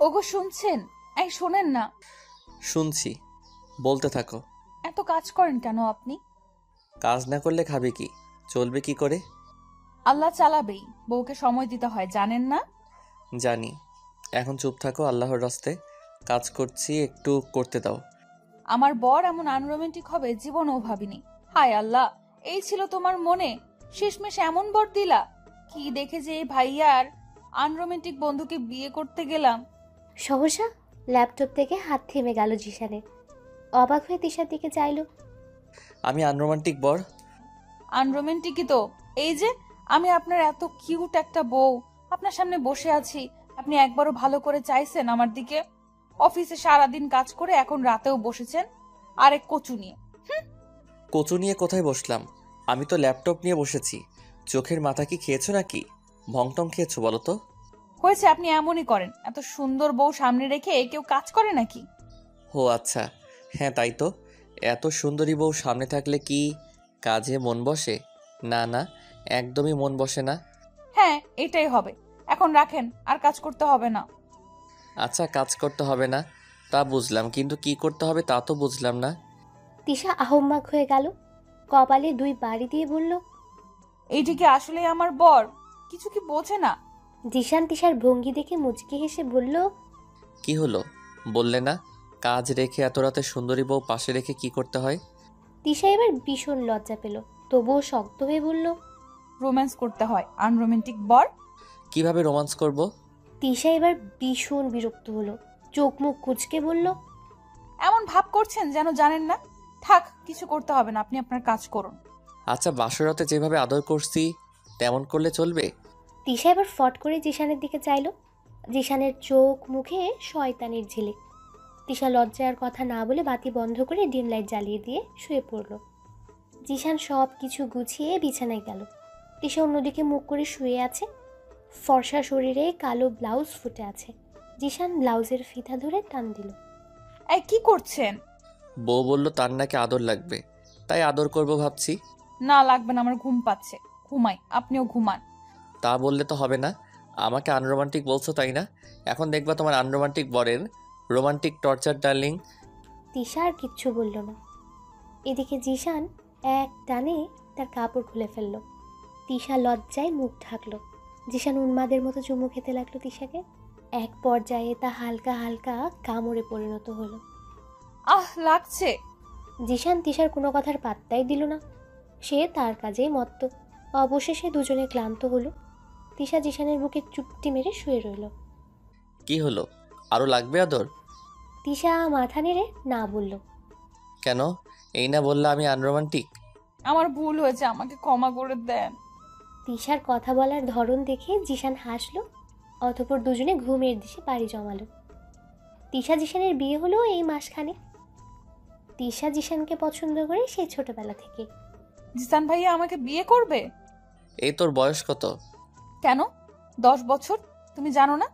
ওগো শুনছেন? এই শোনেন না। শুনছি, বলতে থাকো। এত কাজ করেন কেন আপনি? কাজ না করলে খাবে কি, চলবে কি করে? আল্লাহ চালাবেই, বউকে সময় দিতে হয়, জানেন না? জানি। এখন চুপ থাকো, আল্লাহর রাস্তে কাজ করছি, একটু করতে দাও। আমার বর এমন আনরোমান্টিক হবে জীবনেও ভাবিনি। হায় আল্লাহ, এই ছিল তোমার মনে? শেষমেশ এমন বর দিলা। কি দেখে যে এই ভাইয়ার আনরোমান্টিক বন্ধুকে বিয়ে করতে গেলাম। সহসা ল্যাপটপ থেকে হাত থেমে গেল জিশানের। অবাক হয়ে তিশার দিকে চাইল। আমি আনরোমান্টিক বর? আনরোমান্টিকই তো। এই যে আমি আপনার এত কিউট একটা বউ, আপনার সামনে বসে আছি, আপনি একবারও ভালো করে চাইছেন আমার দিকে? অফিসে সারাদিন কাজ করে এখন রাতেও বসেছেন আরেক কচু নিয়ে। কচু নিয়ে কোথায় বসলাম? আমি তো ল্যাপটপ নিয়ে বসেছি। চোখের মাথা কি খেয়েছো নাকি? ভংটং খেয়েছো বলো তো? হয়েছে, আপনি এমনই করেন। এত সুন্দর বউ সামনে রেখে কেউ কাজ করে নাকি? ও আচ্ছা, হ্যাঁ তাই তো। এত সুন্দরী বউ সামনে থাকলে কি কাজে মন বসে? না না, একদমই মন বসে না। হ্যাঁ, এটাই হবে। এখন রাখেন, আর কাজ করতে হবে না। আচ্ছা, কাজ করতে হবে না তা বুঝলাম, কিন্তু কি করতে হবে তা তো বুঝলাম না। তিশা আহম্মক হয়ে গেল, কপালে 2 বাড়ি দিয়ে বলল, এইটি কি আসলে আমার বর? কিছু কি বোঝে না? জিশান তিশার ভঙ্গি দেখে মুচকি হেসে বলল, কি হলো বললে না? কাজ রেখে এত রাতে সুন্দরী বউ পাশে রেখে কি করতে হয়? তিশা এবার ভীষণ লজ্জা পেল, তবুও শক্ত হয়ে বলল, রোম্যান্স করতে হয় আনরোমান্টিক বর। কিভাবে রোমান্স করব? তিশা এবার ভীষণ বিরক্ত হলো, চোখ মুখ কুঁচকে বলল, এমন ভাব করছেন যেন জানেন না। থাক, কিছু করতে হবে না, আপনি আপনার কাজ করুন। আচ্ছা, বাসরাতে যেভাবে আদর করছি তেমন করলে চলবে? তিশা এবার ফট করে জিশানের দিকে চাইল। জিশানের চোখ মুখে শয়তানের ঝিলিক। তিশা লজ্জার কথা না বলে বাতি বন্ধ করে ডিম লাইট জ্বালিয়ে দিয়ে শুয়ে পড়ল। জিশান সব কিছু গুছিয়ে বিছানায় গেল। তিশা অন্যদিকে মুখ করে শুয়ে আছে, ফর্সা শরীরে কালো ব্লাউজ ফুটে আছে। জিশান ব্লাউজের ফিতা ধরে টান দিল। এই কি করছেন? বউ বলল তার নাকি আদর লাগবে, তাই আদর করব ভাবছি। না লাগবে না, আমার ঘুম পাচ্ছে, ঘুমাই, আপনিও ঘুমান। তা বললে তো হবে না। আমাকে আনরোমান্টিক বলছো তাই না? এখন দেখবা তোমার আনরোমান্টিক বরের রোমান্টিক টর্চার ডার্লিং। তিশা আর কিচ্ছু বলল না। এদিকে জিশান এক টানে তার কাপড় খুলে ফেলল। তিশা লজ্জায় মুখ ঢাকল। জিশান উন্মাদের মতো চুমু খেতে লাগলো তিশাকে। এক পর্যায়ে তা হালকা হালকা কামড়ে পরিণত হলো। আহ, লাগছে। জিশান তিশার কোনো কথার পাত্তাই দিল না, সে তার কাজেই মত্ত। অবশেষে দুজনে ক্লান্ত হলো। তিশা জিশানের বুকে চুপটি মেরে শুয়ে রইল। কি হলো, আরো লাগবে আদর? তিশা মাথা নেড়ে না বলল। কেন? এই না বললে আমি আনরোমান্টিক? আমার ভুল হয়েছে, আমাকে ক্ষমা করে দেন। তিশার কথা বলার ধরন দেখে জিশান হাসলো, অতঃপর দুজনে ঘুমের দিশে পাড়ি জমালো। তিশা জিশানের বিয়ে হলো এই মাসখানে। তিশা জিশানকে পছন্দ করে সেই ছোটবেলা থেকে। জিসান ভাইয়া আমাকে বিয়ে করবে? এই তোর বয়স কত? কেন? 10 বছর। তুমি জানো না?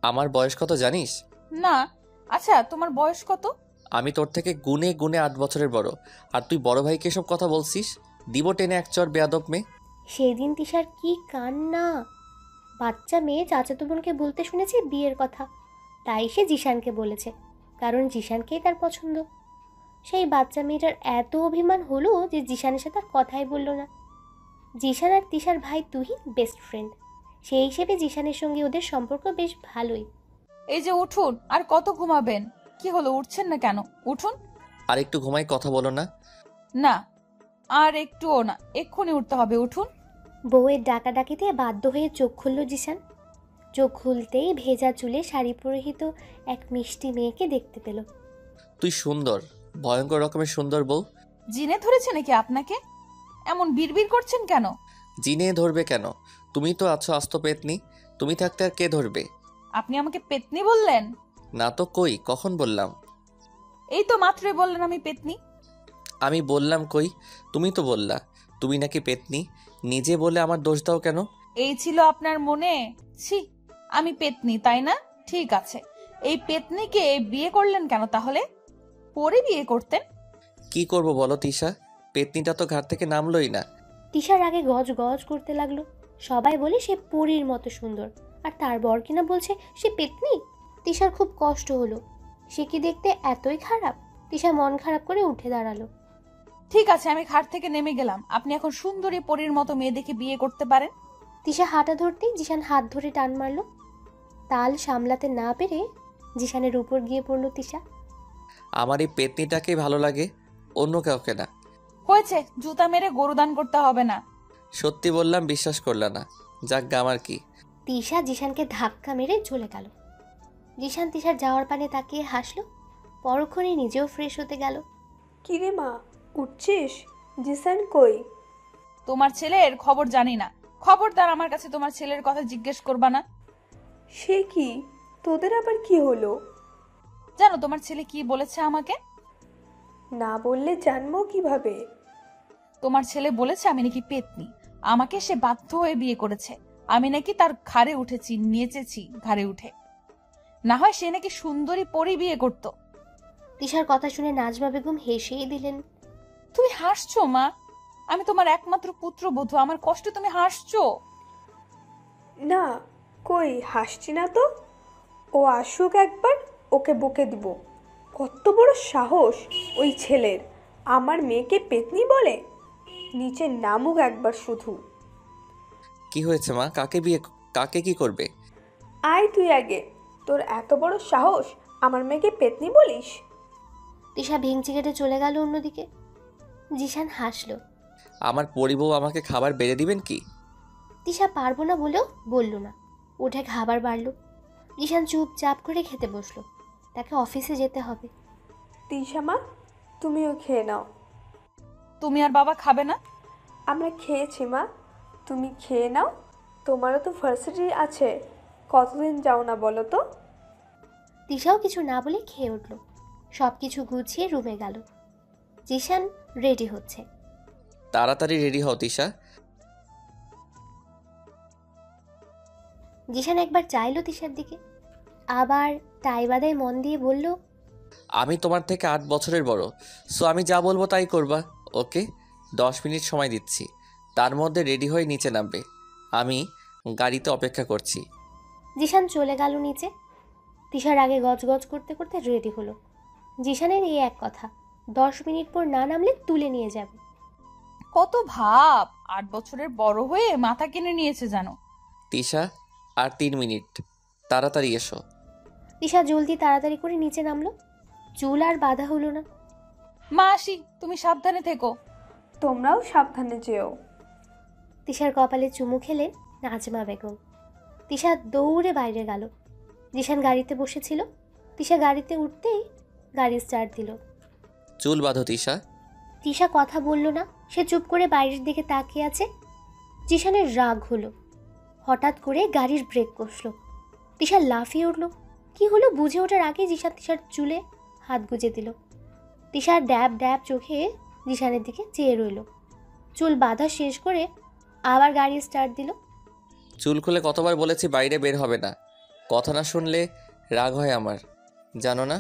আমার বয়স কত জানিস? না। আচ্ছা, তোমার বয়স কত? আমি তোর থেকে গুনে গুনে 8 বছরের বড়, আর তুই বড় ভাইকে এসব কথা বলছিস? দিব টেনে এক চর বেয়াদব মেয়ে। সেদিন তিশার কি কান্না! বাচ্চা মেয়ে চাচাতো বোনকে বলতে শুনেছে বিয়ের কথা, তাই সে জিশানকে বলেছে, কারণ জিশানকেই তার পছন্দ। সেই বাচ্চা মেয়েটার এত অভিমান হলো যে জিশানের সাথে আর কথাই বলল না। জিশান আর তিশার ভাই তুহিন বেস্ট ফ্রেন্ড, সেই হিসেবে জিশানের সঙ্গে ওদের সম্পর্ক বেশ ভালোই। এই যে উঠুন, আর কত ঘুমাবেন? কি হলো, উঠছেন না কেন? উঠুন। আর একটু ঘুমাই, কথা বলো না। না, আর একটুও না, এক্ষুনি উঠতে হবে, উঠুন। বউয়ের ডাকাডাকিতে বাধ্য হয়ে চোখ খুলল জিশান। চোখ খুলতেই ভেজা চুলে শাড়ি পরিহিত এক মিষ্টি মেয়েকে দেখতে পেল। তুই সুন্দর, ভয়ঙ্কর রকমের সুন্দর বউ। জিনে ধরেছে নাকি আপনাকে? এমন বিড়বিড় করছেন কেন? জিনে ধরবে কেন? তুমি তো আছো আস্ত পেতনি, তুমি থাকতে আর কে ধরবে? আপনি আমাকে পেতনি বললেন? না তো, কই কখন বললাম? এই তো মাত্রই বললেন আমি পেতনি। আমি বললাম কই? তুমি তো বললা তুমি নাকি পেতনি। নিজে বলে আমার দোষ দাও কেন? এই ছিল আপনার মনে? ছি, আমি পেতনি তাই না? ঠিক আছে, এই পেতনিকে বিয়ে করলেন কেন তাহলে? পরে বিয়ে করতেন। কি করব বলো তিশা, পেতনিটা তো ঘাট থেকে নামলোই না। তিশার আগে গজ গজ করতে লাগলো। সবাই বলে সে পরীর মতো সুন্দর, আর তার বর কিনা বলছে সে পেতনি। তিশার খুব কষ্ট হলো। সে কি দেখতে এতই খারাপ? তিশা মন খারাপ করে উঠে দাঁড়ালো। ঠিক আছে, আমি খাট থেকে নেমে গেলাম। আপনি এখন সুন্দরী পরীর মতো মেয়ে দেখে বিয়ে করতে পারেন। তিশা হাঁটা ধরতেই জিশান হাত ধরে টান মারল। তাল সামলাতে না পেরে জিশানের উপর গিয়ে পড়ল তিশা। আমার এই পেতনিটাকেই ভালো লাগে, অন্য কাউকে না। হয়েছে, জুতা মেরে গরু দান করতে হবে না। সত্যি বললাম, বিশ্বাস করলে না। যাক গে, আমার কি। তিশা জিশানকে ধাক্কা মেরে চলে গেল। জিশান তিশার যাওয়ার পানে তাকিয়ে হাসলো। পরক্ষণে নিজেও ফ্রেশ হতে গেল। কিরে মা, উঠছিস? জিসান কই? তোমার ছেলের খবর জানি না। খবরদার আমার কাছে তোমার ছেলের কথা জিজ্ঞেস করবা না। সে কি? তোদের আবার কি হলো? জানো তোমার ছেলে কি বলেছে আমাকে? না বললে জানবো কিভাবে? তোমার ছেলে বলেছে আমি নাকি পেতনি, আমাকে সে বাধ্য হয়ে বিয়ে করেছে। আমি নাকি তার ঘাড়ে উঠেছি, নেচেছি ঘাড়ে উঠে। না হয় সে নাকি সুন্দরী পরী বিয়ে করত। তিশার কথা শুনে নাজমা বেগম হেসেই দিলেন। তুমি হাসছো মা? আমি তোমার একমাত্র পুত্রবধূ, আমার কষ্টে তুমি হাসছো? না, কই হাসছি না তো। ও আসুক একবার, ওকে বকে দিব। কত বড় সাহস ওই ছেলের, আমার মেয়েকে পেতনি বলে। নিচে নামুক একবার শুধু। কি হয়েছে মা? কাকে কি করবে? আয় তুই আগে। তোর এত বড় সাহস আমার মেয়েকে পেতনি বলিস? তিশা ভেঙচি কেটে চলে গেল অন্যদিকে। জিশান হাসলো। আমার পরিবউ আমাকে খাবার বেড়ে দিবেন কি? তিশা পারবো না বলেও বলল না। উঠে খাবার বাড়ল। জিশান চুপচাপ করে খেতে বসলো। তাকে অফিসে যেতে হবে। তিশা মা, তুমিও খেয়ে নাও। তুমি আর বাবা খাবে না? আমরা খেয়েছি মা, তুমি খেয়ে নাও। তোমারও তো ভার্সিটি আছে, কতদিন যাও না বলো তো? তিশাও কিছু না বলে খেয়ে উঠল। সব কিছু গুছিয়ে রুমে গেল। জিশান রেডি হচ্ছে। তাড়াতাড়ি রেডি হও তিশা। জিশান একবার চাইলো তিশার দিকে, আবার টাই বাদায় মন দিয়ে বলল, আমি তোমার থেকে 8 বছরের বড়, সো আমি যা বলবো তাই করবা। ওকে, 10 মিনিট সময় দিচ্ছি, তার মধ্যে রেডি হয়ে নিচে নামবে। আমি গাড়িতে অপেক্ষা করছি। জিশান চলে গেল নিচে। তিশার আগে গজগজ করতে করতে রেডি হলো। জিশানের এই এক কথা, 10 মিনিট পর না নামলে তুলে নিয়ে যাবে। কত ভাব! 8 বছরের বড় হয়ে মাথা কিনে নিয়েছে জানো। তিশা, আর 3 মিনিট, তাড়াতাড়ি এসো। তিশা জলদি তাড়াতাড়ি করে নিচে নামলো। চুল আর বাধা হলো না। মা আসি, তুমি সাবধানে থেকো। তোমরাও সাবধানে যেও। তিশার কপালে চুমু খেলেন নাজমা বেগম। তিশা দৌড়ে বাইরে গেল। জিশান গাড়িতে বসেছিল। তিশা গাড়িতে উঠতেই গাড়ি স্টার্ট দিল। চুল বাঁধো তিশা। তিশা কথা বলল না, সে চুপ করে বাইরের দিকে তাকিয়ে আছে। জিশানের রাগ হলো। হঠাৎ করে গাড়ির ব্রেক কষল। তিশা লাফিয়ে উঠল। কি হলো বুঝে ওঠার আগে জিশান তিশার চুলে হাত গুজে দিল। তিশার ড্যাব ড্যাব চোখে জিশানের দিকে চেয়ে রইল। চুল বাঁধা শেষ করে আবার গাড়ি স্টার্ট দিল। চুল খুলে কতবার বলেছি বাইরে বের হবে না, কথা না শুনলে রাগ হয় আমার, জানো না?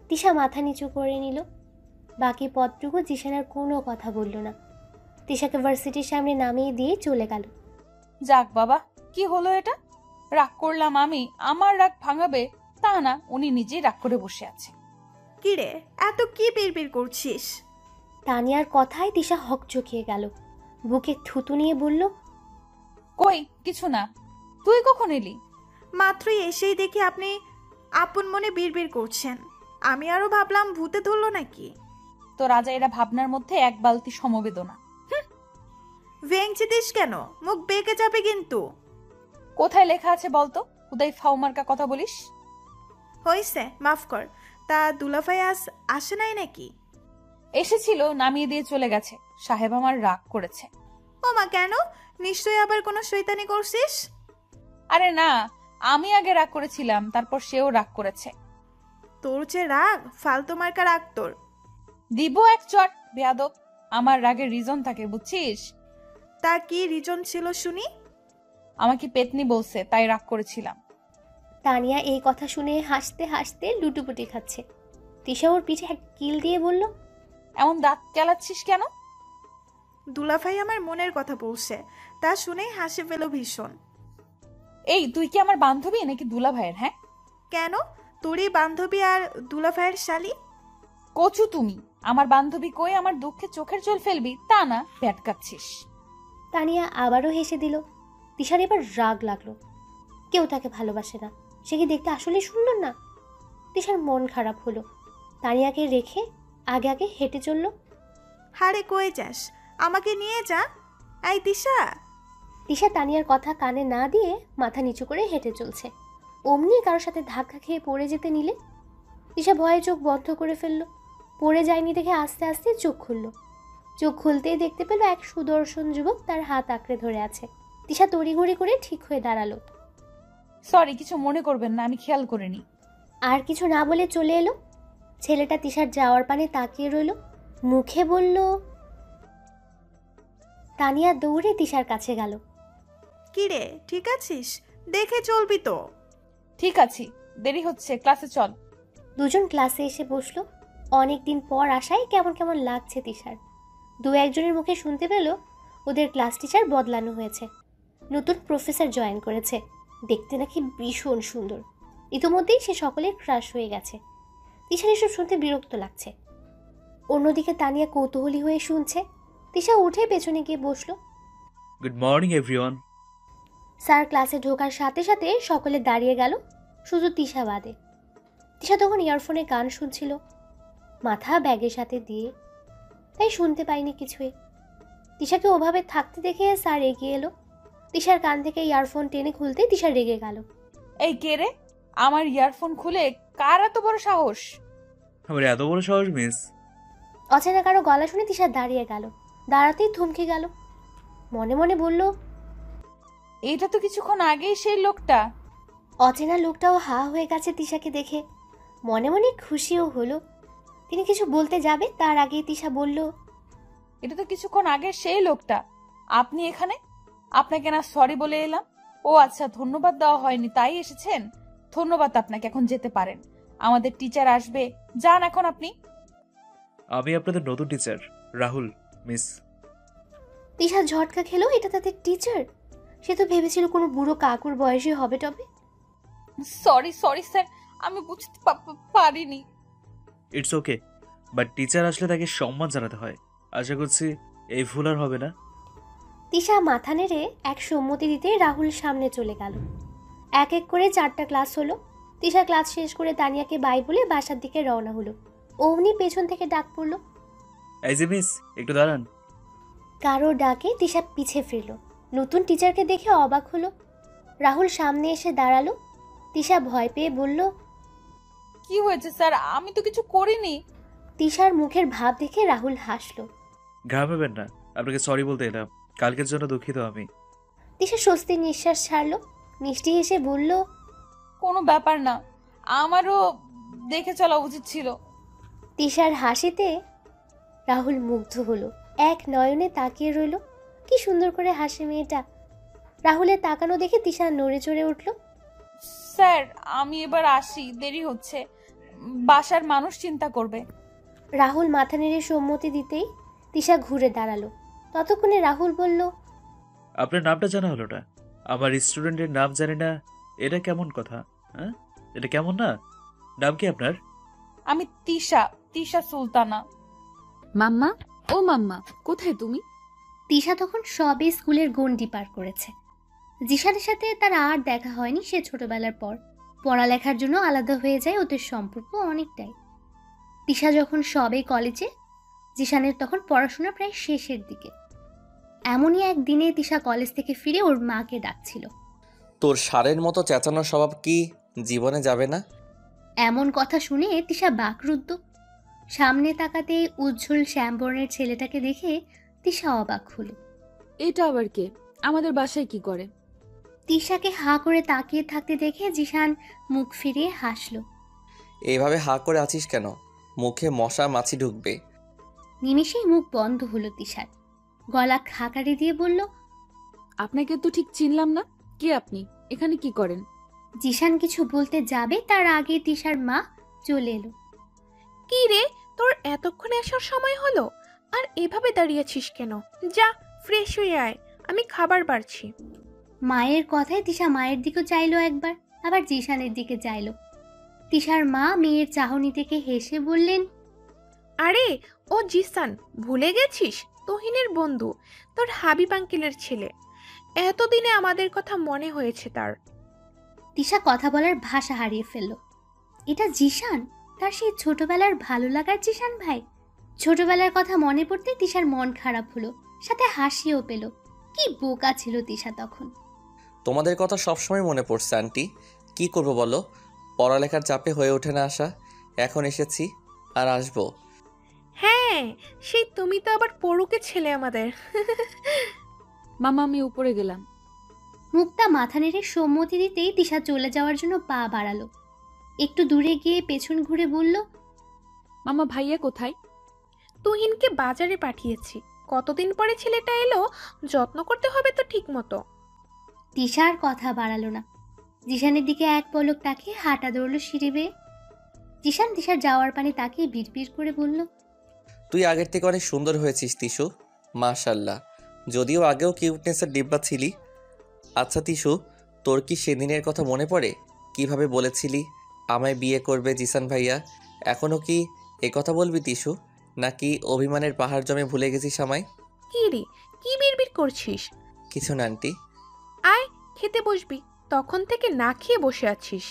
তিশা মাথা নিচু করে নিল। বাকি পথটুকু জিশান আর কোনো কথা বলল না। তিশাকে ভার্সিটির সামনে নামিয়ে দিয়ে চলে গেল। যাক বাবা, কি হলো এটা? রাগ করলাম আমি, আমার রাগ ভাঙাবে তা না, উনি নিজেই রাগ করে বসে আছে। কিরে, এত কি বিড়বিড় করছিস? তানিয়ার কথায় তিশা হকচকিয়ে গেল। বুকে থুতু নিয়ে বলল, কই কিছু না। তুই কখন এলি? মাত্রই এসেই দেখি আপনি আপন মনে বিড়বিড় করছেন। আমি আরো ভাবলাম ভূতে ধরলো নাকি। তো রাজা এরা ভাবনার মধ্যে এক বালতি সমবেদনা। ভেঙচি দিস কেন? মুখ বেঁকে যাবে কিন্তু। কোথায় লেখা আছে বলতো? উদয় ফাউমার্কা কথা বলিস। হইছে, মাফ কর। তা দুলাভাই আসে নাই নাকি? এসেছিল, নামিয়ে দিয়ে চলে গেছে। সাহেব আমার রাগ করেছে। ও মা, কেন? নিশ্চয়ই আবার কোনো শয়তানি করছিস? আরে না, আমি আগে রাগ করেছিলাম, তারপর সেও রাগ করেছে। তোর যে রাগ, ফালতু মার্কা রাগ তোর। দিব এক চট বেয়াদব। আমার রাগের রিজন থাকে বুঝছিস। তা কি রিজন ছিল শুনি? আমাকে পেতনি বলছে, তাই রাগ করেছিলাম। তানিয়া এই কথা শুনে হাসতে হাসতে লুটুপুটি খাচ্ছে। তিশা ওর পিঠে এক কিল দিয়ে বলল, এমন দাঁত কেলাচ্ছিস কেন? দুলাভাই আমার মনের কথা বলছে, তা শুনেই হাসি পেল ভীষণ। এই তুই কি আমার বান্ধবী নাকি দুলা ভাইয়ের? হ্যাঁ, কেন? তোরই বান্ধবী আর দুলাভাইয়ের শালি? কচু তুমি, আমার বান্ধবী কই আমার দুঃখে চোখের জল ফেলবি তা না, ভ্যাটকাচ্ছিস। তানিয়া আবারও হেসে দিল। তিশার এবার রাগ লাগলো। কেউ তাকে ভালোবাসে না, সে কি দেখতে আসলে সুন্দর না? তিশার মন খারাপ হলো। তানিয়াকে রেখে আগে আগে হেঁটে চলল। হারে কই যাস? আমাকে নিয়ে যা। এই তিশা। তিশা তানিয়ার কথা কানে না দিয়ে মাথা নিচু করে হেঁটে চলছে। অমনি কারোর সাথে ধাক্কা খেয়ে পড়ে যেতে নিলে তিশা ভয়ে চোখ বন্ধ করে ফেলল। পড়ে যায়নি দেখে আস্তে আস্তে চোখ খুলল। চোখ খুলতেই দেখতে পেল এক সুদর্শন যুবক তার হাত আঁকড়ে ধরে আছে। তিশা তড়িঘড়ি করে ঠিক হয়ে দাঁড়ালো। সরি, কিছু মনে করবেন না, আমি খেয়াল করিনি। আর কিছু না বলে চলে এলো। ছেলেটা তিশার যাওয়ার পানে তাকিয়ে রইল, মুখে বলল। তানিয়া দৌড়ে তিশার কাছে গেল। কি রে, ঠিক আছিস? দেখে চলবি তো। ঠিক আছি, দেরি হচ্ছে, ক্লাসে চল। দুজন ক্লাসে এসে বসলো। অনেকদিন পর আসায় কেমন কেমন লাগছে তিশার। দু একজনের মুখে শুনতে পেল ওদের ক্লাস টিচার বদলানো হয়েছে, নতুন প্রফেসর জয়েন করেছে, দেখতে নাকি ভীষণ সুন্দর। ইতিমধ্যেই সে সকলের ক্রাশ হয়ে গেছে। তিশার এসব শুনতে বিরক্ত লাগছে। অন্যদিকে তানিয়া কৌতূহলী হয়ে শুনছে। তিশা উঠে পেছনে গিয়ে বসলো। Good morning everyone. স্যার ক্লাসে ঢোকার সাথে সাথে সকলে দাঁড়িয়ে গেল, শুধু তিশা বাদে। তিশা তখন ইয়ারফোনে গান শুনছিল, মাথা ব্যাগের সাথে দিয়ে, তাই শুনতে পাইনি কিছুই। তিশাকে ওভাবে থাকতে দেখে স্যার এগিয়ে এলো। তিশার কান থেকে ইয়ারফোন টেনে খুলতে তিশা রেগে গেল। এই কে রে? আমার ইয়ারফোন খুলে কার এত বড় সাহস? আমার এত বড় সাহস মিস? অচেনা কারো গলা শুনে তিশা দাঁড়িয়ে গেল। দাঁড়াতেই থমকে গেল। মনে মনে বলল, এটা তো কিছুক্ষণ আগেই সেই লোকটা। অচেনা লোকটাও হা হয়ে গেছে তিশাকে দেখে। মনে মনে খুশিও হলো। তিনি কিছু বলতে যাবে তার আগেই তিশা বলল, এটা তো কিছুক্ষণ আগের সেই লোকটা। আপনি এখানে? আপনাকে না সরি বলে এলাম। ও আচ্ছা, ধন্যবাদ দেওয়া হয়নি তাই এসেছেন। ধন্যবাদ আপনাকে, এখন যেতে পারেন। আমাদের টিচার আসবে, যান এখন আপনি। আমি আপনাদের নতুন টিচার রাহুল মিস। তিশা ঝটকা খেলো, এটা তাদের টিচার। সে তো ভেবেছিল কোনো বুড়ো কাকুর বয়সী হবে টবে। সরি সরি স্যার, আমি বুঝতে পারিনি। ইটস ওকে, বাট টিচার আসলে তাকে সম্মান জানাতে হয়। আশা করছি এই ভুল আর হবে না। তিশা মাথা নেড়ে এক সম্মতি দিতে রাহুল সামনে চলে গেল। এক এক করে 4টা ক্লাস হলো। তিশা ক্লাস শেষ করে তানিয়াকে বাই বলে বাসার দিকে রওনা হলো। অমনি পেছন থেকে ডাক পড়ল, এই যে মিস, একটু দাঁড়ান। কারো ডাকে তিশা পিছে ফিরল। নতুন টিচারকে দেখে অবাক হলো। রাহুল সামনে এসে দাঁড়ালো। তিশা ভয় পেয়ে বলল, কি হয়েছে স্যার? আমি তো কিছু করিনি। তিশার মুখের ভাব দেখে রাহুল হাসলো। ঘামাবেন না, আপনাকে সরি বলতে এলাম। কালকের জন্য দুঃখিত আমি। তিশা স্বস্তির নিঃশ্বাস ছাড়লো। মিষ্টি হেসে বলল, কোনো ব্যাপার না, আমারও দেখে চলা উচিত ছিল। তিশার হাসিতে রাহুল মুগ্ধ হলো। এক নয়নে তাকিয়ে রইল। কি সুন্দর করে হাসে মেয়েটা। রাহুলের তাকানো দেখে তিশা নড়ে চড়ে উঠল। স্যার আমি এবার আসি, দেরি হচ্ছে, বাসার মানুষ চিন্তা করবে। রাহুল মাথা নেড়ে সম্মতি দিতেই তিশা ঘুরে দাঁড়ালো। ততক্ষণে রাহুল বলল, আপনার নামটা জানা হলো না, আমার স্টুডেন্টের নাম জানি না, এটা কেমন কথা? হ্যাঁ, এটা কেমন না? নাম কি আপনার? আমি তিশা, তিশা সুলতানা। মাম্মা, ও মাম্মা, কোথায় তুমি? তিশা তখন সবে স্কুলের গণ্ডি পার করেছে। জিশানের সাথে তার আর দেখা হয়নি সে ছোটবেলার পর। পড়ালেখার জন্য আলাদা হয়ে যায় ওদের সম্পর্ক অনেকটাই। তিশা যখন সবে কলেজে, জিশানের তখন পড়াশোনা প্রায় শেষের দিকে। এমনই একদিনে তিশা কলেজ থেকে ফিরে ওর মাকে ডাকছিল। তোর ষাঁড়ের মতো চেঁচানোর স্বভাব কি জীবনে যাবে না? এমন কথা শুনে তিশা বাকরুদ্ধ। সামনে তাকাতে উজ্জ্বল শ্যামবর্ণের ছেলেটাকে দেখে তিশা অবাক হলো। এটা আবার কে? আমাদের বাসায় কি করে? তিশাকে হাঁ করে তাকিয়ে থাকতে দেখে জিশান মুখ ফিরিয়ে হাসলো। এইভাবে হা করে আছিস কেন? মুখে মশা মাছি ঢুকবে। নিমেষেই মুখ বন্ধ হলো তিশার। গলা খাকারি দিয়ে বলল, আপনাকে তো ঠিক চিনলাম না। কে আপনি? এখানে কি করেন? জিশান কিছু বলতে যাবে তার আগে তিশার মা চলে এলো। কি রে, তোর এতক্ষণে আসার সময় হলো? আর এভাবে দাঁড়িয়েছিস কেন? যা ফ্রেশ হয়ে আয়, আমি খাবার বাড়ছি। মায়ের কথায় তিশা মায়ের দিকে চাইলো একবার, আবার জিশানের দিকে চাইলো। তিশার মা মেয়ের চাহনি থেকে হেসে বললেন, আরে ও জিসান, ভুলে গেছিস? তুহিনের বন্ধু, তোর হাবিব আঙ্কেলের ছেলে। এতদিনে আমাদের কথা মনে হয়েছে তার। তিশা কথা বলার ভাষা হারিয়ে ফেলল। এটা জিশান, তার সেই ছোটবেলার ভালো লাগার জিশান ভাই। ছোটবেলার কথা মনে পড়তে তিশার মন খারাপ হলো, সাথে হাসিও পেল। কি বোকা ছিল তিশা তখন। তোমাদের কথা সবসময় মনে পড়ছে আন্টি, কি করব বলো, পড়ালেখার চাপে হয়ে ওঠে না আসা। এখন এসেছি আর আসবো। হ্যাঁ, সেই তুমি তো আবার পড়ুকে ছেলে আমাদের। মামা আমি উপরে গেলাম। মুক্তা মাথা নেড়ে সম্মতি দিতেই তিশা চলে যাওয়ার জন্য পা বাড়ালো। একটু দূরে গিয়ে পেছন ঘুরে বলল, মামা ভাইয়া কোথায়? তুহিনকে বাজারে পাঠিয়েছি। কতদিন পরে ছেলেটা এলো, যত্ন করতে হবে তো ঠিক মতো। তিশার কথা বাড়ালো না। জিশানের দিকে এক পলক তাকিয়ে হাঁটা ধরল সিঁড়ি বেয়ে। জিশান তিশার যাওয়ার পানে তাকিয়ে বিড়বিড় করে বলল, তুই আগের থেকে অনেক সুন্দর হয়েছিস তিশু, মাশাল্লাহ। যদিও আগেও কিউটনেসের ডিব্বা ছিলি। আচ্ছা তিশু, তোর কি সেদিনের কথা মনে পড়ে? কিভাবে বলেছিলি আমায় বিয়ে করবে জিসান ভাইয়া? এখনও কি এ কথা বলবি তিশু, নাকি অভিমানের পাহাড় জমে ভুলে গেছিস আমায়? কি রে, কি বিড়বিড় করছিস? কিছু না আন্টি। আয়, খেতে বসবি। তখন থেকে না খেয়ে বসে আছিস।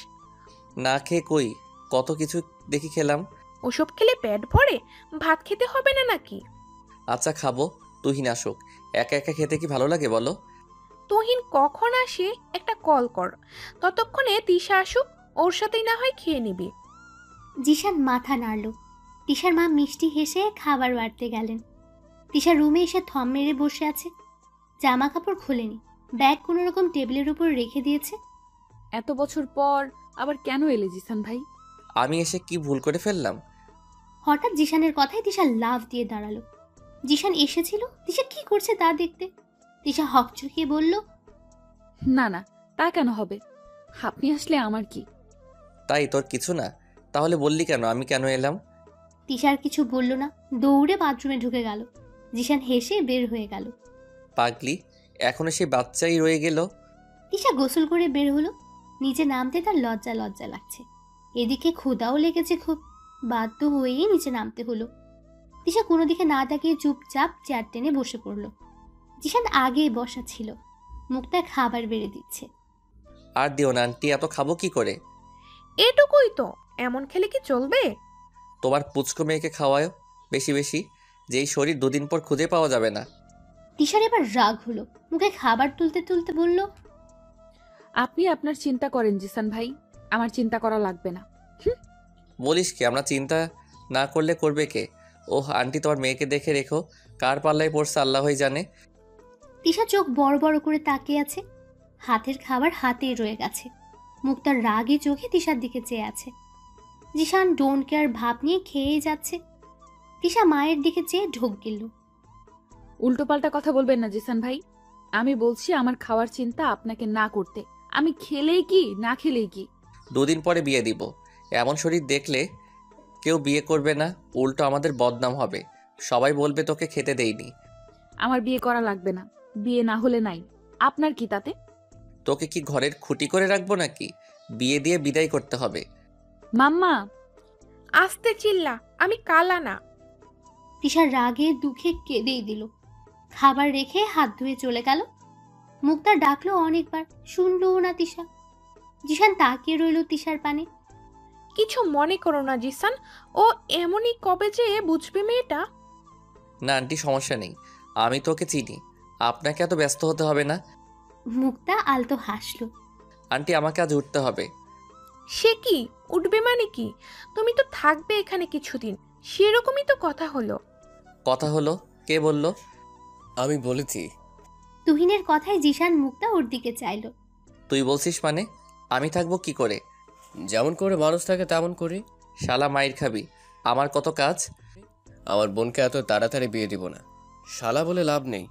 না খেয়ে কই, কত কিছু দেখি খেলাম। ওসব খেলে পেট ভরে? ভাত খেতে হবে না নাকি? আচ্ছা খাবো, তুহিন আসুক। একা একা খেতে কি ভালো লাগে বলো? তুহিন কখন আসে একটা কল কর, ততক্ষণে তিশা আসুক, ওর সাথেই না হয় খেয়ে নিবি। জিশান মাথা নাড়ল। তিশার মা মিষ্টি হেসে খাবার বাড়তে গেলেন। তিশা রুমে এসে থম মেরে বসে আছে। জামা কাপড় খোলেনি, ব্যাগ কোনো রকম টেবিলের উপর রেখে দিয়েছে। এত বছর পর আবার কেন এলে জিসান ভাই? আমি এসে কি ভুল করে ফেললাম? হঠাৎ জিশানের কথায় তিশা লাফ দিয়ে দাঁড়ালো। জিশান এসেছিল তিশা কি করছে তা দেখতে। তিশা হকচকিয়ে বলল, না না, তা কেন হবে? আপনি আসলে আমার কি? তাই তোর কিছু না? তাহলে বললি কেন আমি কেন এলাম? তিশার কিছু বলল না, দৌড়ে বাথরুমে ঢুকে গেল। জিশান হেসে বের হয়ে গেল। পাগলি, এখনো সেই বাচ্চাই রয়ে গেল। তিশা গোসল করে বের হলো। নিচে নামতে তার লজ্জা লজ্জা লাগছে। এদিকে ক্ষুধাও লেগেছে খুব। বাধ্য হয়েই নিচে নামতে হলো। তিশা কোনো দিকে না তাকিয়ে চুপচাপ চেয়ার টেনে বসে পড়ল। জিশান আগেই বসা ছিল, মুখটা খাবার বেড়ে দিচ্ছে। আর দিও না আন্টি, এত খাবো কি করে? এটুকুই তো, এমন খেলে কি চলবে? তোমার পুচকো মেয়েকে খাওয়ায় বেশি বেশি, যেই শরীর দুদিন পর খুঁজে পাওয়া যাবে না। তিশার এবার রাগ হলো, মুখে খাবার তুলতে তুলতে বলল, আপনি আপনার চিন্তা করেন জিসান ভাই, আমার চিন্তা করা লাগবে না। বলিস কি, আমরা চিন্তা না করলে করবে কে? ওহ আন্টি, তোমার মেয়েকে দেখে রেখো, কার পাল্লায় পড়ছে আল্লাহই জানে। তিশা চোখ বড় বড় করে তাকিয়ে আছে। হাতের খাবার হাতেই রয়ে গেছে। মুখটা রাগে চোখে তিশার দিকে চেয়ে আছে। জিশান ডোন্ট কেয়ার ভাব নিয়ে খেয়েই যাচ্ছে। তিশা মায়ের দিকে চেয়ে ঢোক গেল। উল্টোপাল্টা কথা বলবেন না জিসান ভাই। আমি বলছি আমার খাওয়ার চিন্তা আপনাকে না করতে। আমি খেলেই কি না খেলেই কি? দুদিন পরে বিয়ে দিব। এমন শরীর দেখলে কেউ বিয়ে করবে না, উল্টো আমাদের বদনাম হবে। সবাই বলবে তোকে খেতে দেইনি। আমার বিয়ে করা লাগবে না, বিয়ে না হলে নাই। আপনার কি তাতে? তোকে কি ঘরের খুঁটি করে রাখবো নাকি? বিয়ে দিয়ে বিদায় করতে হবে। মাম্মা, আস্তে চিল্লা, আমি কালা না। তিশা রাগে দুঃখে কেঁদেই দিল। খাবার রেখে হাত ধুয়ে চলে গেল। মুক্তা ডাকলো অনেকবার, শুনলো না তিশা। জিশান তাকিয়ে রইল তিশার পানে। কিছু মনে করো না জিসান, ও এমনই কবে যে বুঝবে মেয়েটা। না আন্টি, সমস্যা নেই, আমি তোকে চিনি, আপনাকে এত ব্যস্ত হতে হবে না। মুক্তা আলতো হাসলো। আন্টি আমাকে আজ উঠতে হবে। সে কি উঠবে মানে কি? তুমি তো থাকবে এখানে কিছুদিন, সেরকমই তো কথা হলো। কথা হলো? কে বলল? আমি বলেছি। তুহিনের কথায় জিশান মুক্তা ওর দিকে চাইলো। তুই বলছিস মানে? আমি থাকবো কি করে? যেমন করে মানুষ থাকে তেমন করি। শালা মাইর খাবি, আমার কত কাজ। আমার বোনকে এত তাড়াতাড়ি বিয়ে দিব না, শালা বলে লাভ নেই।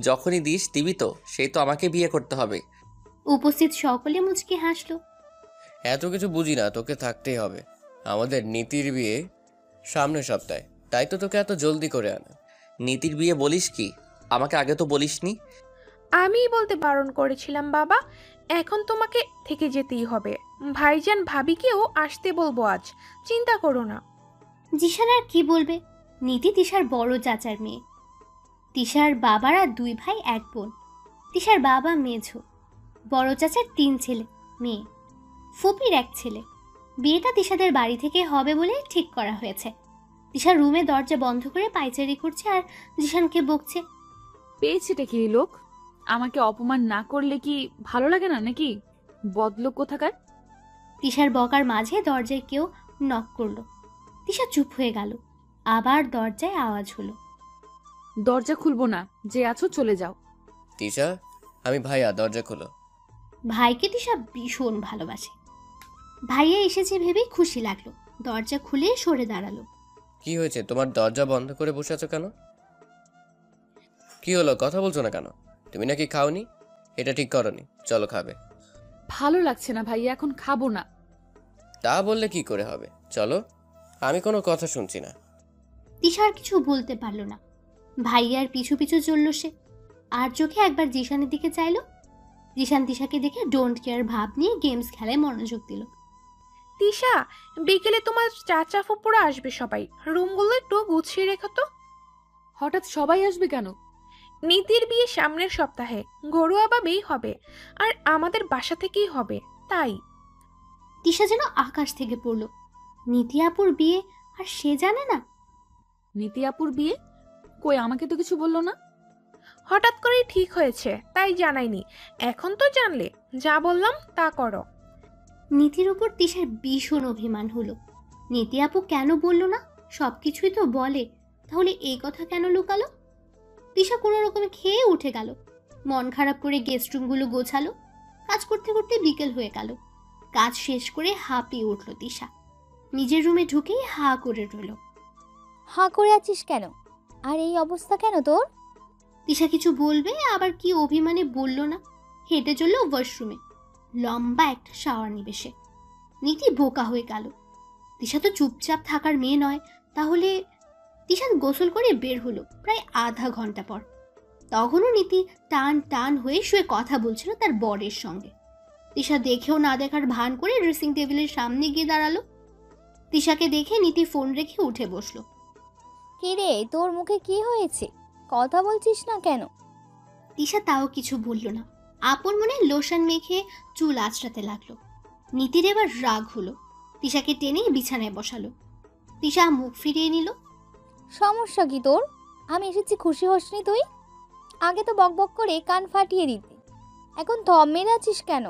যখনই দিস দিবি তো, সেই তো আমাকে বিয়ে করতে হবে। উপস্থিত সকলে মুচকি হাসলো। এত কিছু বুঝি না, তোকে থাকতেই হবে। আমাদের নীতির বিয়ে সামনের সপ্তাহে, তাই তো তোকে এত জলদি করে আনা। নীতির বিয়ে বলিস কি? আমাকে আগে তো বলিসনি। আমিই বলতে বারণ করেছিলাম বাবা, এখন তোমাকে থেকে যেতেই হবে। ভাইজান ভাবিকেও আসতে বলবো আজ, চিন্তা করো না। জিশান আর কি বলবে? নীতি তিশার বড় চাচার মেয়ে। তিশার বাবারা 2 ভাই 1 বোন। তিশার বাবা মেঝো। বড় চাচার 3 ছেলে মেয়ে, ফুপির 1 ছেলে। বিয়েটা তিশাদের বাড়ি থেকে হবে বলে ঠিক করা হয়েছে। তিশা রুমে দরজা বন্ধ করে পায়চারি করছে আর জিশানকে বকছে। পেয়েছেটা কি এই লোক? আমাকে অপমান না করলে কি ভালো লাগে না নাকি? বদলোক কোথাকার। তিশার বকার মাঝে দরজায় কেউ নক করলো। তিশা চুপ হয়ে গেল। আবার দরজায় আওয়াজ হলো। দরজা খুলবো না, যে আছো চলে যাও। তিশা, আমি ভাইয়া, দরজা খোলো। ভাইকে তিশা ভীষণ ভালোবাসে। ভাইয়া এসেছে ভেবেই খুশি লাগলো। দরজা খুলে সরে দাঁড়ালো। কি হয়েছে, তোমার দরজা বন্ধ করে বসে আছো কেন? কি হলো, কথা বলছো না কেন? তুমি নাকি খাওনি? এটা ঠিক করনি, চলো খাবে। ভালো লাগছে না ভাইয়া, এখন খাবো না। তা বললে কি করে হবে, চলো। আমি কোনো কথা শুনছি না। তিশা আর কিছু বলতে পারলো না। ভাইয়ার পিছু পিছু চলল সে। আর চোখে একবার জিশানের দিকে চাইলো। জিশান তিশাকে দেখে ডোন্ট কেয়ার ভাব নিয়ে গেমস খেলায় মনোযোগ দিল। তিশা, বিকেলে তোমার চাচা ফুপুরা আসবে সবাই, রুমগুলো একটু গুছিয়ে রেখো তো। হঠাৎ সবাই আসবে কেন? নীতির বিয়ে সামনের সপ্তাহে, ঘরোয়াভাবেই হবে, আর আমাদের বাসা থেকেই হবে, তাই। তিশা যেন আকাশ থেকে পড়ল। নীতি আপুর বিয়ে আর সে জানে না? নীতি আপুর বিয়ে? কই, আমাকে তো কিছু বললো না। হঠাৎ করেই ঠিক হয়েছে, তাই জানাইনি। এখন তো জানলে, যা বললাম তা করো। নীতির উপর তিশার ভীষণ অভিমান হলো। নীতি আপু কেন বলল না? সবকিছুই তো বলে, তাহলে এই কথা কেন লুকালো? তিশা কোনো রকমে খেয়ে উঠে গেল। মন খারাপ করে গেস্ট রুমগুলো গোছালো। কাজ করতে করতে বিকেল হয়ে গেল। কাজ শেষ করে হাঁপিয়ে উঠল তিশা। নিজের রুমে ঢুকেই হা করে রইল। হাঁ করে আছিস কেন? আর এই অবস্থা কেন তোর? তিশা কিছু বলবে, আবার কি অভিমানে বলল না। হেঁটে চলল ওয়াশরুমে। লম্বা একটা শাওয়ার নিবে সে। নীতি বোকা হয়ে গেল। তিশা তো চুপচাপ থাকার মেয়ে নয়, তাহলে তিশা গোসল করে বের হলো প্রায় আধা ঘন্টা পর। তখনও নীতি টান টান হয়ে শুয়ে কথা বলছিল তার বরের সঙ্গে। তিশা দেখেও না দেখার ভান করে ড্রেসিং টেবিলের সামনে গিয়ে দাঁড়ালো। তিশাকে দেখে নীতি ফোন রেখে উঠে বসলো। কি রে, তোর মুখে কি হয়েছে? কথা বলছিস না কেন? তিশা তাও কিছু বলল না। আপন মনে লোশন মেখে চুল আঁচড়াতে লাগলো। নীতির এবার রাগ হলো। তিশাকে টেনে বিছানায় বসালো। তিশা মুখ ফিরিয়ে নিল। সমস্যা কি তোর? আমি এসেছি খুশি হসনি তুই? আগে তো বকবক করে কান ফাটিয়ে দিতে, এখন থম মেরে আছিস কেন?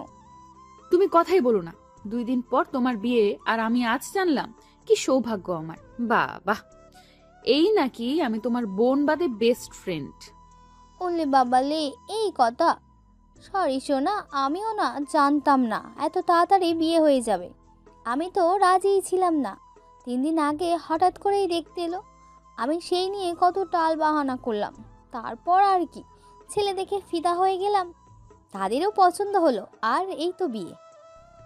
তুমি কথাই বলো না। 2 দিন পর তোমার বিয়ে, আর আমি আজ জানলাম। কি সৌভাগ্য আমার। বাহ বাহ, এই নাকি আমি তোমার বোন বাদে বেস্ট ফ্রেন্ড। ওলে বাবালে, এই কথা? সরি সোনা, আমিও না জানতাম না এত তাড়াতাড়ি বিয়ে হয়ে যাবে। আমি তো রাজিই ছিলাম না। 3 দিন আগে হঠাৎ করেই দেখতে এলো। আমি সেই নিয়ে কত টাল বাহানা করলাম। তারপর আর কি, ছেলে দেখে ফিদা হয়ে গেলাম। তাদেরও পছন্দ হলো, আর এই তো বিয়ে।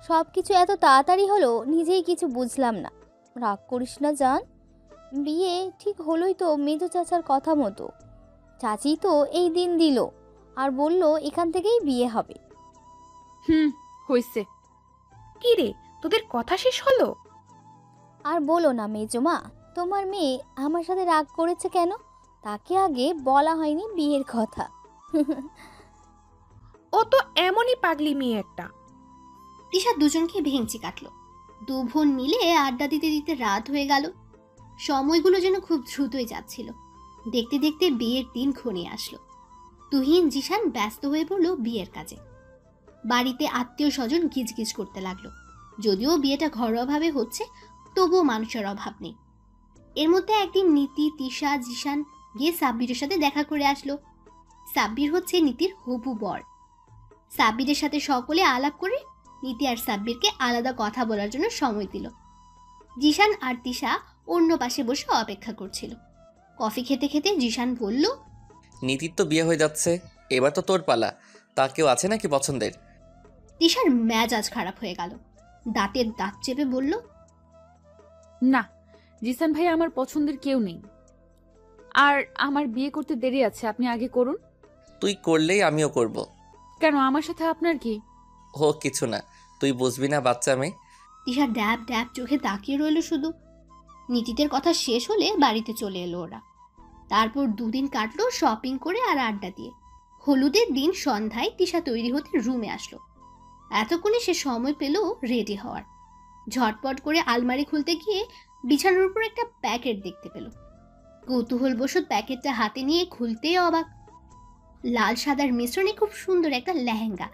সব কিছু এত তাড়াতাড়ি হলো, নিজেই কিছু বুঝলাম না। রাগ করিস না জান, বিয়ে ঠিক হলোই তো মেজো চাচার কথা মতো। চাচি তো এই দিন দিল আর বলল এখান থেকেই বিয়ে হবে। হইছে। কি রে, তোদের কথা শেষ হলো? আর বলো না মেজমা, তোমার মেয়ে আমার সাথে রাগ করেছে কেন? তাকে আগে বলা হয়নি বিয়ের কথা। ও তো এমনই পাগলি মেয়ে একটা। তিশা দুজনকে ভেঙচি কাটলো। 2 বোন মিলে আড্ডা দিতে দিতে রাত হয়ে গেল। সময়গুলো যেন খুব দ্রুতই যাচ্ছিল। দেখতে দেখতে বিয়ের দিন ঘনিয়ে আসলো। তুহিন জিশান ব্যস্ত হয়ে পড়লো বিয়ের কাজে। বাড়িতে আত্মীয় স্বজন গিজগিজ করতে লাগলো। যদিও বিয়েটা ঘরোয়াভাবে হচ্ছে, তবুও মানুষের অভাব নেই। এর মধ্যে একদিন নীতি, তিশা, জিশান গিয়ে সাব্বিরের সাথে দেখা করে আসলো। সাব্বির হচ্ছে নীতির হবু বর। সাব্বিরের সাথে সকলে আলাপ করে নীতি আর সাব্বিরকে আলাদা কথা বলার জন্য সময় দিল। জিশান আর তিশা অন্য পাশে বসে অপেক্ষা করছিল। কফি খেতে খেতে জিশান বলল, নীতির তো বিয়ে হয়ে যাচ্ছে, এবার তো তোর পালা। তা কেউ আছে নাকি পছন্দের? তিশার মেজাজ খারাপ হয়ে গেল। দাঁতের দাঁত চেপে বলল, না, জিসান ভাই আমার পছন্দের কেউ নেই। আর আমার বিয়ে করতে দেরি আছে, আপনি আগে করুন। তুই করলেই আমিও করব। কেন, আমার সাথে আপনার কি? ও কিছু না, তুই বুঝবি না বাচ্চা মেয়ে। তিশা ড্যাব ড্যাব চোখে তাকিয়ে রইল শুধু। নীতিদের কথা শেষ হলে বাড়িতে চলে এলো ওরা। তারপর দুদিন কাটলো শপিং করে আর আড্ডা দিয়ে। হলুদের দিন সন্ধ্যায় তিশা তৈরি হতে রুমে আসলো। এতক্ষণে সে সময় পেল রেডি হওয়ার। ঝটপট করে আলমারি খুলতে গিয়ে বিছানার উপর একটা প্যাকেট দেখতে পেল। কৌতূহলবশত প্যাকেটটা হাতে নিয়ে খুলতেই অবাক। লাল সাদার মিশ্রণে খুব সুন্দর একটা লেহেঙ্গা,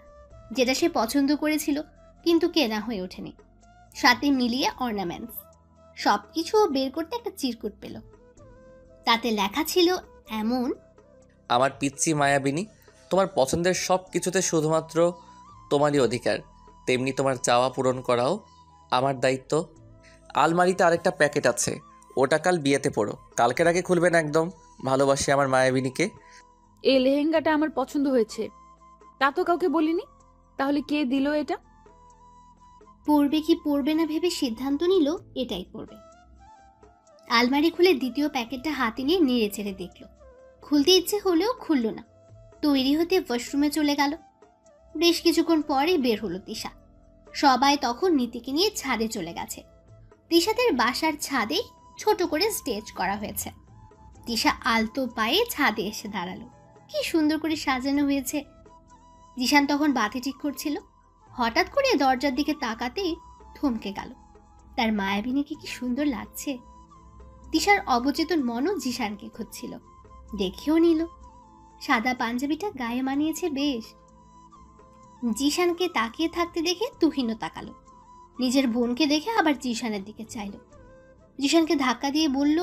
যেটা সে পছন্দ করেছিল কিন্তু কেনা হয়ে ওঠেনি। সাথে মিলিয়ে অর্নামেন্টস, সবকিছু বের করতে একটা চিরকুট পেল। তাতে লেখা ছিল এমন: আমার পিচ্চি মায়াবিনী, তোমার পছন্দের সব কিছুতে শুধুমাত্র তোমারই অধিকার, তেমনি তোমার চাওয়া পূরণ করাও আমার দায়িত্ব। আলমারিতে আরেকটা প্যাকেট আছে, ওটা কাল বিয়েতে পড়ো, কালকের আগে খুলবেন একদম। ভালোবাসি আমার মায়াবিনীকে। এই লেহেঙ্গাটা আমার পছন্দ হয়েছে, তা তো কাউকে বলিনি। তাহলে কে দিল এটা? পড়বে কি পড়বে না ভেবে সিদ্ধান্ত নিল এটাই পড়বে। আলমারি খুলে দ্বিতীয় প্যাকেটটা হাতে নিয়ে নেড়ে চেড়ে দেখল। খুলতে ইচ্ছে হলেও খুলল না। তৈরি হতে ওয়াশরুমে চলে গেল। বেশ কিছুক্ষণ পরে বের হলো তিশা। সবাই তখন নীতিকে নিয়ে ছাদে চলে গেছে। তিশাদের বাসার ছাদে ছোট করে স্টেজ করা হয়েছে। তিশা আলতো পায়ে ছাদে এসে দাঁড়ালো। কি সুন্দর করে সাজানো হয়েছে। জিশান তখন বাতি ঠিক করছিল। হঠাৎ করে দরজার দিকে তাকাতেই থমকে গেল। তার মায়াবিনীকে কি সুন্দর লাগছে। তিশার অবচেতন মনও জিশানকে খুঁজছিল। দেখেও নিল। সাদা পাঞ্জাবিটা গায়ে মানিয়েছে বেশ। জিশানকে তাকিয়ে থাকতে দেখে তুহিনও তাকালো। নিজের বোনকে দেখে আবার জিশানের দিকে চাইল। জিশানকে ধাক্কা দিয়ে বলল,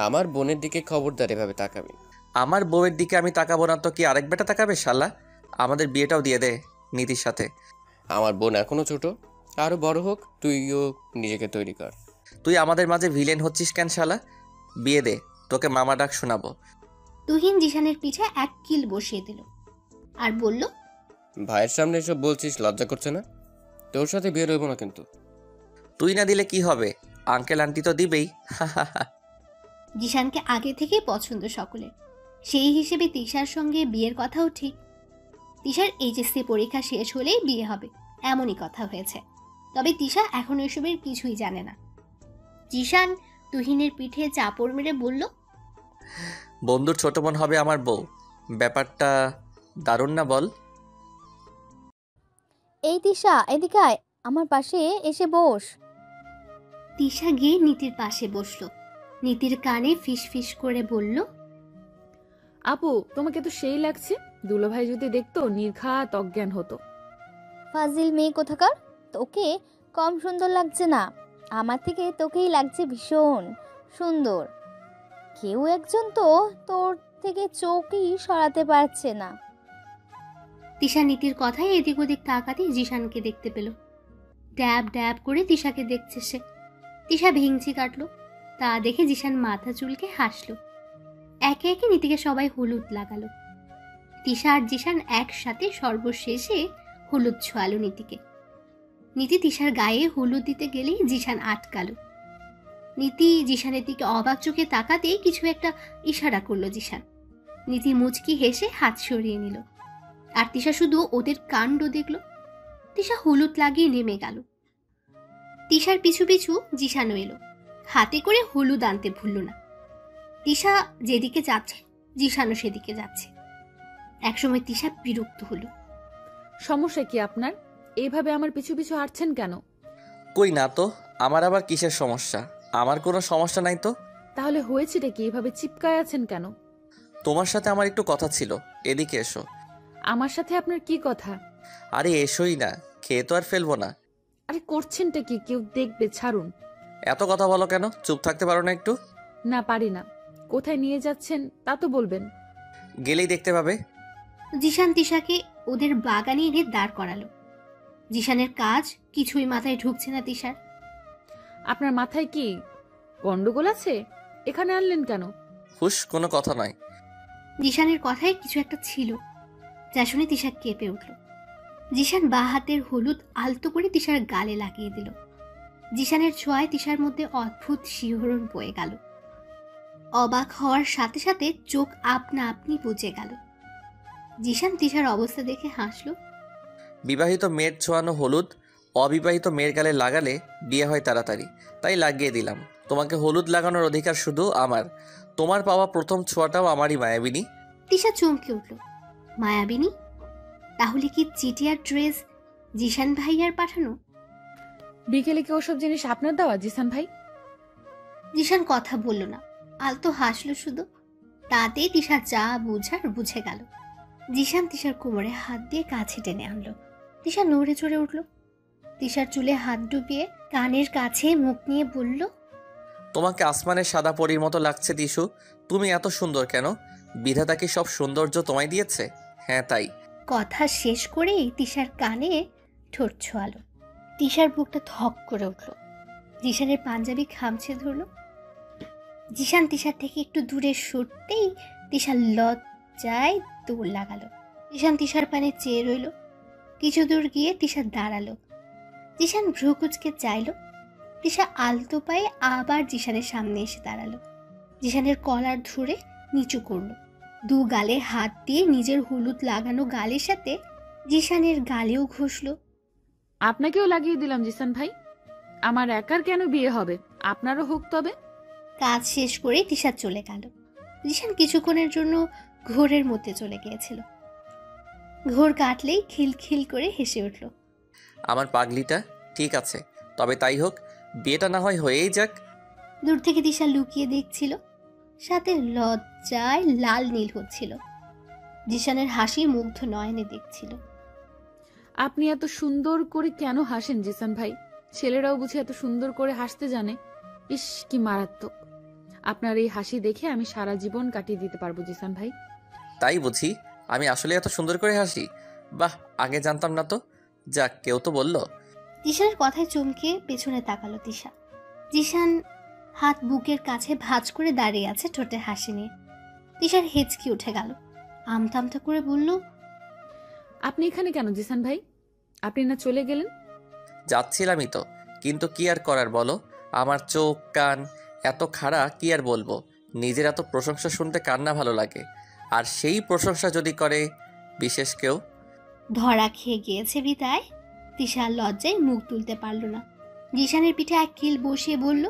আমার বোনের দিকে খবরদার এভাবে তাকাবি। আমার বউয়ের দিকে আমি তাকাবো না তো কি আরেক বেটা তাকাবে শালা? আমাদের বিয়েটাও দিয়ে দে নীতির সাথে। আমার বোন এখনো ছোট, আরো বড় হোক, তুইও নিজেকে তৈরি কর। তুই আমাদের মাঝে ভিলেন হচ্ছিস কেন শালা? বিয়ে দে, তোকে মামা ডাক শোনাবো। তুহিন জিশানের পিঠে এক কিল বসিয়ে দিল আর বলল, ভাইয়ের সামনে এসব বলছিস, লজ্জা করছে না? তোর সাথে বিয়ে রইব না কিন্তু। তুই না দিলে কি হবে, আঙ্কেল আন্টি তো দিবেই। জিশানকে আগে থেকেই পছন্দ সকলের। সেই হিসেবে তিশার সঙ্গে বিয়ের কথাও ঠিক। তিশার এইচএসসি পরীক্ষা শেষ হলেই বিয়ে হবে, এমনই কথা হয়েছে। তবে তিশা এখন এসবের কিছুই জানে না। জিশান তুহিনের পিঠে চাপড় মেরে বলল, বন্ধুর ছোট বোন হবে আমার বউ, ব্যাপারটা দারুণ না বল? এই তিশা, এদিকে আয়, আমার পাশে এসে বস। তিশা গিয়ে নীতির পাশে বসলো। নীতির কানে ফিস ফিস করে বলল, আপু, তোমাকে তো সেই লাগছে। দুলোভাই যদি দেখতো নির্ঘাত অজ্ঞান হতো। ফাজিল মেয়ে কোথাকার, তোকে কম সুন্দর লাগছে না, আমার থেকে তোকেই লাগছে ভীষণ সুন্দর। কেউ একজন তো তোর থেকে চোখই সরাতে পারছে না। তিশা নীতির কথায় এদিক ওদিক তাকাতে জিশানকে দেখতে পেল। ড্যাব ড্যাব করে তিশাকে দেখছে সে। তিশা ভেঙচি কাটলো। তা দেখে জিশান মাথা চুলকে হাসলো। একে একে নীতিকে সবাই হলুদ লাগালো। তিশা আর জিশান একসাথে সর্বশেষে হলুদ ছোঁয়ালো নীতিকে। নীতি তিশার গায়ে হলুদ দিতে গেলেই জিশান আটকালো। নীতি জিশানের দিকে অবাক চোখে তাকাতেই কিছু একটা ইশারা করলো জিশান। নীতি মুচকি হেসে হাত সরিয়ে নিল। আর তিশা শুধু ওদের কাণ্ড দেখল। তিশা হলুদ লাগিয়ে নেমে গেল। তিশার পিছু পিছু জিশানও এলো। হাতে করে হলুদ আনতে ভুলল না। তিশা যেদিকে যাচ্ছে জিশানও সেদিকে যাচ্ছে। একসময় তিশা বিরক্ত হলো। সমস্যা কি আপনার? এইভাবে আমার পিছু পিছু হাঁটছেন কেন? কই না তো, আমার আবার কিসের সমস্যা? আমার কোনো সমস্যা নাই তো। তাহলে হয়েছেটা কি? এভাবে চিপকায় আছেন কেন? তোমার সাথে আমার একটু কথা ছিল, এদিকে এসো। আমার সাথে আপনার কি কথা? আরে এসোই না, খেয়ে তো আর ফেলবো না। আরে করছেনটা কি? কেউ দেখবে, ছাড়ুন। এত কথা বলো কেন? চুপ থাকতে পারো না একটু? না, পারি না। কোথায় নিয়ে যাচ্ছেন তা তো বলবেন। গেলেই দেখতে পাবে। জিশান তিশাকে ওদের বাগানে এনে দাঁড় করালো। জিশানের কাজ কিছুই মাথায় ঢুকছে না তিশার। আপনার মাথায় কি গন্ডগোল আছে? এখানে আনলেন কেন? হুশ, কোনো কথা নয়। জিশানের কথায় কিছু একটা ছিল, যা শুনে তিশা কেঁপে উঠল। জিশান বাঁ হাতের হলুদ আলতো করে তিশার গালে লাগিয়ে দিল। জিশানের ছোঁয়ায় তিশার মধ্যে অদ্ভুত শিহরণ বয়ে গেল। অবাক হওয়ার সাথে সাথে চোখ আপনা আপনি বুজে গেল। জিশান তিশার অবস্থা দেখে হাসল। বিবাহিত মেয়ের ছোঁয়ানো হলুদ অবিবাহিত মেয়ের গালে লাগালে বিয়ে হয় তাড়াতাড়ি, তাই লাগিয়ে দিলাম। তোমাকে হলুদ লাগানোর অধিকার শুধু আমার। তোমার পাওয়া প্রথম ছোঁয়াটাও আমারই, মায়াবিনী। তিশা চমকে উঠল। মায়াবিনী? তাহলে কি চিঠি আর ড্রেস জিশান ভাইয়ার পাঠানো? বিকেলে কি ওসব জিনিস আপনার দেওয়া জিসান ভাই? জিশান কথা বলল না, আলতো হাসলো শুধু। তাতেই তিশা যা বুঝার বুঝে গেল। জিশান তিশার কোমরে হাত দিয়ে কাছে টেনে আনলো। তিশা নড়ে চড়ে উঠল। তিশার চুলে হাত ডুবিয়ে কানের কাছে মুখ নিয়ে বলল, তোমাকে আসমানের সাদা পরীর মতো লাগছে তিশু। তুমি এত সুন্দর কেন? বিধাতা কি সব সৌন্দর্য তোমায় দিয়েছে? হ্যাঁ, তাই। কথা শেষ করেই তিশার কানে ঠোঁট ছোঁয়ালো। তিশার বুকটা ধক করে উঠল। জিশানের পাঞ্জাবি খামছে ধরল। জিশান তিশার থেকে একটু দূরে সরতেই তিশার লজ্জায় দৌড় লাগালো। জিশান তিশার পানে চেয়ে রইল। কিছু দূর গিয়ে তিশা দাঁড়ালো। জিশান ভ্রু কুচকে চাইল। তিশা আলতো পায়ে আবার জিশানের সামনে এসে দাঁড়ালো। জিশানের কলার ধরে নিচু করলো। দু গালে হাত দিয়ে নিজের হলুদ লাগানো গালের সাথে জিশানের গালেও ঘষল। আপনাকেও লাগিয়ে দিলাম জিসান ভাই। আমার একার কেন বিয়ে হবে? আপনারও হোক তবে। কাজ শেষ করে তিশা চলে গেল। জিশান কিছুক্ষণের জন্য ঘোরের মধ্যে চলে গিয়েছিল। ঘোর কাটলেই খিলখিল করে হেসে উঠল। আমার পাগলিটা ঠিক আছে, তবে তাই হোক, বিয়েটা না হয় হয়েই যাক। দূর থেকে তিশা লুকিয়ে দেখছিল, সাথে লজ্জায় লাল নীল হচ্ছিল। জিশানের হাসি মুগ্ধ নয়নে দেখছিল। আপনি এত সুন্দর করে কেন হাসেন জিসান ভাই? ছেলেরাও বুঝি এত সুন্দর করে হাসতে জানে? ইস, কি মারাত্মক! আপনার এই হাসি দেখে আমি সারা জীবন কাটিয়ে দিতে পারবো জিসান ভাই। তাই বুঝি আমি আসলে এত সুন্দর করে হাসি? বাহ, আগে জানতাম না তো। যাক, কেউ তো বলল। জিশানের কথায় চমকে পেছনে তাকালো তিশা। জিশান হাত বুকের কাছে ভাঁজ করে দাঁড়িয়ে আছে, ঠোঁটে হাসি নিয়ে। তিশার হেঁচকি উঠে গেল। আমতা আমতা করে বলল, আপনি এখানে কেন জিসান ভাই? আপনি না চলে গেলেন? যাচ্ছিলামই তো, কিন্তু কি আর করার বলো। আমার চোখ কান এত খাড়া, কি আর বলবো। নিজের এত প্রশংসা শুনতে কার না ভালো লাগে? আর সেই প্রশংসা যদি করে বিশেষ কেউ। ধরা খেয়ে গিয়েছে বিদায় তিশা লজ্জায় মুখ তুলতে পারল না। জিশানের পিঠে এক কিল বসিয়ে বলল,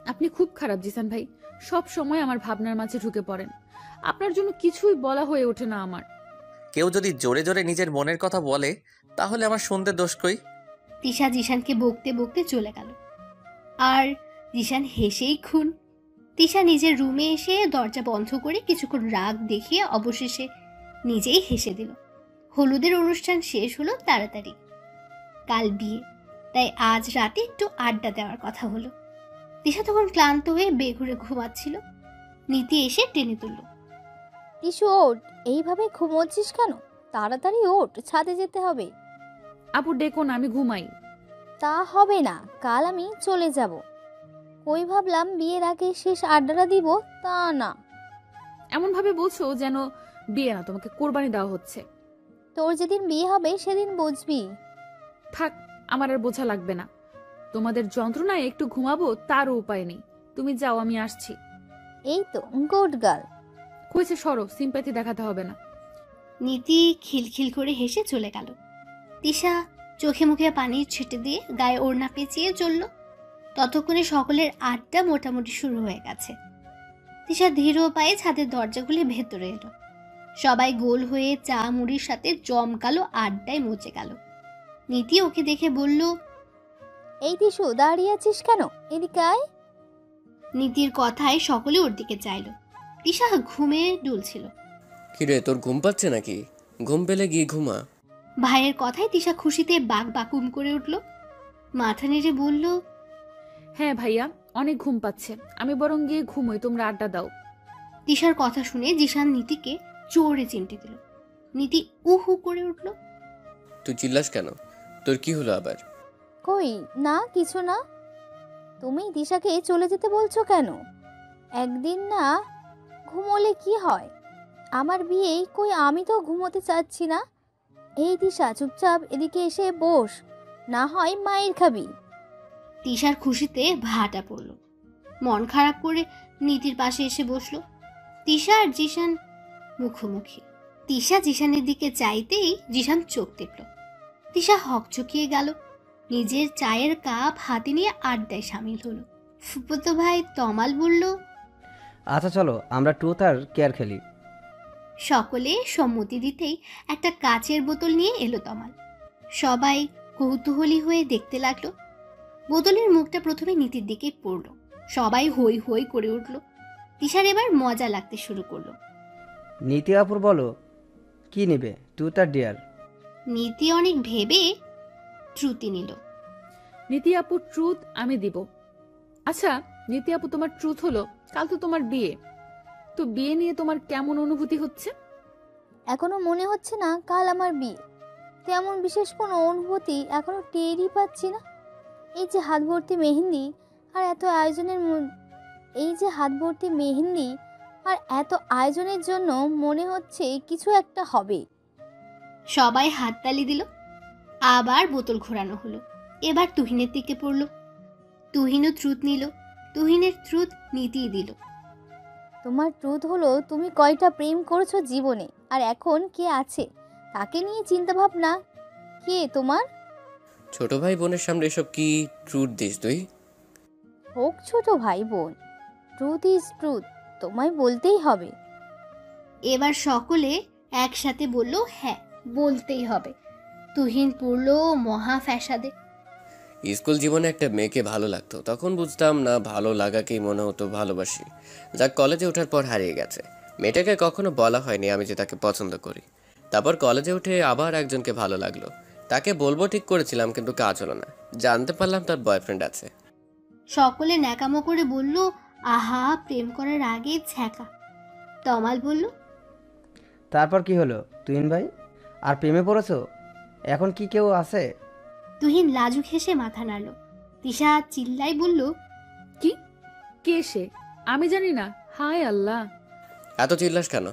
আপনি খুব খারাপ জিসান ভাই। সব সময় আমার ভাবনার মাঝে ঢুকে পড়েন। আপনার জন্য কিছুই বলা হয়ে ওঠে না আমার। কেউ যদি জোরে জোরে নিজের মনের কথা বলে, তাহলে আমার শুনতে দোষ কই? তিশা জিশানকে বকতে বকতে চলে গেল। আর জিশান হেসেই খুন। তিশা নিজের রুমে এসে দরজা বন্ধ করে কিছুক্ষণ রাগ দেখিয়ে অবশেষে নিজেই হেসে দিল। হলুদের অনুষ্ঠান শেষ হলো তাড়াতাড়ি। কাল বিয়ে, তাই আজ রাতে একটু আড্ডা দেওয়ার কথা হলো। তিশা তখন ক্লান্ত হয়ে বেঘুরে ঘুমাচ্ছিল। নীতি এসে টেনে তুলল। টিসু ওঠ, এইভাবে ঘুমোচ্ছিস কেন? তাড়াতাড়ি ওঠ, ছাদে যেতে হবে। আপু ডেকোন, আমি ঘুমাই। তা হবে না, কাল আমি চলে যাব। কই ভাবলাম বিয়ের আগে শেষ আড্ডাটা দিব, তা না। এমন ভাবে বলছো যেন বিয়ে না, তোমাকে কোরবানি দেওয়া হচ্ছে। তোর যেদিন বিয়ে হবে সেদিন বুঝবি। থাক, আমার আর বোঝা লাগবে না। তোমাদের যন্ত্রণায় একটু ঘুমাবো, তারও উপায় নেই। তুমি যাও, আমি আসছি। এই তো গুড গার্ল। কইছে সরো, সিম্প্যাথি দেখাতে হবে না। নীতি খিলখিল করে হেসে চলে গেল। তিশা চোখে মুখে পানি ছেটে দিয়ে গায়ে ওড়না পেঁচিয়ে চলল। ততক্ষণে সকলের আড্ডা মোটামুটি শুরু হয়ে গেছে। তিশা ধীর পায়ে ছাদের দরজা খুলে ভেতরে এলো। সবাই গোল হয়ে চা মুড়ির সাথে জমকালো আড্ডায় মচে গেল। নীতি ওকে দেখে বলল, এই টিসু, দাঁড়িয়ে আছিস কেন? এদিকে আয়। নীতির কথায় সকলে ওর দিকে চাইল। তিশা ঘুমে ডুলছিল। কিরে, তোর ঘুম পাচ্ছে নাকি? ঘুম পেলে গিয়ে ঘুমা। ভাইয়ের কথায় তিশা খুশিতে বাক বাকুম করে উঠল। মাথা নেড়ে বলল, হ্যাঁ ভাইয়া, অনেক ঘুম পাচ্ছে। আমি বরং গিয়ে ঘুমোই, তোমরা আড্ডা দাও। তিশার কথা শুনে জিশান নীতিকে জোরে চিমটে দিল। নীতি উহু করে উঠল। তুই চিল্লাস কেন? তোর কি হলো আবার? কই না, কিছু না। তুমি দিশাকে চলে যেতে বলছো কেন? একদিন না ঘুমোলে কি হয়? আমার বিয়ে, কই আমি তো ঘুমোতে চাচ্ছি না। এই দিশা, চুপচাপ এদিকে এসে বস, না হয় মায়ের খাবি। তিশার খুশিতে ভাটা পড়ল। মন খারাপ করে নীতির পাশে এসে বসলো। তিশা আর জিশান মুখোমুখি। তিশা জিশানের দিকে চাইতেই জিশান চোখ টিপল। তিশা হকচকিয়ে গেল। নিজের চায়ের কাপ হাতে নিয়ে আড্ডায় সামিল হলো। ফুফুতো ভাই তমাল বলল, আচ্ছা চলো আমরা ট্রুথ আর কেয়ার খেলি। সকলে সম্মতি দিতেই একটা কাচের বোতল নিয়ে এলো তমাল। সবাই কৌতূহলী হয়ে দেখতে লাগলো। বোতলের মুখটা প্রথমে নীতির দিকে পড়ল। সবাই হই হই করে উঠল। তিশার এবার মজা লাগতে শুরু করলো। নীতি আপুর বলো কি নেবে, ট্রুথ আর ডেয়ার? নীতি অনেক ভেবে ট্রুতি নিল। নীতি আপু ট্রুথ আমি দিব। আচ্ছা নীতি আপু, তোমার ট্রুথ হলো কাল তো তোমার বিয়ে, তো বিয়ে নিয়ে তোমার কেমন অনুভূতি হচ্ছে? এখনো মনে হচ্ছে না কাল আমার বিয়ে। তেমন বিশেষ কোনো অনুভূতি এখনো টেরই পাচ্ছি না। এই যে হাত ভর্তি মেহেন্দি আর এত আয়োজনের জন্য মনে হচ্ছে কিছু একটা হবে। সবাই হাততালি দিল। আবার বোতল ঘোরানো হলো। এবার তুহিনের দিকে পড়ল। তুহিনও ট্রুথ নিল। তুহিনের ট্রুথ নীতিই দিল। তোমার ট্রুথ হলো তুমি কয়টা প্রেম করেছো জীবনে, আর এখন কে আছে তাকে নিয়ে চিন্তা ভাবনা। কে তোমার? ছোট ভাই বোনের সামনে এসব কি ট্রুথ দিস তুই? হোক ছোট ভাই বোন, ট্রুথ ইজ ট্রুথ, তোমায় বলতেই হবে। এবার সকলে একসাথে বলল, হ্যাঁ বলতেই হবে। তুহিন পড়ল মহা ফ্যাসাদে। স্কুল জীবনে একটা মেয়েকে ভালো লাগতো, তখন বুঝতাম না ভালো লাগাকেই মনে হতো ভালোবাসি। যাক কলেজে ওঠার পর হারিয়ে গেছে। মেয়েটাকে কখনো বলা হয়নি আমি যে তাকে পছন্দ করি। তারপর কলেজে উঠে আবার একজনকে ভালো লাগলো, তাকে বলবো ঠিক করেছিলাম কিন্তু কাজ হলো না। জানতে পারলাম তার বয়ফ্রেন্ড আছে। সকলে ন্যাকামো করে বলল, আহা প্রেম করার আগে ছ্যাঁকা। তমাল বলল, তারপর কি হলো তুহিন ভাই, আর প্রেমে পড়েছো? এখন কি কেউ আছে? তুহিন লাজুক হেসে মাথা নাড়ল। তিশা চিল্লাই বলল, কি? কে সে? আমি জানি না। হায় আল্লাহ! এত চিল্লাস কেন?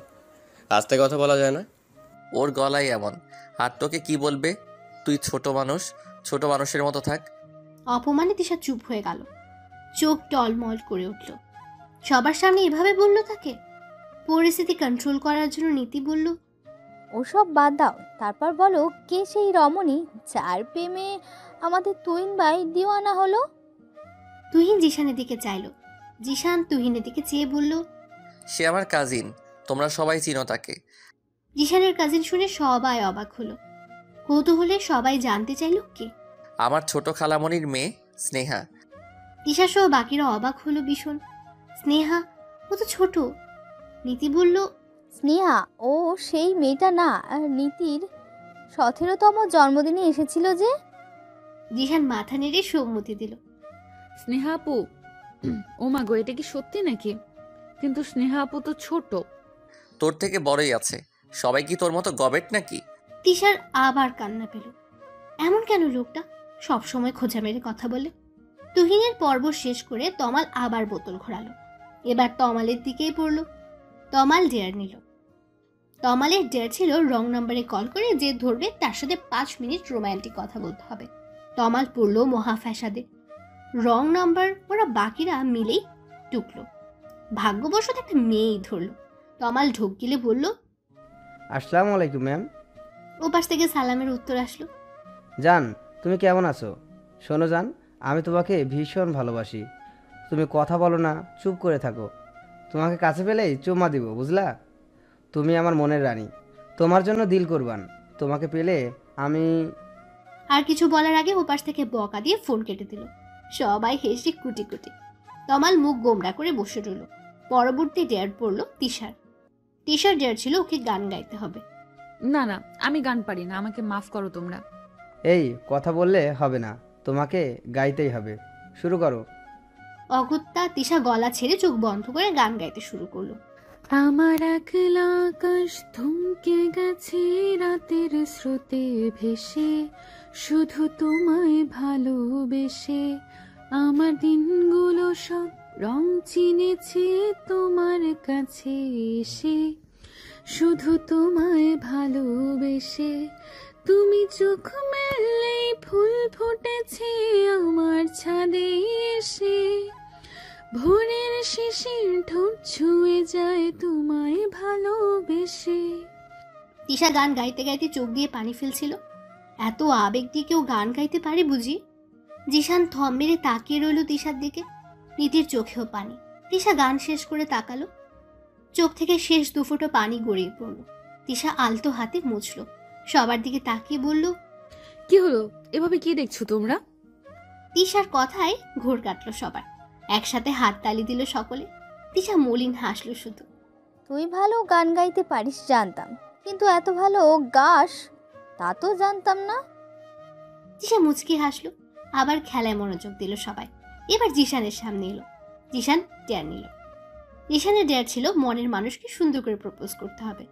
আস্তে কথা বলা যায় না? ওর গলায় এমন, আর তোকে কি বলবে? তুই ছোট মানুষ, ছোট মানুষের মতো থাক। অপমানে তিশা চুপ হয়ে গেল। চোখ টলমল করে উঠল। সবার সামনে এভাবে বলল তাকে। পরিস্থিতি কন্ট্রোল করার জন্য নীতি বলল, ওসব বাদ দাও, তারপর বলো কে সেই রমণী যার প্রেমে আমাদের তুহিন ভাই দিওয়ানা হলো? তুহিন জিশানের দিকে চাইল। জিশান তুহিনের দিকে চেয়ে বলল, সে আমার কাজিন, তোমরা সবাই চিনো তাকে। জিশানের কাজিন শুনে সবাই অবাক হলো। কৌতূহলে সবাই জানতে চাইল কে। আমার ছোট খালামণির মেয়ে স্নেহা। তিশা সহ বাকিরা অবাক হলো ভীষণ। স্নেহা? ও তো ছোট। নীতি বলল, স্নেহা ও সেই মেয়েটা না, নীতির 17তম জন্মদিনে এসেছিল যে? জিশান মাথা নেড়ে সম্মতি দিল। স্নেহা আপু? ও মা গো, এটা কি সত্যি নাকি? কিন্তু স্নেহা আপু তো ছোট। তোর থেকে বড়ই আছে। সবাই কি তোর মতো গবেট নাকি? তিশার আবার কান্না পেল। এমন কেন লোকটা সবসময় খোঁজা মেরে কথা বলে। তুহিনের পর্ব শেষ করে তমাল আবার বোতল ঘোরালো। এবার তমালের দিকেই পড়ল। তমাল ডেয়ার নিল। তমালের ডেয়ার ছিল রং নাম্বারে কল করে যে ধরবে তার সাথে 5 মিনিট রোমান্টিক কথা বলতে হবে। তমাল পড়ল মহা ফ্যাসাদে। রং নাম্বার ওরা বাকিরা মিলেই টুকলো। ভাগ্যবশত একটা মেয়েই ধরলো। তমাল ঢোক গিলে বলল, আসসালামু আলাইকুম ম্যাম। ওপাশ থেকে সালামের উত্তর আসলো। জান তুমি কেমন আছো? শোনো জান, আমি তোমাকে ভীষণ ভালোবাসি। তুমি কথা বলো না, চুপ করে থাকো। তোমাকে কাছে পেলেই চুম্মা দিব, বুঝলা? তুমি আমার মনের রানী, তোমার জন্য দিল কুরবান। তোমাকে পেলে আমি... আর কিছু বলার আগে ওপাশ থেকে বকা দিয়ে ফোন কেটে দিল। সবাই হেসে কুটি কুটি। তমাল মুখ গোমড়া করে বসে রইল। পরবর্তী ডেয়ার পড়ল তিশার। তিশার ডেয়ার ছিল ওকে গান গাইতে হবে। না না, আমি গান পারি না, আমাকে মাফ করো তোমরা। এই কথা বললে হবে না, তোমাকে গাইতেই হবে। শুরু করো। অগত্যা তিশা গলা ছেড়ে চোখ বন্ধ করে গান গাইতে শুরু করলো। আমার একলা আকাশ থমকে গেছে রাতের স্রোতে ভেসে, শুধু তোমায় ভালোবেসে আমার দিনগুলো সব রং চিনেছে তোমার কাছে এসে, শুধু তোমায় ভালোবেসে। তুমি চোখ মেললেই ফুল ফুটেছে আমার ছাদে এসে, ভোরের শিশির ঠোঁট ছুঁয়ে যায় তোমায় ভালোবেসে। তিশা গান গাইতে গাইতে চোখ দিয়ে পানি ফেলছিল। এত আবেগ দিয়ে কেউ গান গাইতে পারে বুঝি? জিশান থম মেরে তাকিয়ে রইল তিশার দিকে। নীতির চোখেও পানি। তিশা গান শেষ করে তাকালো। চোখ থেকে শেষ দুফোঁটা পানি গড়িয়ে পড়ল। তিশা আলতো হাতে মুছল, সবার দিকে তাকিয়ে বলল, কি হলো? এভাবে কি দেখছো তোমরা? তিশার কথায় ঘোর কাটল সবার। একসাথে হাত তালি দিল সকলে। তিশা মলিন হাসল শুধু। তুই ভালো গান গাইতে পারিস জানতাম, কিন্তু এত ভালো গাস তা তো জানতাম না। তিশা মুচকি হাসলো। আবার খেলায় মনোযোগ দিল সবাই। এবার জিশানের সামনে এলো। জিশান ডেয়ার নিল। জিশানের ডেয়ার ছিল মনের মানুষকে সুন্দর করে প্রপোজ করতে হবে।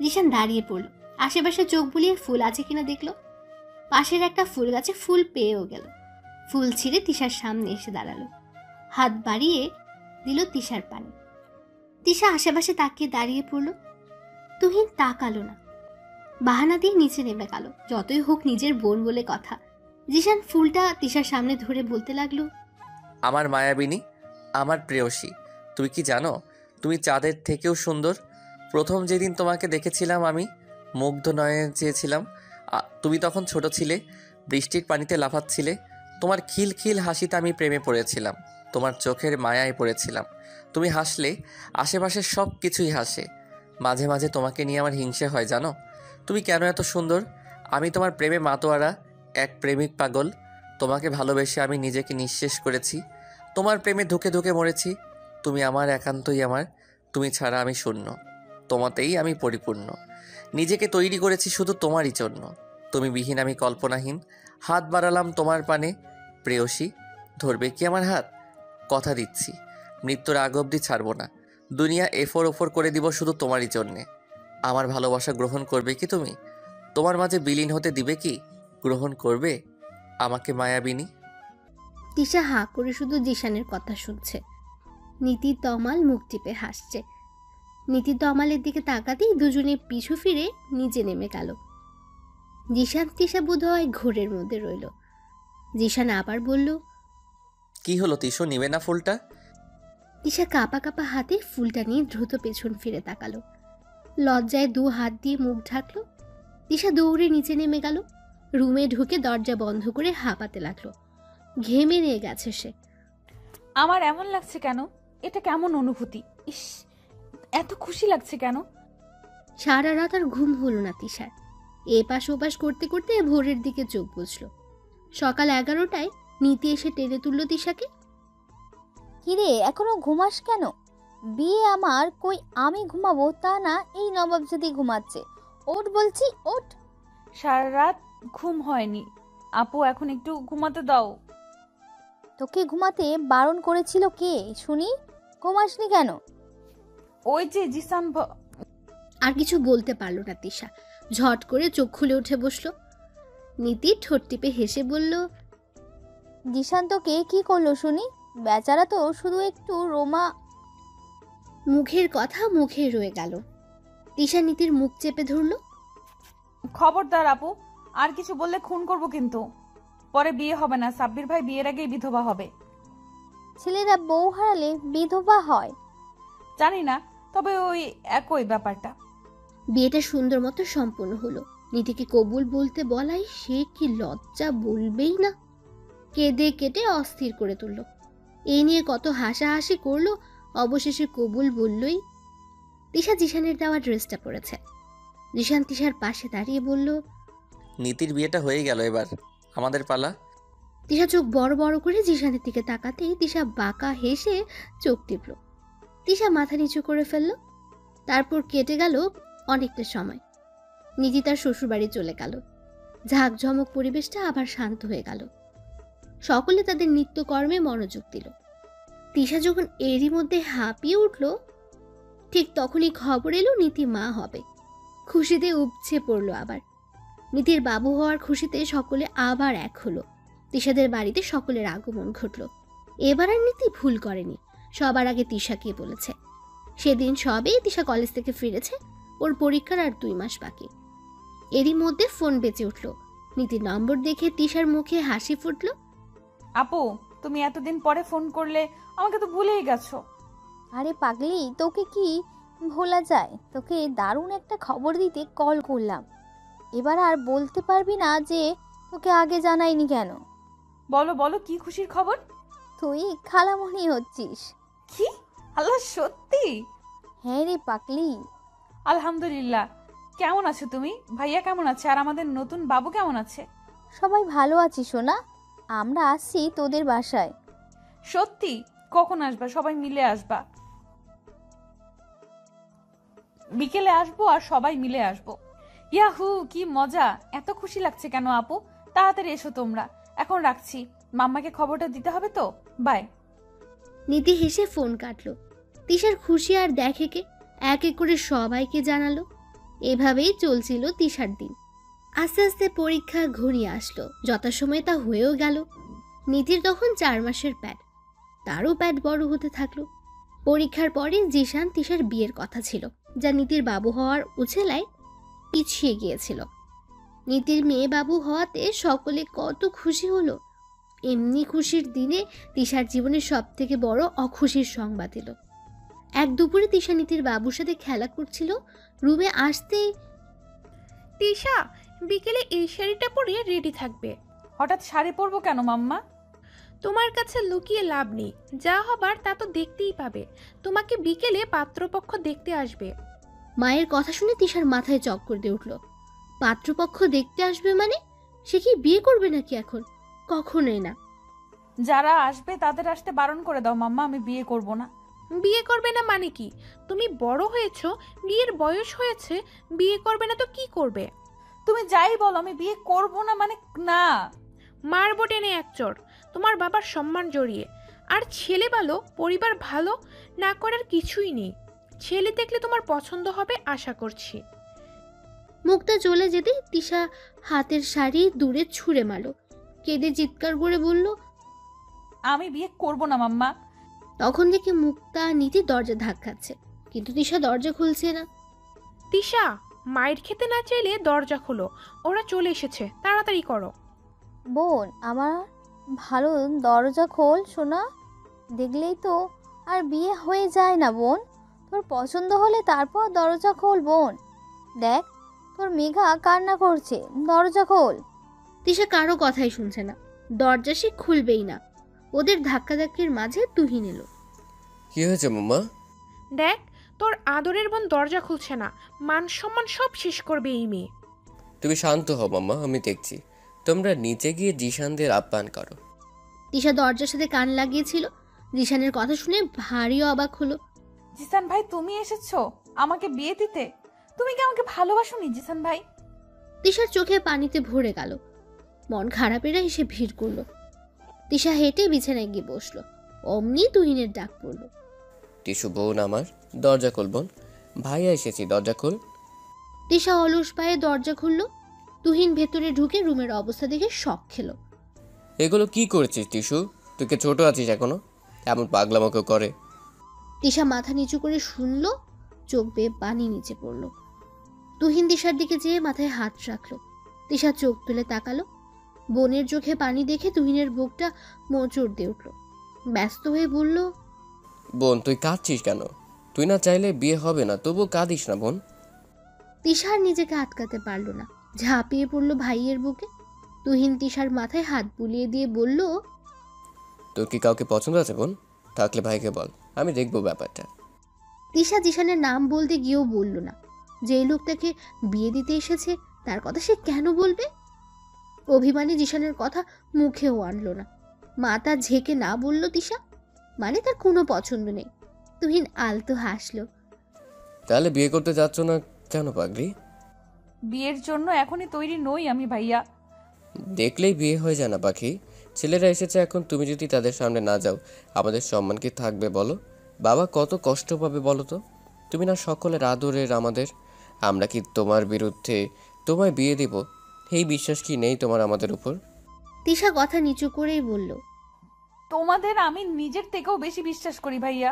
জিশান দাঁড়িয়ে পড়ল। আশেপাশে চোখ বুলিয়ে ফুল আছে কিনা দেখলো। পাশের একটা ফুল গাছে ফুল পেয়েও গেল। ফুল ছিঁড়ে তিশার সামনে এসে দাঁড়ালো। হাত বাড়িয়ে দিল তিশার পানে। তিশা আশেপাশে তাকিয়ে দাঁড়িয়ে পড়ল। তুহিন তাকালো না, বাহানা দিয়ে নিচে নেমে গেল। যতই হোক নিজের বোন বলে কথা। জিশান ফুলটা তিশার সামনে ধরে বলতে লাগলো, আমার মায়াবিনী, আমার প্রেয়সী, তুমি কি জানো তুমি চাঁদের থেকেও সুন্দর? প্রথম যেদিন তোমাকে দেখেছিলাম আমি মুগ্ধ নয়নে চেয়েছিলাম। তুমি তখন ছোট ছিলে, বৃষ্টির পানিতে লাফাচ্ছিলে। তোমার খিলখিল হাসিতে আমি প্রেমে পড়েছিলাম, তোমার চোখের মায়ায় পড়েছিলাম। তুমি হাসলে আশেপাশের সব কিছুই হাসে। মাঝে মাঝে তোমাকে নিয়ে আমার হিংসে হয় জানো। তুমি কেন এত সুন্দর? আমি তোমার প্রেমে মাতোয়ারা, এক প্রেমিক পাগল। তোমাকে ভালোবেসে আমি নিজেকে নিঃশেষ করেছি, তোমার প্রেমে ধুকে ধুকে মরেছি। তুমি আমার, একান্তই আমার। তুমি ছাড়া আমি শূন্য, তোমাতেই আমি পরিপূর্ণ। নিজেকে তৈরি করেছি শুধু তোমারই জন্য। তুমি বিহীন আমি কল্পনাহীন। হাত বাড়ালাম তোমার পানে, প্রেয়সী ধরবে কি আমার হাত? কথা দিচ্ছি মৃত্যুর আগ অবধি ছাড়বো না। দুনিয়া এফোর ওফর করে দিব শুধু তোমারই জন্যে। আমার ভালোবাসা গ্রহণ করবে কি তুমি? তোমার মাঝে বিলীন হতে দিবে কি? গ্রহণ করবে আমাকে মায়াবিনী? তিশা হাঁ করে শুধু জিশানের কথা শুনছে। নীতি তমাল মুখ টিপে হাসছে। নীতি তমালের দিকে তাকাতেই দুজনে পিছু ফিরে নিচে নেমে গেল। জিশান তিশা বোধহয় ঘোরের মধ্যে রইল। জিশান আবার বলল, কি হলো তিশো, নিবে না ফুলটা? তিশা কাঁপা কাঁপা হাতে ফুলটা নিয়ে দ্রুত পেছন ফিরে তাকালো। লজ্জায় দু হাত দিয়ে মুখ ঢাকলো। তিশা দৌড়ে নিচে নেমে গেল। রুমে ঢুকে দরজা বন্ধ করে হাঁপাতে লাগলো। ঘেমে নিয়ে গেছে সে। আমার এমন লাগছে কেন? এটা কেমন অনুভূতি? ইস, এত খুশি লাগছে কেন? সারা রাত আর ঘুম হলো না তিশার। এপাশ ওপাশ করতে করতে ভোরের দিকে চোখ বুঝল। সকাল 11টায় নীতি এসে টেনে তুলল তিশাকে। কিরে এখনো ঘুমাস কেন? বিয়ে আমার, কই আমি ঘুমাবো তা না, এই নবাবজাদি ঘুমাচ্ছে। ওঠ বলছি, ওঠ। সারা রাত ঘুম হয়নি আপু, এখন একটু ঘুমাতে দাও। তোকে ঘুমাতে বারণ করেছিল কে শুনি? ঘুমাসনি কেন? ওই যে জিসান। আর কিছু বলতে পারলো না তিশা। ঝট করে চোখ খুলে উঠে বসলো। নীতি ঠোঁট টিপে হেসে বলল, জিশান তোকে কি করলো শুনি? বেচারা তো শুধু একটু রোমা। মুখের কথা মুখে রয়ে গেল। তিশা নীতির মুখ চেপে ধরল। খবরদার আপু, আর কিছু বললে খুন করব কিন্তু। পরে বিয়ে হবে না, সাব্বির ভাই বিয়ের আগেই বিধবা হবে। ছেলেরা বউ হারালে বিধবা হয়? জানি না, তবে ওই একই ব্যাপারটা। বিয়েটা সুন্দর মতো সম্পূর্ণ হলো। নীতিকে কবুল বলতে বলাই সে কি লজ্জা বলবেই না। কেঁদে কেটে অস্থির করে তুলল। এই নিয়ে কত হাসাহাসি করলো, অবশেষে কবুল বললই। তিশা জিশানের দেওয়া ড্রেসটা পরেছে। জিশান তিশার পাশে দাঁড়িয়ে বলল, নীতির বিয়েটা হয়ে গেল, এবার আমাদের পালা। তিশা চোখ বড় বড় করে জিশানের দিকে তাকাতেই তিশা বাঁকা হেসে চোখ টিপল। তিশা মাথা নিচু করে ফেলল। তারপর কেটে গেল অনেকটা সময়। নীতি তার শ্বশুরবাড়ি চলে গেল। ঝাঁকঝমক পরিবেশটা আবার শান্ত হয়ে গেল। সকলে তাদের নিত্যকর্মে মনোযোগ দিল। তিশা যখন এরই মধ্যে হাঁপিয়ে উঠল, ঠিক তখনই খবর এলো নীতি মা হবে। খুশিতে উপচে পড়লো আবার। নীতির বাবু হওয়ার খুশিতে সকলে আবার এক হলো। তিশাদের বাড়িতে সকলের আগমন ঘটল। এবার আর নীতি ভুল করেনি, সবার আগে তিশাকে বলেছে। সেদিন সবেই তিশা কলেজ থেকে ফিরেছে। ওর পরীক্ষার আর 2 মাস বাকি। এরই মধ্যে ফোন বেজে উঠল। নীতির নম্বর দেখে তিশার মুখে হাসি ফুটল। আপু, তুমি এতদিন পরে ফোন করলে, আমাকে তো ভুলেই গেছো। আরে পাগলি, তোকে কি ভোলা যায়? তোকে দারুণ একটা খবর দিতে কল করলাম। এবার আর বলতে পারবি না যে তোকে আগে জানাইনি কেন। বলো বলো, কি খুশির খবর? তুই খালামণি হচ্ছিস। কি? আল্লাহ, সত্যি? হ্যাঁ রে পাকলি। আলহামদুলিল্লাহ। কেমন আছো তুমি? ভাইয়া কেমন আছে? আর আমাদের নতুন বাবু কেমন আছে? সবাই ভালো আছি সোনা। আমরা আসছি তোদের বাসায়। সত্যি? কখন আসবা? সবাই মিলে আসবা? বিকেলে আসবো আর সবাই মিলে আসবো। ইয়াহু, কি মজা! এত খুশি লাগছে কেন আপু? তাড়াতাড়ি এসো তোমরা। এখন রাখছি, মাম্মাকে খবরটা দিতে হবে তো। বাই। নীতি হেসে ফোন কাটলো। তিশার খুশি আর দেখে কে, এক এক করে সবাইকে জানালো। এভাবেই চলছিল তিশার দিন। আস্তে আস্তে পরীক্ষা ঘনিয়ে আসলো, যথাসময়ে তা হয়েও গেল। নীতির তখন 4 মাসের প্যাড, তারও প্যাড বড় হতে থাকলো। পরীক্ষার পরে জিশান তিশার বিয়ের কথা ছিল, যা নীতির বাবু হওয়ার উছেলায় পিছিয়ে গিয়েছিল। নীতির মেয়ে বাবু হওয়াতে সকলে কত খুশি হলো। এমনি খুশির দিনে তিশার জীবনের সব থেকে বড় অখুশির সংবাদ এলো। এক দুপুরে তিশা নীতির বাবুর সাথে খেলা করছিল, রুমে আসতেই, তিশা, বিকেলে এই শাড়িটা পরে রেডি থাকবে। হঠাৎ শাড়ি পরবো কেন মাম্মা? তোমার কাছে লুকিয়ে লাভ নেই, যা হবার তা তো দেখতেই পাবে। তোমাকে বিকেলে পাত্রপক্ষ দেখতে আসবে। মায়ের কথা শুনে তিশার মাথায় চক্কর দিয়ে উঠল। পাত্রপক্ষ দেখতে আসবে মানে? সে কি বিয়ে করবে নাকি এখন? কখনোই না। যারা আসবে তাদের আসতে বারণ করে দাও মাম্মা, আমি বিয়ে করব না। বিয়ে করবে না মানে কি? তুমি বড় হয়েছো, বিয়ের বয়স হয়েছে, বিয়ে করবে না তো কি করবে? তুমি যাই বলো, আমি বিয়ে করব না মানে না। মারবো টেনে এক চড়, তোমার বাবার সম্মান জড়িয়ে। আর ছেলে ভালো, পরিবার ভালো না করার কিছুই নেই। ছেলে দেখলে তোমার পছন্দ হবে আশা করছি। মুখটা চলে যেতে তিশা হাতের শাড়ি দূরে ছুঁড়ে মারল, কেঁদে চিৎকার করে বলল, আমি বিয়ে করব না মাম্মা। তখন দেখে মুক্তা নীতি দরজা ধাক্কাচ্ছে, কিন্তু তিশা দরজা খুলছে না। তিশা, মায়ের খেতে না চাইলে দরজা খোলো, ওরা চলে এসেছে, তাড়াতাড়ি করো। বোন আমার ভালো, দরজা খোল সোনা। দেখলেই তো আর বিয়ে হয়ে যায় না বোন। তোর পছন্দ হলে তারপর দরজা খোল বোন। দেখ তোর মেঘা কান্না করছে, দরজা খোল। তিশা কারো কথাই শুনছে না, দরজা সে খুলবেই না। ওদের ধাক্কাধাক্কির মাঝে তুহিন এলো। কি হয়েছে মাম্মা? দেখ, তোর আদরের বোন দরজা খুলছে না, মান সম্মান সব শেষ করবে এই মেয়ে। তুমি শান্ত হও মাম্মা, আমি দেখছি। তোমরা নিচে গিয়ে জিশানদের আপ্যায়ন করো। তিশা দরজার সাথে কান লাগিয়েছিল, জিশানের কথা শুনে ভারী অবাক হলো। জিসান ভাই, তুমি এসেছো আমাকে বিয়ে দিতে? তুমি কি আমাকে ভালোবাসোনি জিসান ভাই? তিশার চোখে পানিতে ভরে গেল, মন খারাপেরা এসে ভিড় করলো। তিশা হেঁটে বিছানায় গিয়ে বসলো, অমনি তুহিনের ডাক পড়লো। টিসু বোন আমার, দরজা খোল বোন, ভাইয়া এসেছি, দরজা খোল। তিশা অলস পায়ে দরজা খুললো। তুহিন ভেতরে ঢুকে রুমের অবস্থা দেখে শক খেলো। এগুলো কি করেছিস টিসু? তুই কি ছোট আছিস এখনো? এমন পাগলামোকে করে? তিশা মাথা নিচু করে শুনলো, চোখ বেয়ে পানি নিচে পড়লো। তুহিন তিশার দিকে যেয়ে মাথায় হাত রাখলো। তিশা চোখ তুলে তাকালো, বোনের চোখে পানি দেখে তুহিনের বুকটা মোচড় দিয়ে উঠলো। ব্যস্ত হয়ে বলল, বোন তুই কাঁদছিস কেন? তুই না চাইলে বিয়ে হবে না, তবু কাঁদিস না বোন। তিশার নিজেকে আটকাতে পারলো না, ঝাঁপিয়ে পড়লো ভাইয়ের বুকে। তুহিন তিশার মাথায় হাত বুলিয়ে দিয়ে বলল, তোর কি কাউকে পছন্দ আছে বোন? থাকলে ভাইকে বল, আমি দেখবো ব্যাপারটা। তিশা জিশানের নাম বলতে গিয়েও বলল না। যে লোক তাকে বিয়ে দিতে এসেছে তার কথা সে কেন বলবে? অভিমানী জিশানের কথা মুখেও আনলো না। মাথা ঝেঁকে না বলল তিশা, মানে তার কোনো পছন্দ নেই। তুহিন আলতো হাসলো। তাহলে বিয়ে করতে যাচ্ছ না কেন পাগলি? বিয়ের জন্য এখনই তৈরি নই আমি ভাইয়া। দেখলেই বিয়ে হয়ে যায় না পাখি। ছেলেরা এসেছে এখন, তুমি যদি তাদের সামনে না যাও আমাদের সম্মান কি থাকবে বলো? বাবা কত কষ্ট পাবে বলো তো? তুমি না সকলের আদরের আমাদের, আমরা কি তোমার বিরুদ্ধে তোমায় বিয়ে দিব? এই বিশ্বাস কি নেই তোমার আমাদের উপর? তিশা কথা নিচু করেই বলল, তোমাদের আমি নিজের থেকেও বেশি বিশ্বাস করি ভাইয়া।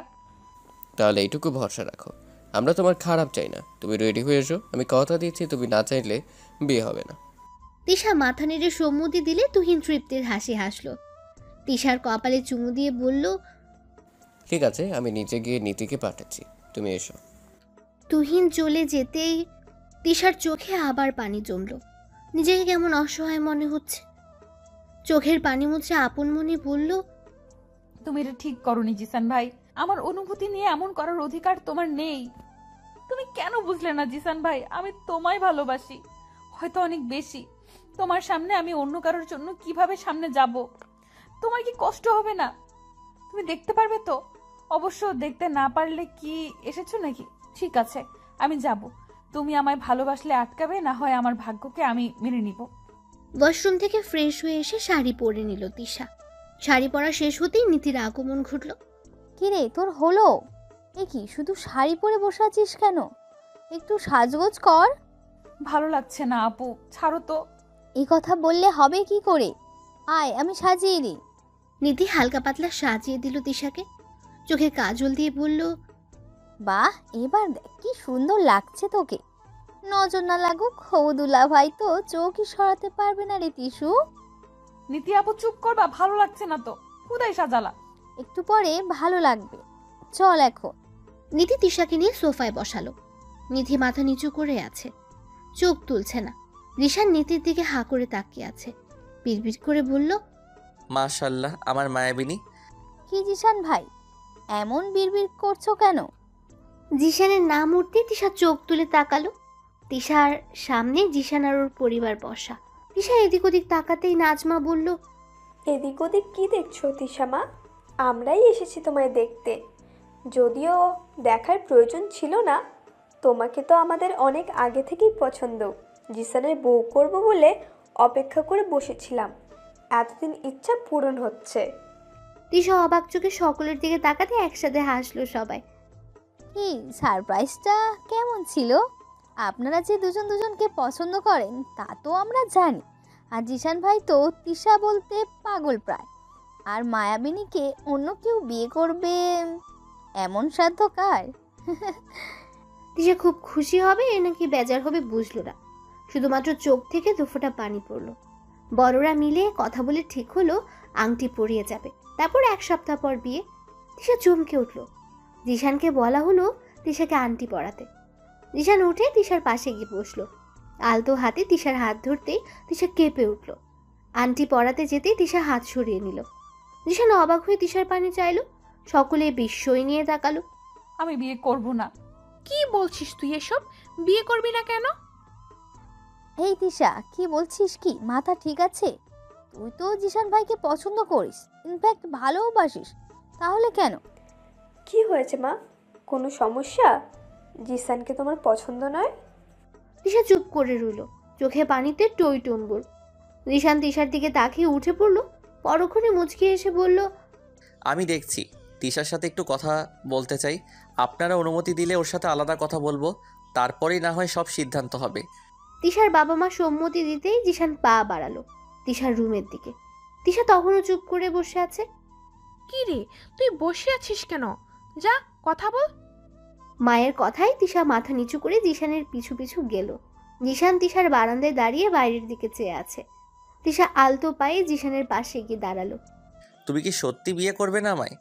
তাহলে এইটুকু ভরসা রাখো, আমরা তোমার খারাপ চাই না। তুমি রেডি হয়ে এসো, আমি কথা দিচ্ছি তুমি না চাইলে বিয়ে হবে না। তিশা মাথা নেড়ে সম্মতি দিলে তুহিন তৃপ্তির হাসি হাসলো। তিশার কপালে চুমু দিয়ে বলল, ঠিক আছে, আমি নিচে গিয়ে নীতিকে পাঠাচ্ছি, তুমি এসো। তুহিন চলে যেতেই তিশার চোখে আবার পানি জমল। নিজেকে কেমন অসহায় মনে হচ্ছে। চোখের পানি মুছে আপন মনে বলল, তুমি এটা ঠিক করনি জিসান ভাই। আমার অনুভূতি নিয়ে এমন করার অধিকার তোমার নেই। তুমি কেন বুঝলে না জিসান ভাই? আমি তোমায় ভালোবাসি, হয়তো অনেক বেশি। তোমার সামনে আমি অন্য কারোর জন্য কিভাবে সামনে যাব? তোমার কি কষ্ট হবে না? তুমি দেখতে পারবে তো? অবশ্য দেখতে না পারলে কি এসেছো নাকি? ঠিক আছে, আমি যাব। তুমি আমায় ভালোবাসলে আটকাবে, না হয় আমার ভাগ্যকে আমি মেনে নিব। ওয়াশরুম থেকে ফ্রেশ হয়ে এসে শাড়ি পরে নিল তিশা। শাড়ি পরা শেষ হতেই নীতির আগমন ঘটল। কিরে তোর হলো? এ কি, শুধু শাড়ি পরে বসে আছিস কেন? একটু সাজগোজ কর। ভালো লাগছে না আপু, ছাড়ো তো। এই কথা বললে হবে কি করে? আয় আমি সাজিয়ে দিই। নীতি হালকা পাতলা সাজিয়ে দিল তিশাকে। চোখে কাজল দিয়ে বলল, বাহ, এবার দেখ কি সুন্দর লাগছে তোকে। নজর না লাগুক, হৌদুলা ভাই তো চোখই সরাতে পারবে না রে তিশু। নীতি আপু চুপ করবা, ভালো লাগছে না তো। কোথায় সাজালা? একটু পরে ভালো লাগবে, চল এখন। নীতি তিশাকে নিয়ে সোফায় বসালো। নিধি মাথা নিচু করে আছে, চোখ তুলছে না। রিশান নীতির দিকে হাঁ করে তাকিয়ে আছে। বিড়বিড় করে বলল, মাশাল্লাহ আমার মায়াবিনী। কি জিশান ভাই, এমন বিড়বিড় করছো কেন? জিশানের নাম উঠতে তিশা চোখ তুলে তাকালো। তিশার সামনে জিশান আর ওর পরিবার বসা। তিশা এদিক ওদিক তাকাতেই নাজমা বলল, এদিক ওদিক কি দেখছো তিশামা? আমরাই এসেছি তোমায় দেখতে। যদিও দেখার প্রয়োজন ছিল না, তোমাকে তো আমাদের অনেক আগে থেকেই পছন্দ। জিসানের বউ করব বলে অপেক্ষা করে বসেছিলাম, এতদিন ইচ্ছা পূরণ হচ্ছে। তিশা অবাক চোখে সকলের দিকে তাকাতে একসাথে হাসলো সবাই। কি সারপ্রাইজটা কেমন ছিল? আপনারা যে দুজন দুজনকে পছন্দ করেন তা তো আমরা জানি। আর জিশান ভাই তো তিশা বলতে পাগল প্রায়। আর মায়াবিনীকে অন্য কেউ বিয়ে করবে এমন সাধ্য কার? তিশা খুব খুশি হবে নাকি বেজার হবে বুঝলো না। শুধুমাত্র চোখ থেকে দুফোঁটা পানি পড়লো। বড়রা মিলে কথা বলে ঠিক হলো আংটি পরিয়ে যাবে, তারপর 1 সপ্তাহ পর বিয়ে। তিশা চমকে উঠলো। জিশানকে বলা হলো তিশাকে আংটি পরাতে। জিশান উঠে তিশার পাশে গিয়ে বসলো। আলতো হাতে তিশার হাত ধরতেই তিশা কেঁপে উঠল। আংটি পরাতে যেতেই তিশা হাত সরিয়ে নিল। জিশান অবাক হয়ে তিশার পানি চাইলো। সকলে বিস্ময় নিয়ে তাকালো। আমি বিয়ে করব না। কি বলছিস তুই এসব? বিয়ে করবি না কেন? এই তিশা, কি বলছিস? কি মাথা ঠিক আছে? তুই তো জিশান ভাইকে পছন্দ করিস, ইনফ্যাক্ট ভালোবাসিস, তাহলে কেন? কি হয়েছে মা, কোনো সমস্যা? জিসানকে তোমার পছন্দ নয়? তিশা চুপ করে রইল, চোখে পানিতে টই টম্বুর। রিশান তিশার দিকে তাকিয়ে উঠে পড়লো। পরক্ষণে মুচকি এসে বলল, আমি দেখছি তিশার সাথে একটু কথা বলতে চাই। আপনারা অনুমতি দিলে ওর সাথে আলাদা কথা বলবো, তারপরেই না হয় সব সিদ্ধান্ত হবে। তিশার বাবা মা সম্মতি দিতেই জিশান পা বাড়ালো তিশার রুমের দিকে। তিশা তখনও চুপ করে বসে আছে। কি রে, তুই বসে আছিস কেন? যা কথা বল। মায়ের কথায় তিশা মাথা নিচু করে জিশানের পিছু পিছু গেল। জিশান তিশার বারান্দায় দাঁড়িয়ে বাইরের দিকে চেয়ে আছে। তিশা আলতো পায়ে জিশানের পাশে গিয়ে দাঁড়ালো। তুমি কি সত্যি বিয়ে করবে না আমায়?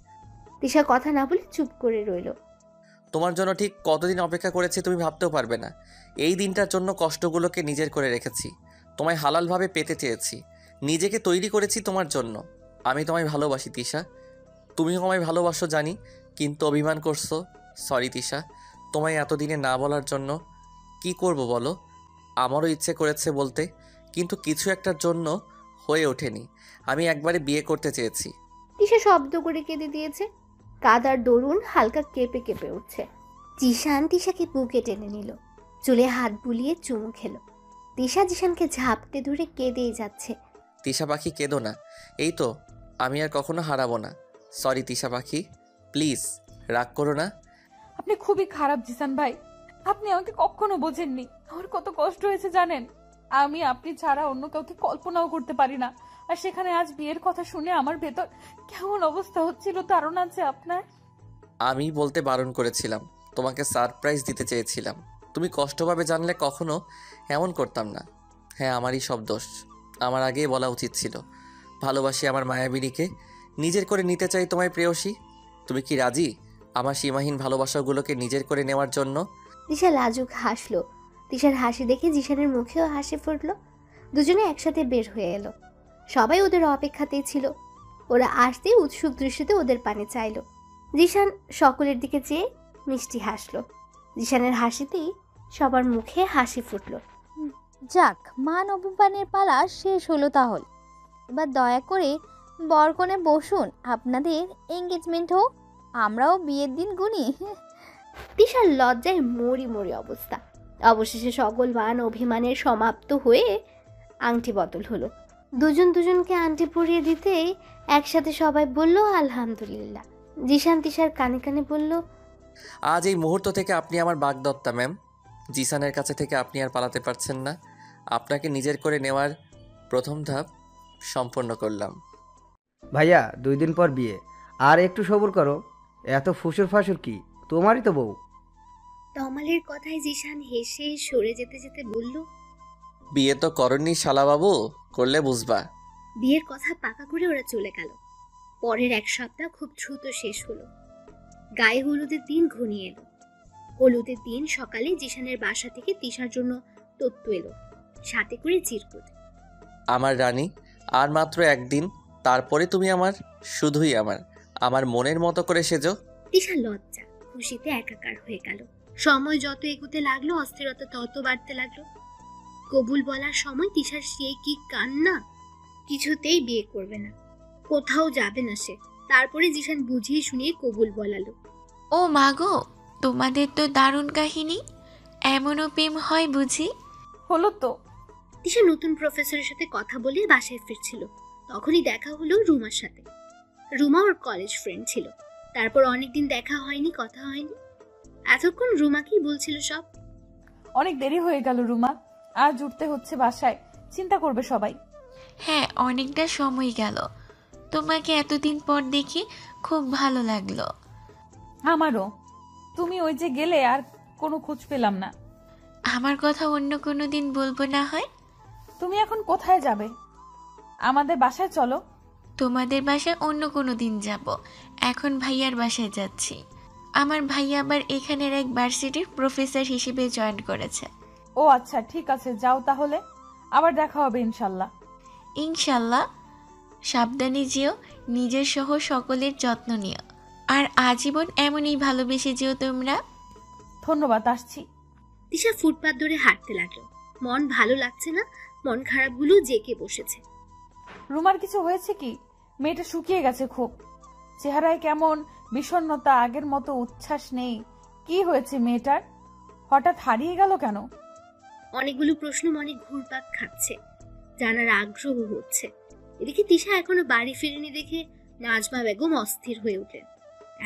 তিশা কথা না বলে চুপ করে রইল। তোমার জন্য ঠিক কতদিন অপেক্ষা করেছি তুমি ভাবতেও পারবে না। এই দিনটার জন্য কষ্টগুলোকে নিজের করে রেখেছি। তোমায় হালালভাবে পেতে চেয়েছি, নিজেকে তৈরি করেছি তোমার জন্য। আমি তোমায় ভালোবাসি তিশা, তুমিও আমায় ভালোবাসো জানি, কিন্তু অভিমান করছো। সরি তিশা, তোমায় এতদিনে না বলার জন্য। কি করব বলো? আমারও ইচ্ছে করেছে বলতে, কিন্তু কিছু একটার জন্য হয়ে ওঠেনি। আমি একবারে বিয়ে করতে চেয়েছি। তিশা শব্দ করে কেঁদে দিয়েছে। কাদার দরুন হালকা কেঁপে কেঁপে উঠছে। জিশান তিশাকে বুকে টেনে নিল, চুলে হাত বুলিয়ে চুমু খেলো। তিশা জিশানকে ঝাপটে ধরে কেঁদেই যাচ্ছে। তিশা পাখি কেঁদো না, এই তো আমি আর কখনো হারাবো না। সরি তিশা পাখি, প্লিজ রাগ করো না। আপনি খুবই খারাপ জিসান ভাই, আপনি আমাকে কখনো বোঝেননি। আমার কত কষ্ট হয়েছে জানেন? আমি আপনি ছাড়া অন্য কাউকে কল্পনাও করতে পারি না। আর সেখানে আজ বিয়ের কথা শুনে আমার ভেতর কেমন অবস্থা হচ্ছিল ধারণা আছে আপনার? আমি বলতে বারণ করেছিলাম, তোমাকে সারপ্রাইজ দিতে চেয়েছিলাম। তুমি কষ্ট পাবে জানলে কখনো এমন করতাম না। হ্যাঁ, আমারই সব দোষ, আমার আগেই বলা উচিত ছিল। ভালোবাসি আমার মায়াবিনীকে, নিজের করে নিতে চাই তোমায় প্রেয়সী। তুমি কি রাজি আমার সীমাহীন ভালোবাসাগুলোকে নিজের করে নেওয়ার জন্য? দিশা লাজুক হাসলো। তিশার হাসি দেখে জিশানের মুখেও হাসি ফুটলো। দুজনে একসাথে বের হয়ে এলো। সবাই ওদের অপেক্ষাতেই ছিল। ওরা আসতেই উৎসুক দৃষ্টিতে ওদের পানে চাইলো। জিশান সকলের দিকে চেয়ে মিষ্টি হাসলো। জিশানের হাসিতেই সবার মুখে হাসি ফুটলো। যাক, মান অভিমানের পালা শেষ হলো তাহলে। এবার দয়া করে বরকনে বসুন, আপনাদের এঙ্গেজমেন্ট হোক, আমরাও বিয়ের দিন গুনি। তিশার লজ্জায় মরি মরি অবস্থা। অবশেষে সকল মান অভিমানের সমাপ্ত হয়ে আংটি বদল হলো। দুজন দুজনকে আংটি পরিয়ে দিতেই একসাথে সবাই বলল আলহামদুলিল্লাহ। জিশান তিশার কানে কানে বলল, আজ এই মুহূর্ত থেকে আপনি আমার বাগদত্তা ম্যাম। জিসানের কাছে থেকে আপনি আর পালাতে পারছেন না। আপনাকে নিজের করে নেওয়ার প্রথম ধাপ সম্পন্ন করলাম। ভাইয়া 2 দিন পর বিয়ে, আর একটু সবুর করো। এত ফুসুর ফাসুর কি, তোমারই তো বউ। তমালের কথায় জিশান হেসে সরে যেতে যেতে বলল, বিয়ে তো করনি শালাবাবু, করলে বুঝবা। বিয়ের কথা পাকা করে ওরা চলে গেল। পরের 1 সপ্তাহ খুব দ্রুত শেষ হলো। গায়ে হলুদের দিন ঘনিয়ে এলো। হলুদের দিন সকালে জিশানের বাসা থেকে তিশার জন্য তত্ত্ব এলো, সাথে করে চিরকুট। আমার রানী, আর মাত্র 1 দিন, তারপরে তুমি আমার, শুধুই আমার মনের মতো করে সেজো। তিশা লজ্জা খুশিতে একাকার হয়ে গেল। সময় যত এগোতে লাগলো অস্থিরতা তত বাড়তে লাগলো। কবুল বলার সময় তিশার সে কি কান্না! কিছুতেই বিয়ে করবে না, কোথাও যাবে না সে। তারপরে জিশান বুঝিয়ে শুনিয়ে কবুল বলালো। ও মাগো, তোমাদের তো দারুণ কাহিনী, এমনও প্রেম হয় বুঝি? হলো তো। তিশা নতুন প্রফেসরের সাথে কথা বলে বাসায় ফিরছিল, তখনই দেখা হলো রুমার সাথে। রুমা ওর কলেজ ফ্রেন্ড ছিল। তারপর অনেকদিন দেখা হয়নি, কথা হয়নি। এতক্ষণ রুমা কি বলছিল সব? অনেক দেরি হয়ে গেল রুমা, আজ উঠতে হচ্ছে বাসায়, চিন্তা করবে সবাই। হ্যাঁ, অনেকটা সময় গেল। তোমাকে এতদিন পর দেখি খুব ভালো লাগলো। আমারও। তুমি ওই যে গেলে আর কোনো খোঁজ পেলাম না। আমার কথা অন্য কোনো দিন বলবো না হয়? তুমি এখন কোথায় যাবে? আমাদের বাসায় চলো। তোমাদের বাসায় অন্য কোনো দিন যাব, এখন ভাইয়ার বাসায় যাচ্ছি। আমার ভাইয়া আবার এখানের এক ভার্সিটির প্রফেসর হিসেবে জয়েন করেছে। ও আচ্ছা, ঠিক আছে, যাও তাহলে, আবার দেখা হবে ইনশাল্লাহ। ইনশাল্লাহ। সাবধানে যেও, নিজের সহ সকলের যত্ন নিও, আর আজীবন এমনই ভালোবেসে যেও তোমরা। ধন্যবাদ, আসছি। তিশা ফুটপাত ধরে হাঁটতে লাগলো। মন ভালো লাগছে না, মন খারাপগুলো জেকে বসেছে। রুমার কিছু হয়েছে কি? মেয়েটা শুকিয়ে গেছে খুব, চেহারায় কেমন বিষণ্ণতা, আগের মতো উচ্ছ্বাস নেই। কি হয়েছে মেয়েটার? হঠাৎ হারিয়ে গেল কেন? অনেকগুলো প্রশ্ন মনে ঘুরপাক খাচ্ছে, জানার আগ্রহ হচ্ছে। এদিকে তিশা এখনো বাড়ি ফিরেনি দেখে নাজমা বেগম অস্থির হয়ে উঠলেন।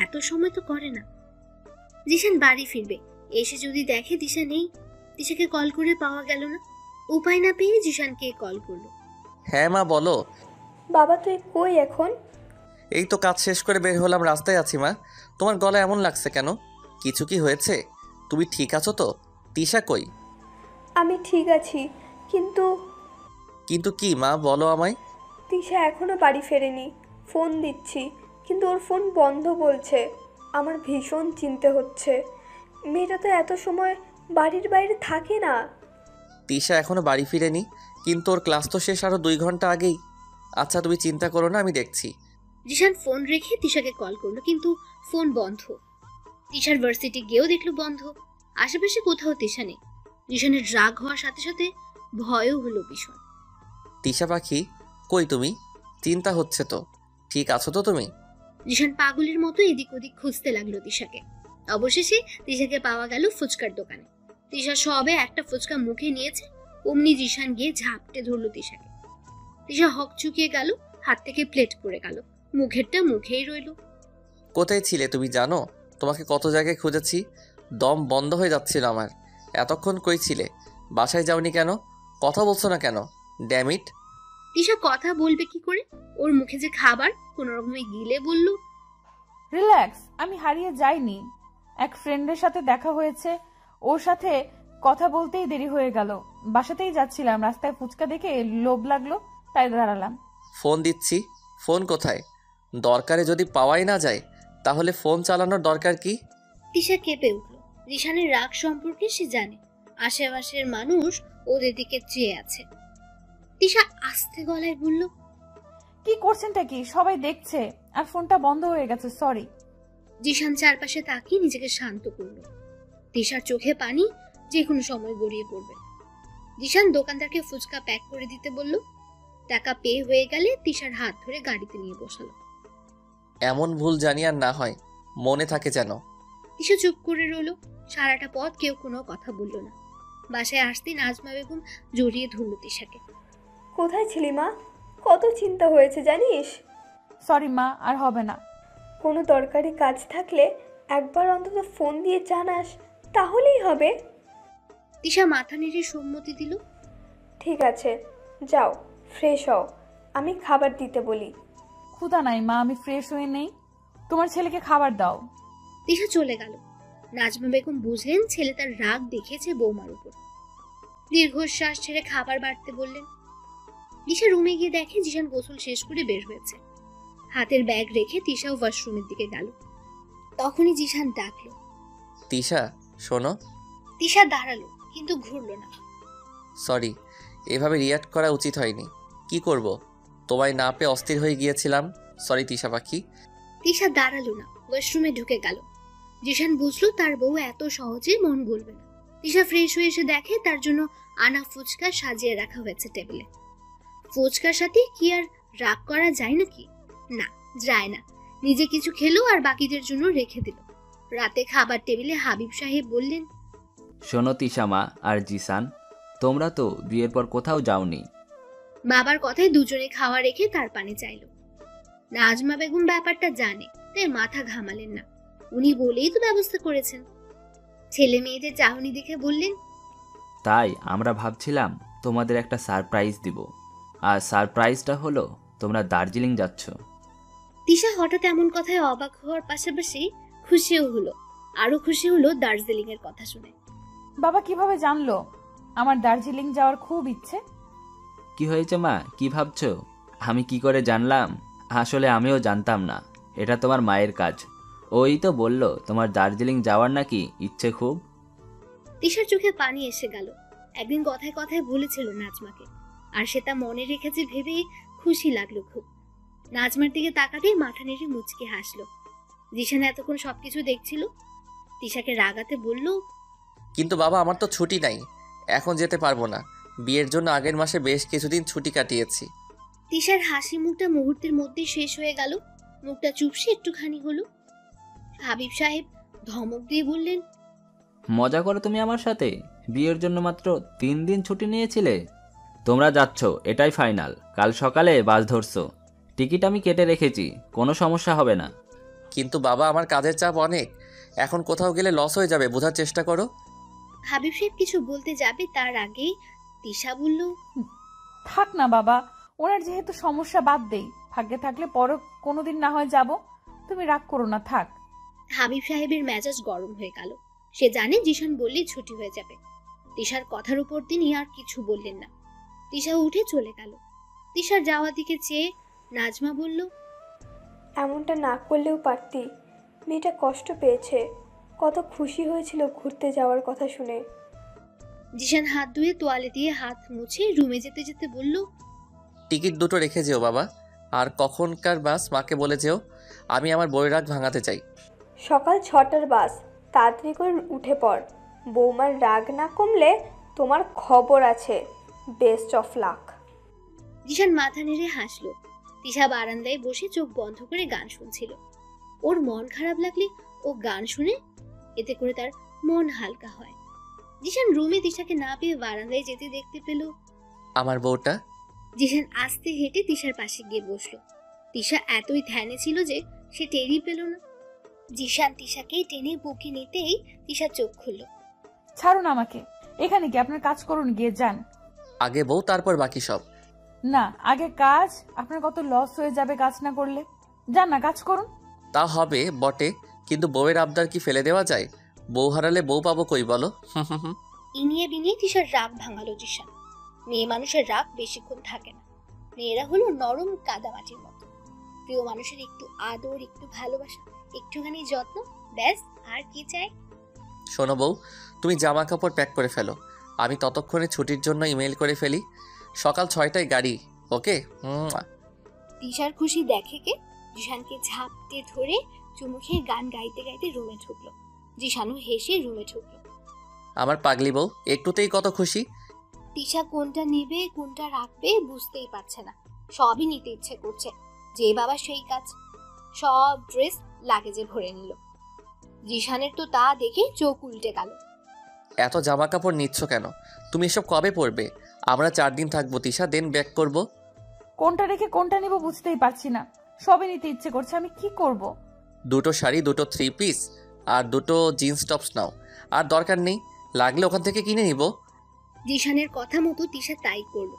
এত সময় তো করে না। জিশান বাড়ি ফিরবে, এসে যদি দেখে দিশা নেই, দিশাকে কল করে পাওয়া গেল না। উপায় না পেয়ে জিশানকে কল করলো। হ্যাঁ মা, বলো। বাবা তুই কই এখন? এই তো কাজ শেষ করে বের হলাম, রাস্তায় আছি মা। তোমার গলা এমন লাগছে কেন? কিছু কি হয়েছে? তুমি ঠিক আছো তো? তিশা কই? আমি ঠিক আছি, কিন্তু কিন্তু কি মা, বলো আমায়। তিশা এখনো বাড়ি ফেরেনি। ফোন দিচ্ছি, কিন্তু ওর ফোন বন্ধ বলছে। আমার ভীষণ চিন্তা হচ্ছে। মেয়েটা তো এত সময় বাড়ির বাইরে থাকে না। তিশা এখনো বাড়ি ফিরেনি, কিন্তু ওর ক্লাস তো শেষ আরো 2 ঘন্টা আগেই। আচ্ছা তুমি চিন্তা করো না, আমি দেখছি। জিশান ফোন রেখে তিশাকে কল করলো, কিন্তু ফোন বন্ধ। তিশার ভার্সিটি গিয়েও দেখলো বন্ধ। আশেপাশে কোথাও তিশা নেই। জিশানের রাগ হওয়ার সাথে সাথে ভয়ও হলো ভীষণ। তিশা পাখি, কই তুমি? চিন্তা হচ্ছে তো, ঠিক আছো তো তুমি? জিশান পাগলের মতো এদিক ওদিক খুঁজতে লাগলো তিশাকে। অবশেষে তিশাকে পাওয়া গেল ফুচকার দোকানে। তিশা সবে একটা ফুচকা মুখে নিয়েছে, অমনি জিশান গিয়ে ঝাপটে ধরলো তিশাকে। তিশা হক চুকিয়ে গেল, হাত থেকে প্লেট পড়ে গেল, মুখেরটা মুখেই রইল। কোথায় ছিলে তুমি জানো? তোমাকে কত জায়গায় খুঁজেছি, দম বন্ধ হয়ে যাচ্ছিল আমার। এতক্ষণ কই ছিলে? বাসায় যাওনি কেন? কথা বলছো না কেন? ড্যামিট। তিশা কথা বলবে কি করে? ওর মুখে যে খাবার, কোন রকমে গিলে বলল, রিল্যাক্স, আমি হারিয়ে যাইনি। এক ফ্রেন্ডের সাথে দেখা হয়েছে, ওর সাথে কথা বলতেই দেরি হয়ে গেল। বাসাতেই যাচ্ছিলাম, রাস্তায় ফুচকা দেখে লোভ লাগলো, তাই দাঁড়ালাম। ফোন দিচ্ছি, ফোন কোথায়? দরকারে যদি পাওয়াই না যায়, তাহলে ফোন চালানোর দরকার কি? তিশা কেঁপে উঠল। জিশানের রাগ সম্পর্কে সে জানে, আশেপাশের মানুষ ওদের দিকে চেয়ে আছে। তিশা আস্তে গলায় বলল, কি করছেনটা কি? সবাই দেখছে আর ফোনটা বন্ধ হয়ে গেছে, সরি। জিশান চারপাশে তাকিয়ে নিজেকে শান্ত করলো। তিশার চোখে পানি যে কোনো সময় গড়িয়ে পড়বে। জিশান দোকানদারকে ফুচকা প্যাক করে দিতে বলল। টাকা পে হয়ে গেলে তিশার হাত ধরে গাড়িতে নিয়ে বসালো। এমন ভুল জানি আর না হয়, মনে থাকে যেন। তিশা চুপ করে রইল। সারাটা পথ কেউ কোনো কথা বলল না। বাসায় আসতেই নাজমা বেগম জড়িয়ে ধরল তিশাকে। কোথায় ছিলি মা? কত চিন্তা হয়েছে জানিস? সরি মা, আর হবে না। কোনো দরকারি কাজ থাকলে একবার অন্তত ফোন দিয়ে জানাস, তাহলেই হবে। তিশা মাথা নেড়ে সম্মতি দিল। ঠিক আছে, যাও ফ্রেশ হও, আমি খাবার দিতে বলি। ক্ষুধা নাই মা, আমি ফ্রেশ হয়ে নেই। তোমার ছেলেকে খাবার দাও। তিশা চলে গেল। নাজমা বেগম বুঝলেন ছেলে তার রাগ দেখেছে বৌমার উপর। দীর্ঘশ্বাস ছেড়ে খাবার বাড়তে বললেন। তিশা রুমে গিয়ে দেখে জিশান গোসল শেষ করে বের হয়েছে। হাতের ব্যাগ রেখে তিশাও ওয়াশরুমের দিকে গেল। তখনই জিশান ডাকলো, তিশা শোনো। তিশা দাঁড়ালো, কিন্তু ঘুরলো না। সরি, এভাবে রিয়াক্ট করা উচিত হয়নি। কি করব, তোমায় না পেয়ে অস্থির হয়ে গিয়েছিলাম। সরি তিশা পাখি। তিশা দাঁড়ালো না, ওয়াশরুমে ঢুকে গেল। জিশান বুঝলো তার বউ এত সহজে মন গলবে না। তিশা ফ্রেশ হয়ে এসে দেখে তার জন্য আনা ফুচকা সাজিয়ে রাখা হয়েছে টেবিলে। ফুচকার সাথে কি আর রাগ করা যায় নাকি? না, যায় না। নিজে কিছু খেলো আর বাকিদের জন্য রেখে দিল। রাতে খাবার টেবিলে হাবিব সাহেব বললেন, শোনো তিশামা আর জিসান, তোমরা তো বিয়ের পর কোথাও যাওনি। বাবার কথায় দুজনে খাওয়া রেখে তার পানি চাইল। নাজমা বেগম ব্যাপারটা জানে, তাই মাথা ঘামালেন না। উনি বলেই তো ব্যবস্থা করেছেন। ছেলে মেয়েদের চাহনি দেখে বললেন, তাই আমরা ভাবছিলাম তোমাদের একটা সারপ্রাইজ দিব। আর সারপ্রাইজটা হলো তোমরা দার্জিলিং যাচ্ছ। তিশা হঠাৎ এমন কথায় অবাক হওয়ার পাশাপাশি খুশিও হলো। আরো খুশি হলো দার্জিলিং এর কথা শুনে। বাবা কিভাবে জানলো আমার দার্জিলিং যাওয়ার খুব ইচ্ছে? কি হয়েছে মা, কি ভাবছো? আমি কি করে জানলাম? আসলে আমিও জানতাম না। এটা তোমার মায়ের কাজ। ওই তো বলল তোমার দার্জিলিং যাওয়ার নাকি ইচ্ছে খুব। তিশার চোখে পানি এসে গেল। একদিন কথায় কথায় বলেছিল নাজমাকে, আর সে তা মনে রেখেছে ভেবে খুশি লাগলো খুব। নাজমার দিকে তাকাতেই মাথা নেড়ে মুচকে হাসলো। জিশান এতক্ষণ সবকিছু দেখছিল। তিশাকে রাগাতে বলল, কিন্তু বাবা আমার তো ছুটি নাই, এখন যেতে পারবো না। বিয়ের জন্য আগের মাসে বেশ কিছুদিন ছুটি কাটিয়েছি। তিশার হাসি মুখটা মুহূর্তের মধ্যে শেষ হয়ে গেল। মুখটা চুপসে একটুখানি হলো। হাবিব সাহেব ধমক দিয়ে বললেন, মজা করো তুমি আমার সাথে? বিয়ের জন্য মাত্র 3 দিন ছুটি নিয়েছিলে। তোমরা যাচ্ছ, এটাই ফাইনাল। কাল সকালে বাস ধরছো। টিকিট আমি কেটে রেখেছি, কোনো সমস্যা হবে না। কিন্তু বাবা আমার কাজের চাপ অনেক, এখন কোথাও গেলে লস হয়ে যাবে, বোঝার চেষ্টা করো। হাবিব সাহেব কিছু বলতে যাবে তার আগেই তিশা বলল, থাক না বাবা, ওনার যেহেতু সমস্যা বাদ দেই, ভাগ্যে থাকলে পরও কোনোদিন না হয় যাব। তুমি রাগ করো না, থাক। হাবিব সাহেবের মেজাজ গরম হয়ে গেল। সে জানে জিশান বললেই ছুটি হয়ে যাবে। তিশার কথার উপর তিনি আর কিছু বললেন না। তিশা উঠে চলে গেল। তিশার যাওয়ার দিকে চেয়ে নাজমা বলল, এমনটা না করলেও পারতি। মেয়েটা কষ্ট পেয়েছে, কত খুশি হয়েছিল ঘুরতে যাওয়ার কথা শুনে। জিশান হাত ধুয়ে তোয়ালে দিয়ে হাত মুছে রুমে যেতে যেতে বলল, টিকিট দুটো রেখে যেও বাবা, আর কখনকার বাস মাকে বলে যেও। আমি আমার বইয়ের রাগ ভাঙাতে চাই। সকাল 6টার বাস, তাড়াতাড়ি করে উঠে পড়। বৌমার রাগ না কমলে তোমার খবর আছে। Best of luck. জিশান মাথা নেড়ে হাসলো। তিশা বারান্দায় বসে চোখ বন্ধ করে গান শুনছিল। ওর মন খারাপ লাগলে ও গান শুনে, এতে করে তার মন হালকা হয়। জিশান রুমে তিশাকে না পেয়ে বারান্দায় যেতে দেখতে পেল। আমার বউটা। জিশান আস্তে হেঁটে তিশার পাশে গিয়ে বসলো। তিশা এতই ধ্যানে ছিল যে সে টেরই পেল না। জিশান তিশাকে টেনে বুকে নিতেই তিশা চোখ খুলল। ছাড়ুন আমাকে, এখানে কি আপনার কাজ করুন, গিয়ে যান। আগে বউ, তারপর বাকি সব। না, আগে কাজ। আপনার কত লস হয়ে যাবে কাজ না করলে। যান না, কাজ করুন। তা হবে বটে, কিন্তু বউয়ের আবদার কি ফেলে দেওয়া যায়? বউ হারালে বউ পাবো কই বলো? ইনিয়ে বিনিয়ে তিশার রাগ ভাঙালো জিশান। মেয়ে মানুষের রাগ বেশিক্ষণ থাকে না। মেয়েরা হলো নরম কাদামাটির মতো। প্রিয় মানুষের একটু আদর, একটু ভালোবাসা, একটুখানি যত্ন, ব্যাস আর কি চায়। শোনো বউ, তুমি জামা কাপড় প্যাক করে ফেলো, আমি ততক্ষণে ছুটির জন্য ইমেল করে ফেলি। সকাল 6টায় গাড়ি, ওকে? তিশার খুশি দেখে কে জিশানকে ঝাপটে ধরে চুমু খেয়ে গান গাইতে গাইতে রুমে ঢুকলো। জিশানও হেসে রুমে ঢুকলো। আমার পাগলি বউ একটুতেই কত খুশি। তিশা কোনটা নেবে কোনটা রাখবে বুঝতেই পারছে না, সবই নিতে ইচ্ছে করছে। যে বাবা সেই কাজ, সব ড্রেস লাগেজে ভরে নিল। জিশানের তো তা দেখে চোখ উল্টে গেল। এত জামা কাপড় নিচ্ছ কেন? তুমি এসব কবে পরবে? আমরা 4 দিন থাকবো তিশা, দেন ব্যাক করব। কোনটা রেখে কোনটা নিব বুঝতেই পারছি না, সবই নিতে ইচ্ছে করছে, আমি কি করব? 2টো শাড়ি, 2টো 3 পিস আর 2টো জিন্স টপস নাও। আর দরকার নেই, লাগলে ওখান থেকে কিনে নিব। জিশানের কথা মতো তিশা তাই করলো।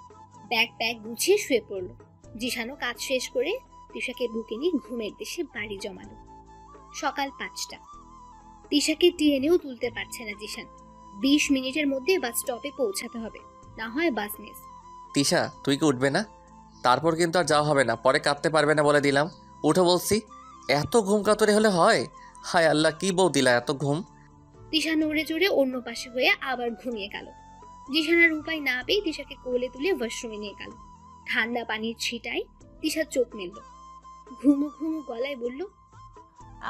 ব্যাগ প্যাক গুছিয়ে শুয়ে পড়লো। জিশানও কাজ শেষ করে তিশাকে বুকে নিয়ে ঘুমের দেশে বাড়ি জমালো। সকাল 5টা। তিশাকে টিএনেও তুলতে পারছে না জিশান। 20 মিনিটের মধ্যে বাস স্টপে পৌঁছাতে হবে, না হয় বাস মিস। তিশা তুই কি উঠবে না? তারপর কিন্তু আর যাওয়া হবে না, পরে কাঁদতে পারবে না বলে দিলাম। উঠো বলছি। এত ঘুম কাতরে হলে হয়? হায় আল্লাহ, কি বউ দিলা এত ঘুম। তিশা নড়ে চড়ে অন্য পাশে হয়ে আবার ঘুমিয়ে গেল। জিশানের উপায় না পেয়ে তিশাকে কোলে তুলে ওয়াশরুমে নিয়ে গেল। ঠান্ডা পানির ছিটায় তিশা চোখ মেলল। ঘুমু ঘুমু গলায় বলল,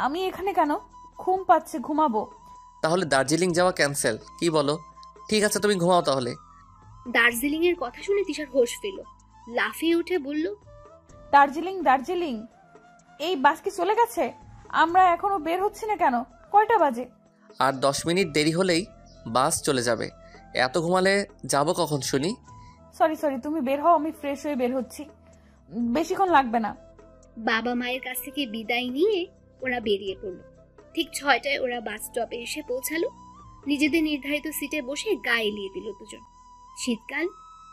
আমি এখানে কেন? ঘুম পাচ্ছে, ঘুমাবো। তাহলে দার্জিলিং যাওয়া ক্যান্সেল, কি বলো? ঠিক আছে তুমি ঘুমাও তাহলে। দার্জিলিং এর কথা শুনে তিশার হোশ ফেল। লাফিয়ে উঠে বলল, দার্জিলিং? দার্জিলিং? এই বাস কি চলে গেছে? আমরা এখনো বের হচ্ছি না কেন? কয়টা বাজে? আর 10 মিনিট দেরি হলেই বাস চলে যাবে। এত ঘুমালে যাব কখন শুনি? সরি, তুমি বের হও, আমি ফ্রেশ হয়ে বের হচ্ছি, বেশিক্ষণ লাগবে না। বাবা মায়ের কাছ থেকে বিদায় নিয়ে ওরা বেরিয়ে পড়লো। ঠিক 6টায় ওরা বাস স্টপে এসে পৌঁছালো। নিজেদের নির্ধারিত সিটে বসে গা এলিয়ে দিল দুজন। শীতকাল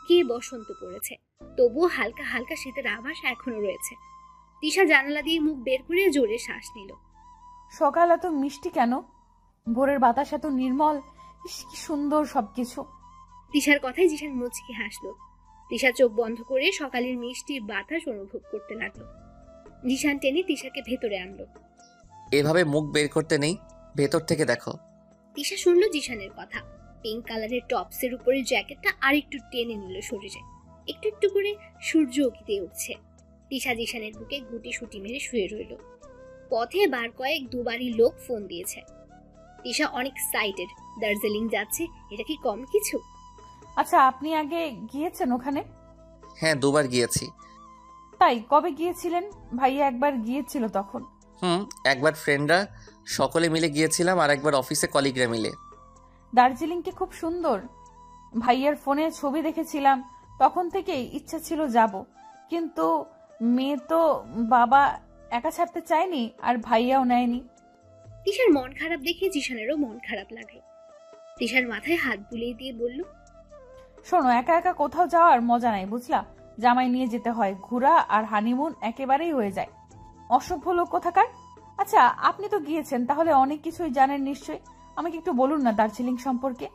গিয়ে বসন্ত পড়েছে, তবুও হালকা হালকা শীতের আভাস এখনো রয়েছে। তিশা জানালা দিয়ে মুখ বের করে জোরে শ্বাস নিল। সকাল এত মিষ্টি কেন? ভোরের বাতাস এত নির্মল, ইস কি সুন্দর সবকিছু। তিশার কথায় জিশান মুচকি হাসলো। তিশা চোখ বন্ধ করে সকালের মিষ্টি বাতাস অনুভব করতে লাগলো। জিশান টেনে তিশাকে ভেতরে আনলো। এভাবে মুখ বের করতে নেই, ভেতর থেকে দেখো। তিশা শুনলো জিশানের কথা। পিঙ্ক কালারের টপসের উপরে জ্যাকেটটা আরেকটু টেনে নিল শরীরে। একটু একটু করে সূর্য উঁকিতে উঠছে। তিশা জিশানের বুকে গুটি সুটি মেরে শুয়ে রইল। পথে বার কয়েক দুবারই লোক ফোন দিয়েছে। তিশা অনেক এক্সাইটেড। দার্জিলিং যাচ্ছে, এটা কি কম কিছু? আচ্ছা, আপনি আগে গিয়েছেন ওখানে? হ্যাঁ, 2বার গিয়েছি। তাই কবে গিয়েছিলেন? ভাইয়া একবার গিয়েছিল তখন। একবার ফ্রেন্ডরা সকলে মিলে গিয়েছিলাম, আর একবার অফিসে কলিগরা মিলে। দার্জিলিং কি খুব সুন্দর? ভাইয়ার ফোনে ছবি দেখেছিলাম, তখন থেকেই ইচ্ছা ছিল যাব, কিন্তু মেয়ে তো বাবা একা ছাড়তে চায়নি, আর ভাইয়াও নেয়নি। তিশার মন খারাপ দেখে জিশানেরও মন খারাপ লাগলো। তিশার মাথায় হাত বুলিয়ে দিয়ে বলল, শোনো, একা একা কোথাও যাওয়ার মজা নাই, বুঝলা? জামাই নিয়ে যেতে হয়, ঘোরা আর হানিমুন একেবারেই হয়ে যায়। অসভ্য লোক কোথাকার। আচ্ছা, আপনি তো গিয়েছেন, তাহলে অনেক কিছুই জানেন নিশ্চয়ই, আমাকে একটু বলুন না দার্জিলিং সম্পর্কে।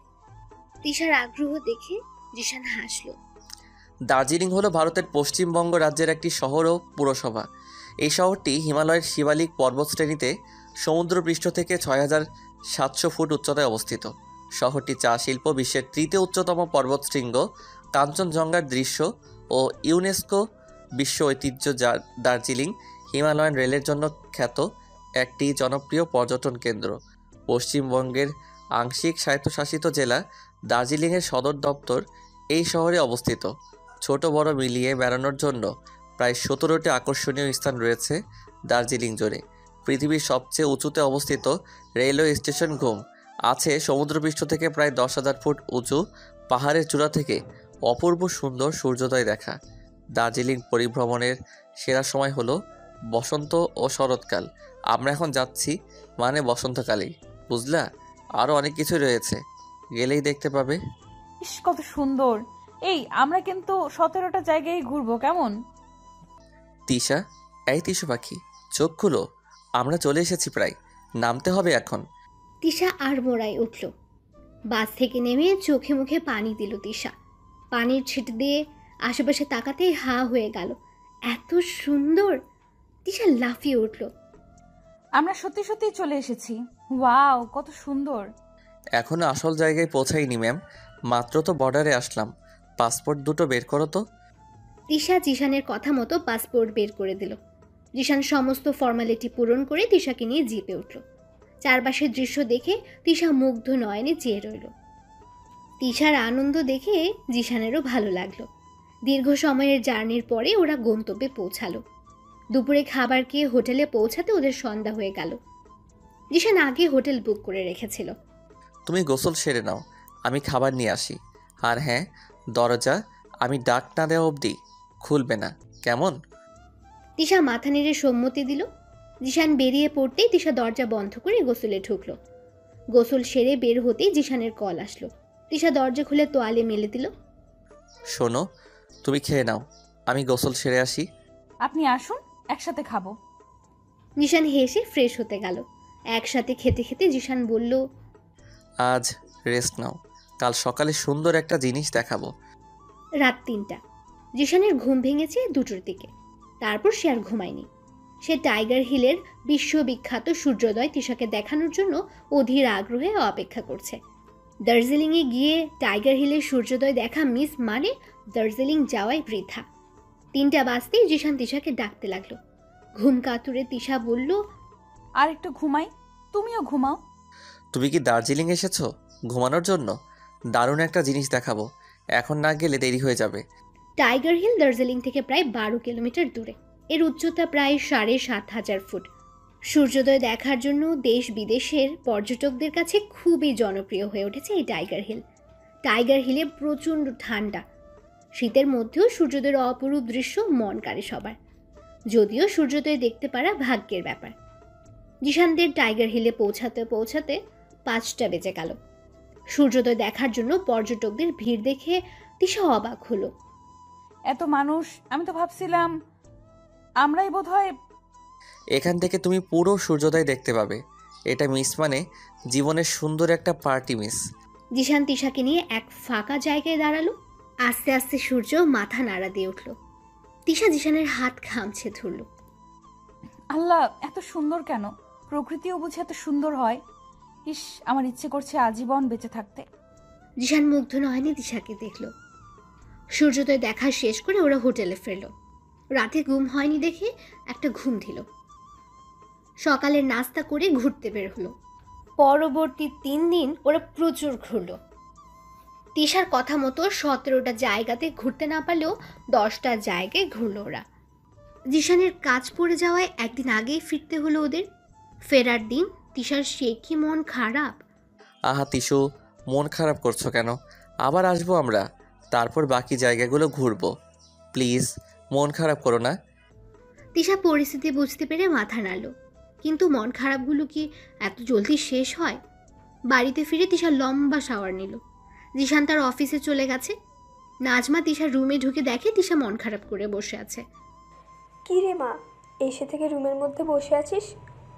তিশার আগ্রহ দেখে জিশান হাসলো। দার্জিলিং হলো ভারতের পশ্চিমবঙ্গ রাজ্যের একটি শহর ও পুরসভা। এই শহরটি হিমালয়ের শিবালিক পর্বতশ্রেণীতে সমুদ্রপৃষ্ঠ থেকে 6700 ফুট উচ্চতায় অবস্থিত। শহরটি চা শিল্প, বিশ্বের 3য় উচ্চতম পর্বতশৃঙ্গ কাঞ্চনজঙ্ঘার দৃশ্য ও ইউনেস্কো বিশ্ব ঐতিহ্য দার্জিলিং হিমালয়ান রেলের জন্য খ্যাত একটি জনপ্রিয় পর্যটন কেন্দ্র। পশ্চিমবঙ্গের আংশিক স্বায়ত্তশাসিত জেলা দার্জিলিংয়ের সদর দপ্তর এই শহরে অবস্থিত। ছোট বড় মিলিয়ে বেড়ানোর জন্য প্রায় 17টি আকর্ষণীয় স্থান রয়েছে দার্জিলিং জুড়ে। পৃথিবীর সবচেয়ে উঁচুতে অবস্থিত রেলওয়ে স্টেশন ঘুম আছে সমুদ্রপৃষ্ঠ থেকে প্রায় 10,000 ফুট উঁচু পাহাড়ের চূড়া থেকে অপূর্ব সুন্দর সূর্যোদয় দেখা। দার্জিলিং পরিভ্রমণের সেরা সময় হলো বসন্ত ও শরৎকাল। আমরা এখন যাচ্ছি মানে বসন্তকালেই, বুঝলা? আরও অনেক কিছু রয়েছে, গেলেই দেখতে পাবে। ইস কত সুন্দর। এই আমরা কিন্তু 17টা জায়গায় ঘুরবো, কেমন? তিশা, এই তিশু পাখি, চোখ খুলো, আমরা চলে এসেছি, প্রায় নামতে হবে এখন। তিশা আর মোড়ায় উঠল। বাস থেকে নেমে চোখে মুখে পানি দিল তিশা। পানির ছিট দিয়ে আশেপাশে তাকাতেই হা হয়ে গেল। এত সুন্দর! তিশা লাফিয়ে উঠল। আমরা সত্যি সত্যি চলে এসেছি। ওয়াও, কত সুন্দর। এখনো আসল জায়গায় পৌঁছাইনি ম্যাম, মাত্র তো বর্ডারে আসলাম। পাসপোর্ট দুটো বের করো তো। তিশা জিশানের কথা মতো পাসপোর্ট বের করে দিল। জিশান সমস্ত ফর্মালিটি পূরণ করে তিশাকে নিয়ে জিপে উঠল। চারপাশের দৃশ্য দেখে তিশা মুগ্ধ নয়নে চেয়ে রইল। তিশার আনন্দ দেখে জিশানেরও ভালো লাগলো। দীর্ঘ সময়ের জার্নির পরে ওরা গন্তব্যে পৌঁছালো। দুপুরে খাবার খেয়ে হোটেলে পৌঁছাতে ওদের সন্ধ্যা হয়ে গেল। জিশান আগে হোটেল বুক করে রেখেছিল। তুমি গোসল সেরে নাও, আমি খাবার নিয়ে আসি। আর হ্যাঁ, দরজা আমি ডাক না দেওয়া অবধি খুলবে না, কেমন? তিশা মাথা নেড়ে সম্মতি দিল। জিশান বেরিয়ে পড়তেই তিশা দরজা বন্ধ করে গোসলে ঢুকল। গোসল সেরে বের হতেই জিশানের কল আসলো। তিশা দরজা খুলে তোয়ালে মেলে দিল। শোনো, তুমি খেয়ে নাও, আমি গোসল সেরে আসি। আপনি আসুন, একসাথে খাবো। জিশান হেসে ফ্রেশ হতে গেল। একসাথে খেতে খেতে জিশান বলল, আজ রেস্ট নাও, কাল সকালে সুন্দর একটা জিনিস দেখাবো। রাত ৩টা। জিশানের ঘুম ভেঙেছে 2টোর দিকে। তারপর সে আর ঘুমায়নি। সে টাইগার হিলের বিশ্ববিখ্যাত সূর্যোদয় তিশাকে দেখানোর জন্য অধীর আগ্রহে অপেক্ষা করছে। দার্জিলিংয়ে গিয়ে টাইগার হিলের সূর্যোদয় দেখা মিস মানে দার্জিলিং যাওয়াই বৃথা। ৩টা বাজতেই জিশান তিশাকে ডাকতে লাগলো। ঘুম কাতুরে তিশা বলল, আর একটু ঘুমাই, তুমিও ঘুমাও। তুমি কি দার্জিলিং এসেছো ঘুমানোর জন্য? দারুণ একটা জিনিস দেখাবো, এখন না গেলে দেরি হয়ে যাবে। টাইগার হিল দার্জিলিং থেকে প্রায় 12 কিলোমিটার দূরে। এর উচ্চতা প্রায় 7,500 ফুট। সূর্যোদয় দেখার জন্য দেশ বিদেশের পর্যটকদের কাছে খুবই জনপ্রিয় হয়ে উঠেছে এই টাইগার হিল। টাইগার হিলে প্রচণ্ড ঠান্ডা। শীতের মধ্যেও সূর্যোদয়ের অপরূপ দৃশ্য মন কাড়ে সবার। যদিও সূর্যোদয় দেখতে পারা ভাগ্যের ব্যাপার। জিশানদের টাইগার হিলে পৌঁছাতে পৌঁছাতে 5টা বেজে গেল। সূর্যোদয় দেখার জন্য পর্যটকদের ভিড় দেখে তিশা অবাক হলো। এত মানুষ, আমি তো ভাবছিলাম আমরাই বোধহয়। এখান থেকে তুমি পুরো সূর্যোদয় দেখতে পাবে। এটা মিস মানে জীবনের সুন্দর একটা পার্টি মিস। জিশান তিশাকে নিয়ে এক ফাঁকা জায়গায় দাঁড়ালো। আস্তে আস্তে সূর্য মাথা নাড়া দিয়ে উঠল। তিশা জিশানের হাত খামছে ধরল। আল্লাহ, এত সুন্দর কেন? প্রকৃতিও বুঝে এত সুন্দর হয়। ইস, আমার ইচ্ছে করছে আজীবন বেঁচে থাকতে। জিশান মুগ্ধ নয়নি তিশাকে দেখল। সূর্যোদয় দেখা শেষ করে ওরা হোটেলে ফিরল। রাতে ঘুম হয়নি দেখে একটা ঘুম দিল। সকালের নাস্তা করে ঘুরতে বের হলো। পরবর্তী 3 দিন ওরা প্রচুর ঘুরল। তিশার কথা মতো 17টা জায়গাতে ঘুরতে না পারলেও 10টা জায়গায় ঘুরল ওরা। জিশানের কাজ পড়ে যাওয়ায় একদিন আগেই ফিরতে হলো ওদের। ফেরার দিন তিশার সে কি মন খারাপ। আহা তিশু, মন খারাপ করছো কেন? আবার আসবো আমরা, তারপর বাকি জায়গাগুলো ঘুরবো। প্লিজ মন খারাপ করো না। তিশা পরিস্থিতি বুঝতে পেরে মাথা নাড়ল। কিন্তু মন খারাপগুলো কি এত জলদি শেষ হয়? বাড়িতে ফিরে তিশা লম্বা শাওয়ার নিল। জিশান তার অফিসে চলে গেছে। নাজমা তিশার রুমে ঢুকে দেখে তিশা মন খারাপ করে বসে আছে। কি রে মা, এসে থেকে রুমের মধ্যে বসে আছিস?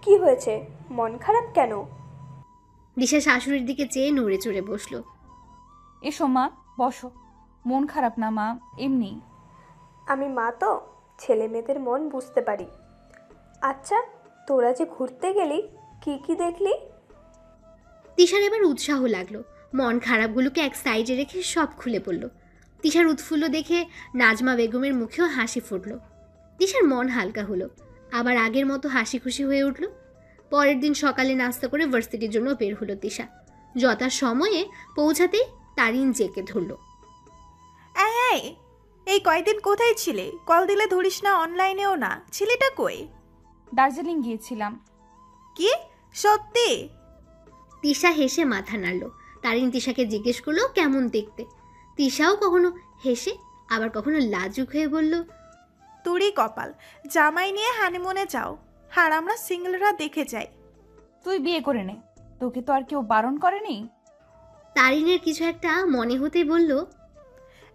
কি হয়েছে, মন খারাপ কেন? দিশা শাশুড়ির দিকে চেয়ে নড়ে চড়ে বসলো। এসো মা, বসো। মন খারাপ না মা, এমনি। আমি মা তো, ছেলে মেয়েদের মন বুঝতে পারি। আচ্ছা, তোরা যে ঘুরতে গেলি, কি কি দেখলি? তিশার এবার উৎসাহ লাগলো। মন খারাপগুলোকে এক সাইডে রেখে সব খুলে পড়ল। তিশার উৎফুল্ল দেখে নাজমা বেগমের মুখেও হাসি ফুটল। তিশার মন হালকা হলো, আবার আগের মতো হাসি খুশি হয়ে উঠল। পরের দিন সকালে নাস্তা করে ভার্সিটির জন্য বের হলো তিশা। যথা সময়ে পৌঁছাতেই তারিন জেকে ধরল। এই কয়দিন কোথায় ছিলে? কল দিলে ধরিস না, অনলাইনেও না। ছেলেটা কই? দার্জিলিং গিয়েছিলাম। কি সত্যি? তিশা হেসে মাথা নাড়ল। তারিন তিশাকে জিজ্ঞেস করলো কেমন দেখতে। তিশাও কখনো হেসে আবার কখনো লাজুক হয়ে বলল, তোরই কপাল, জামাই নিয়ে হানিমুনে যাও, আর আমরা সিঙ্গেলরা দেখে যাই। তুই বিয়ে করে নে, তোকে তো আর কেউ বারণ করেনি। তারিনের কিছু একটা মনে হতেই বলল,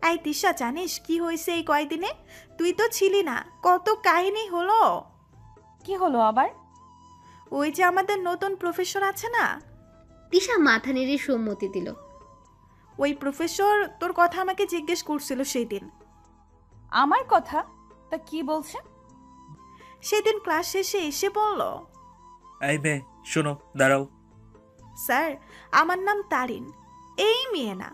এই তিশা, জানিস কি হয়েছে এই কয়দিনে? তুই তো ছিলি না, কত কাহিনী হলো। কি হলো আবার? ওই যে আমাদের নতুন প্রফেসর আছে না। তিশা মাথা নেড়ে সম্মতি দিল। ওই প্রফেসর তোর কথা আমাকে জিজ্ঞেস করছিল সেই দিন। আমার কথা? তা কি বলছে? সেদিন ক্লাস শেষে এসে বলল, এই মেয়ে শোনো, দাঁড়াও। স্যার, আমার নাম তারিন। এই মেয়ে না,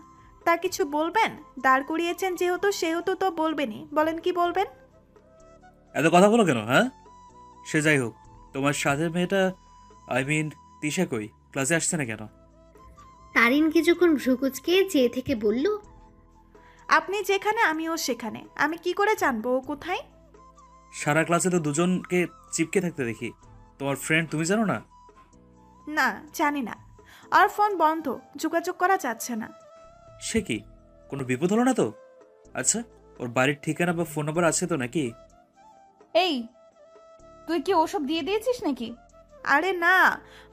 তা কিছু বলবেন? দাঁড় করিয়েছেন যেহেতু সেহেতু তো বলবেনই। বলেন কি বলবেন? এত কথা বলো কেন? হ্যাঁ, সে যাই হোক, তোমার সাথে মেয়েটা, তিশা কই? ক্লাসে আসছে না কেন? তারিন কিছুক্ষণ ভ্রুকুচকে চেয়ে থেকে বলল, আপনি যেখানে আমিও সেখানে। আমি কি করে জানবো ও কোথায়? সারা ক্লাসে তো দুজনকে চিপকে থাকতে দেখি। তোমার ফ্রেন্ড তুমি জানো না? না, জানি না। আর ফোন বন্ধ, যোগাযোগ করা যাচ্ছে না। সে কি, কোনো বিপদ হলো না তো? আচ্ছা, ওর বাড়ির ঠিকানা বা ফোন নাম্বার আছে তো নাকি? এই, তুই কি ওসব দিয়ে দিয়েছিস নাকি? আরে না,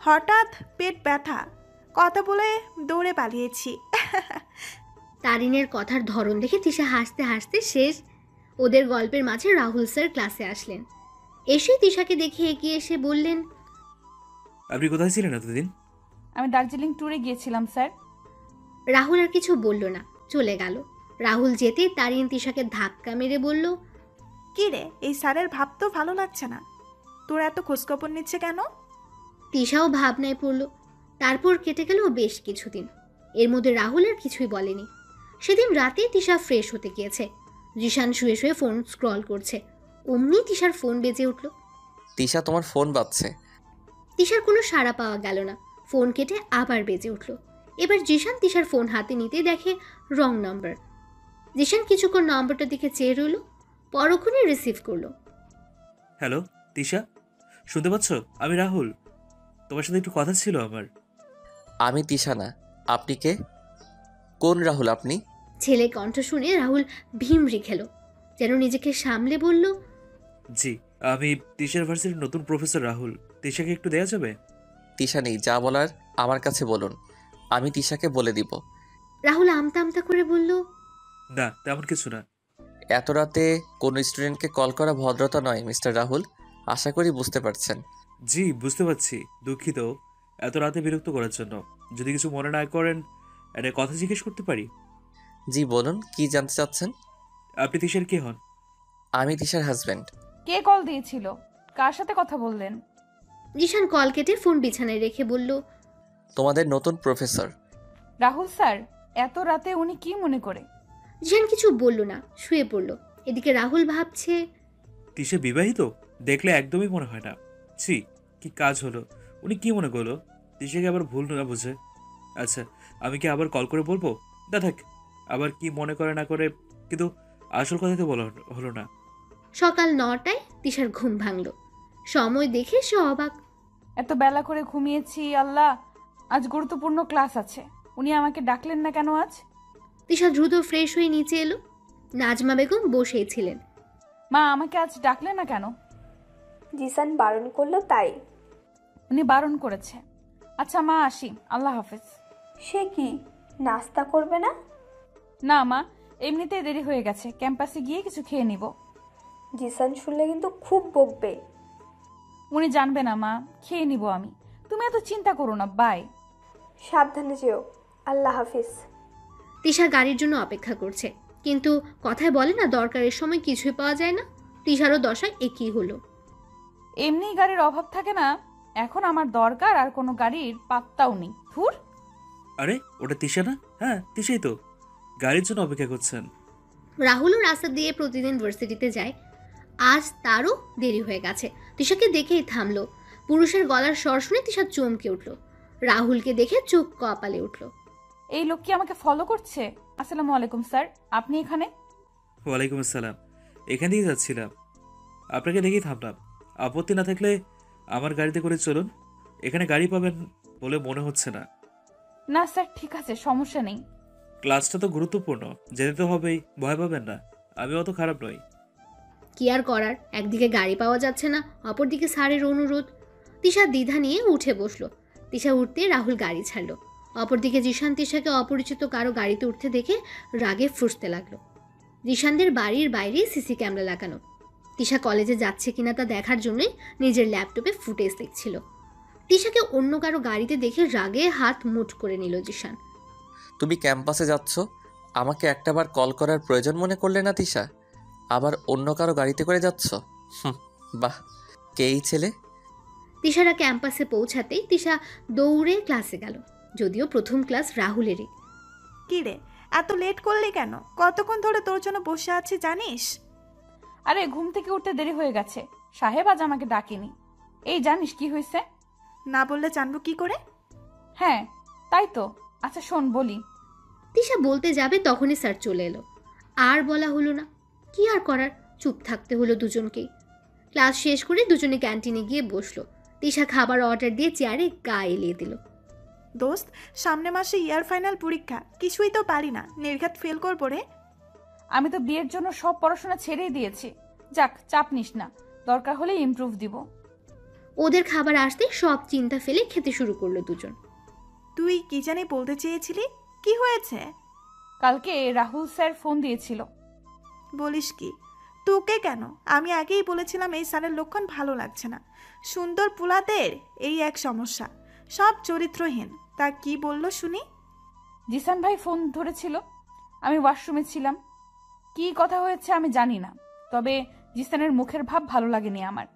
হঠাৎ পেট ব্যথা, কথা বলে দৌড়ে পালিয়েছি। তারিনের কথার ধরন দেখে তিশা হাসতে হাসতে শেষ। ওদের গল্পের মাঝে রাহুল স্যার ক্লাসে আসলেন। এসে তিশাকে দেখে এগিয়ে এসে বললেন, আপনি কোথায় ছিলেন এতদিন? আমি দার্জিলিং ট্যুরে গিয়েছিলাম স্যার। রাহুল আর কিছু বলল না, চলে গেল। রাহুল যেতে তারিন তিশাকে ধাক্কা মেরে বলল, কি রে, এই স্যারের ভাব তো ভালো লাগছে না। তোর এত খোঁজখবর নিচ্ছে কেন? তিশাও ভাবনায় পড়ল। তারপর কেটে গেল বেশ কিছুদিন। এর মধ্যে রাহুল আর কিছুই বলেনি। সেদিন রাতে তিশা ফ্রেশ হতে গিয়েছে। জিশান শুয়ে শুয়ে ফোন স্ক্রল করছে। অমনি তিশার ফোন বেজে উঠল। তিশা, তোমার ফোন বাজছে। তিশার কোনো সাড়া পাওয়া গেল না। ফোন কেটে আবার বেজে উঠল। এবার জিশান তিশার ফোন হাতে নিতে দেখে রং নাম্বার। জিশান কিছুক্ষণ নম্বরটার দিকে চেয়ে রইল, পরক্ষণে রিসিভ করলো। হ্যালো তিশা, শুনতে পাচ্ছ? আমি রাহুল, তোমার সাথে একটু কথা ছিল আমার। আমি তিশা না। আপনি কে? কোন রাহুল আপনি? ছেলে কণ্ঠ শুনে রাহুল ভিমরি খেল, যেন নিজেকে সামলে বলল, জি, আমি তিশার ভার্সিটির নতুন প্রফেসর রাহুল। তিশাকে একটু দেয়া যাবে? তিশা নেই, যা বলার আমার কাছে বলুন, আমি তিশাকে বলে দিব। রাহুল আমতা আমতা করে বলল, না, তেমন কিছু না। এত রাতে কোনো স্টুডেন্টকে কল করা ভদ্রতা নয় মিস্টার রাহুল, আশা করি বুঝতে পারছেন। জি, বুঝতে পারছি। দুঃখিত এত রাতে বিরক্ত করার জন্য। যদি কিছু মনে না করেন, একটা কথা জিজ্ঞেস করতে পারি? জি বলুন, কি জানতে চাচ্ছেন? আপনি তিশার কে হন? আমি তিশার হাজব্যান্ড। কে কল দিয়েছিল? কার সাথে কথা বললেন? জিশান কল কেটে ফোন বিছানায় রেখে বলল, তোমাদের নতুন প্রফেসর। রাহুল স্যার, এত রাতে উনি কি মনে করে? জিশান কিছু বলল না, শুয়ে পড়ল। এদিকে রাহুল ভাবছে, তিশা বিবাহিত দেখলে একদমই মনে হয় না। ছি, কি কাজ হলো? উনি কি মনে করলো? তিশাকে আবার ভুল না বুঝে। আচ্ছা, আমি কি আবার কল করে বলবো? না থাক, আবার কি মনে করে না করে, কিন্তু আসল কথা তো বলা হলো না। সকাল 9টায় তিশার ঘুম ভাঙল। সময় দেখে সে অবাক। এত বেলা করে ঘুমিয়েছি, আল্লাহ, আজ গুরুত্বপূর্ণ ক্লাস আছে। উনি আমাকে ডাকলেন না কেন আজ? তিশা দ্রুত ফ্রেশ হয়ে নিচে এলো। নাজমা বেগম বসেই ছিলেন। মা, আমাকে আজ ডাকলেন না কেন? জিসান বারণ করলো তাই। উনি বারণ করেছে। আচ্ছা মা, আসি, আল্লাহ হাফেজ। সে কি, নাস্তা করবে না? না মা, এমনিতেই দেরি হয়ে গেছে, ক্যাম্পাসে গিয়ে কিছু খেয়ে নিব। জিসান শুনলে কিন্তু খুব বকবে। উনি জানবে না মা, খেয়ে নিব আমি। তুমি এত চিন্তা করো না, বাই। সাবধানে যেও, আল্লাহ হাফিজ। তিশা গাড়ির জন্য অপেক্ষা করছে, কিন্তু কথায় বলে না, দরকারের সময় কিছুই পাওয়া যায় না। তিশারও দশা একই হলো। এমনি গাড়ির অভাব থাকে না, এখন আমার দরকার আর কোনো গাড়ির পাত্তাও নেই। ধুর। আরে ওটা তিশা না? হ্যাঁ, তিশাই তো। গাড়ির জন্য অপেক্ষা করছেন। রাহুলও রাস্তা দিয়ে প্রতিদিন ভার্সিটিতে যায়। আজ তারও দেরি হয়ে গেছে। তিশাকে দেখেই থামলো। পুরুষের গলার স্বর শুনে তিশা চমকে উঠল। রাহুলকে দেখে চোখ কপালে উঠল। এই লোক কি আমাকে ফলো করছে? আসসালামু আলাইকুম স্যার, আপনি এখানে? ওয়ালাইকুম আসসালাম। এখান দিয়েই যাচ্ছিলাম, আপনাকে দেখেই থামলাম। আপত্তি না থাকলে আমার গাড়িতে করে চলুন। এখানে গাড়ি পাবেন বলে মনে হচ্ছে না। না স্যার, ঠিক আছে, সমস্যা নেই। ক্লাসটা তো গুরুত্বপূর্ণ, যেতে তো হবেই, ভয় পাবেন না। আমি অত খারাপ নই। কি আর করার, একদিকে গাড়ি পাওয়া যাচ্ছে না, অপরদিকে স্যারের অনুরোধ। তিশা দ্বিধা নিয়ে উঠে বসলো। তিশা উঠতে রাহুল গাড়ি ছাড়লো। অপরদিকে জিশান তিশাকে অপরিচিত কারো গাড়িতে উঠতে দেখে রাগে ফুঁসতে লাগলো। জিশানদের বাড়ির বাইরে সিসি ক্যামেরা লাগানো। তিশা কলেজে যাচ্ছে কিনা তা দেখার জন্যই নিজের ল্যাপটপে ফুটেজ দেখছিল। তিশাকে অন্য কারো গাড়িতে দেখে রাগে হাত মুঠ করে নিল জিশান। তুমি ক্যাম্পাসে যাচ্ছ, আমাকে একটাবার কল করার প্রয়োজন মনে করলে না তিশা? আবার অন্য কারো গাড়িতে করে যাচ্ছ? বাহ, কে এই ছেলে? তিশারা ক্যাম্পাসে পৌঁছাতেই তিশা দৌড়ে ক্লাসে গেল, যদিও প্রথম ক্লাস রাহুলেরই। কি রে, এত লেট করলি কেন? কতক্ষণ ধরে তোর জন্য বসে আছি জানিস? আরে ঘুম থেকে উঠতে দেরি হয়ে গেছে, সাহেব আজ আমাকে ডাকেনি। এই জানিস কি হয়েছে? না বললে জানবো কি করে? হ্যাঁ তাই তো। আচ্ছা শোন বলি। তিশা বলতে যাবে তখনই স্যার চলে এলো। আর বলা হলো না, কি আর করার, চুপ থাকতে হলো দুজনকেই। ক্লাস শেষ করে দুজনে ক্যান্টিনে গিয়ে বসলো। তিশা খাবার অর্ডার দিয়ে চেয়ারে গা এলিয়ে দিল। দোস্ত, সামনে মাসে ইয়ার ফাইনাল পরীক্ষা, কিছুই তো পারি না, নির্ঘাত ফেল করবো রে। আমি তো বিয়ের জন্য সব পড়াশোনা ছেড়েই দিয়েছি। যাক, চাপ নিস না, দরকার হলে ইমপ্রুভ দিব। ওদের খাবার আসতে সব চিন্তা ফেলে খেতে শুরু করলো দুজন। তুই কি জানি বলতে চেয়েছিলি, কি হয়েছে? কালকে রাহুল স্যার ফোন দিয়েছিল। বলিস কি? তোকে কেন? আমি আগেই বলেছিলাম এই স্যারের লক্ষণ ভালো লাগছে না। সুন্দর পুলাদের এই এক সমস্যা, সব চরিত্রহীন। তা কি বললো শুনি? জিসান ভাই ফোন ধরেছিল, আমি ওয়াশরুমে ছিলাম। কি কথা হয়েছে আমি জানি না, তবে জিসানের মুখের ভাব ভালো লাগেনি আমার।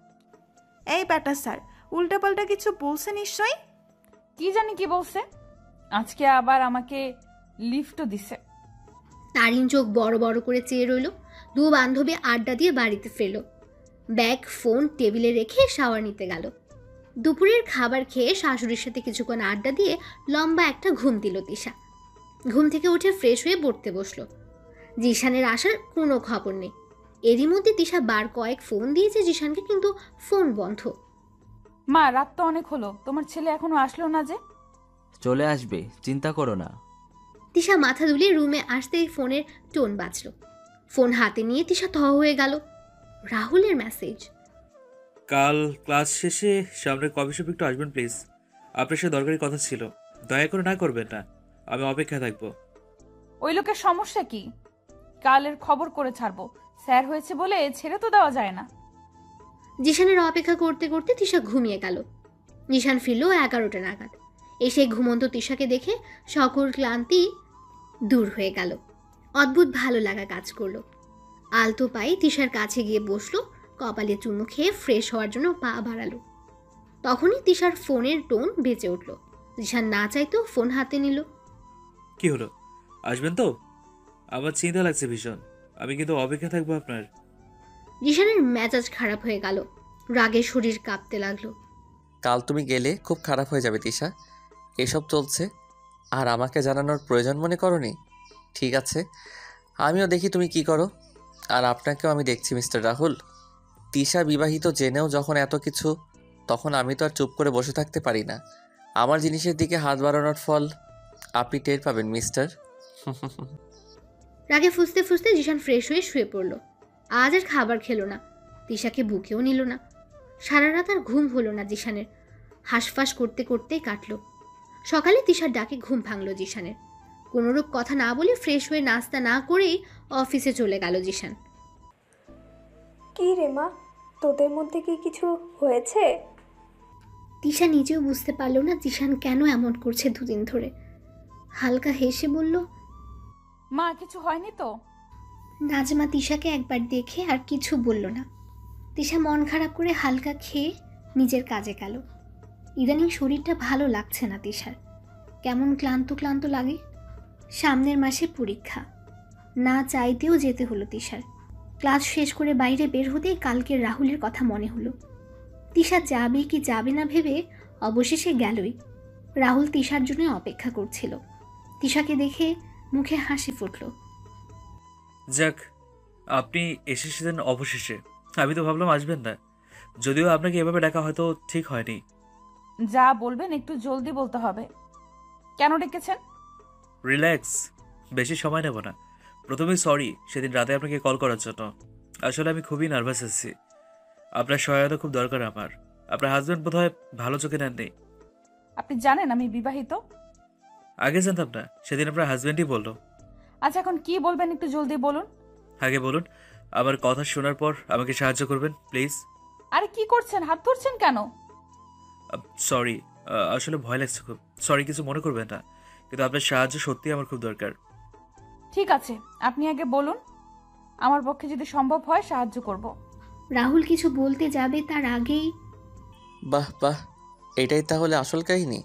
এই ব্যাটা স্যার উল্টাপাল্টা কিছু বলছে নিশ্চয়ই। কি জানি কি বলছে, আজকে আবার আমাকে লিফটও দিছে। তারিন চোখ বড় বড় করে চেয়ে রইল। দু বান্ধবী আড্ডা দিয়ে বাড়িতে ফেরল। ব্যাগ ফোন টেবিলে রেখে শাওয়ার নিতে গেল। দুপুরের খাবার খেয়ে শাশুড়ির সাথে কিছুক্ষণ আড্ডা দিয়ে লম্বা একটা ঘুম দিল তিশা। ঘুম থেকে উঠে ফ্রেশ হয়ে পড়তে বসলো। জিশানের আসার কোনো খবর নেই। এরই মধ্যে তিশা বার কয়েক ফোন দিয়েছে জিশানকে, কিন্তু ফোন বন্ধ। মা, রাত তো অনেক হলো, তোমার ছেলে এখনো আসলো না যে? চলে আসবে, চিন্তা করো না। তিশা মাথা দুলিয়ে রুমে আসতেই ফোনের টোন বাজলো। ফোন হাতে নিয়ে তিশা থ হয়ে গেল। রাহুলের মেসেজ। কাল ক্লাস শেষে সামনের কফি শপ একটু আসবেন প্লিজ, আপনার সাথে দরকারি কথা ছিল। দয়া করে না করবেন না, আমি অপেক্ষায় থাকবো। ওই লোকের সমস্যা কি? কালের খবর করে ছাড়বো, স্যার হয়েছে বলে ছেড়ে তো দেওয়া যায় না। জিশানের অপেক্ষা করতে করতে তিশা ঘুমিয়ে গেল। জিশান ফিরল 11টা নাগাদ। এসে ঘুমন্ত তিশাকে দেখে সকল ক্লান্তি দূর হয়ে গেল। অদ্ভুত ভালো লাগা কাজ করলো। আলতো পায়ে তিশার কাছে গিয়ে বসলো, কপালে চুমু খেয়ে ফ্রেশ হওয়ার জন্য পা বাড়ালো। তখনই তিশার ফোনের টোন বেঁচে উঠল। জিশান না চাইতেও ফোন হাতে নিল। কি হলো, আসবেন তো? আমার চিন্তা লাগছে ভীষণ, আমি কিন্তু অপেক্ষা থাকবো আপনার। জিশানের মেজাজ খারাপ হয়ে গেল, রাগে শরীর কাঁপতে লাগলো। কাল তুমি গেলে খুব খারাপ হয়ে যাবে তিশা, এসব চলছে আর আমাকে জানানোর প্রয়োজন মনে করনি। ঠিক আছে, আমিও দেখি তুমি কি করো, আর আপনাকেও আমি দেখছি মিস্টার রাহুল। তিশা বিবাহিত জেনেও যখন এত কিছু, তখন আমি তো আর চুপ করে বসে থাকতে পারি না। আমার জিনিসের দিকে হাত বাড়ানোর ফল আপনি টের পাবেন মিস্টার। রাগে ফুসতে ফুসতে জিশান ফ্রেশ হয়ে শুয়ে পড়ল। আজ আর খাবার খেলো না, তিশাকে বুকেও নিল না। সারা রাত আর ঘুম হলো না জিশানের, হাঁসফাঁস করতে করতেই কাটলো। সকালে তিশার ডাকে ঘুম ভাঙল জিশানের। কোনোরূপ কথা না বলে ফ্রেশ হয়ে নাস্তা না করেই অফিসে চলে গেল জিশান। কি রে মা, তোদের মধ্যে কি কিছু হয়েছে? তিশা নিজেও বুঝতে পারল না জিশান কেন এমন করছে দুদিন ধরে। হালকা হেসে বলল, মা কিছু হয়নি তো? নাজমা তিশাকে একবার দেখে আর কিছু বলল না। তিশা মন খারাপ করে হালকা খেয়ে নিজের কাজে গেল। ইদানিং শরীরটা ভালো লাগছে না তিশার, কেমন ক্লান্ত ক্লান্ত লাগে। সামনের মাসে পরীক্ষা, না চাইতেও যেতে হলো তিশার। ক্লাস শেষ করে বাইরে বের হতেই কালকের রাহুলের কথা মনে হলো। তিশা যাবে কি যাবে না ভেবে অবশেষে গেলই। রাহুল তিশার জন্য অপেক্ষা করছিল। তিশাকে দেখে মুখে হাসি ফুটল। যাক, আপনি এসেছিলেন অবশেষে। আমি তো ভাবলাম আসবেন না, যদিও আপনাকে এভাবে ডাকা হয়তো ঠিক হয়নি। যা বলবেন একটু জলদি বলতে হবে। কেন ডেকেছেন? রিল্যাক্স, বেশি সময় নেব না। প্রথমে সরি সেদিন রাতে আপনাকে কল করার জন্য। আসলে আমি খুবই নার্ভাস আছি, আপনার সহায়তা খুব দরকার আমার। আপনার হাজব্যান্ড বোধহয় ভালো চোখে নেননি। আপনি জানেন আমি বিবাহিত? আগে জানতাম না, সেদিন আপনার হাজব্যান্ডই বললো। আচ্ছা এখন কি বলবেন একটু জলদি বলুন। আগে বলুন, আমার কথা শোনার পর আমাকে সাহায্য করবেন প্লিজ। আরে কি করছেন, হাত ধরছেন কেন? সরি, আসলে ভয় লাগছে খুব। সরি, কিছু মনে করবেন না, কিন্তু আপনার সাহায্য সত্যি আমার খুব দরকার। ঠিক আছে, আপনি আগে বলুন, আমার পক্ষে যদি সম্ভব হয় সাহায্য করব। রাহুল কিছু বলতে যাবে তার আগেই বাহ বাহ, এটাই তাহলে আসল কাহিনী।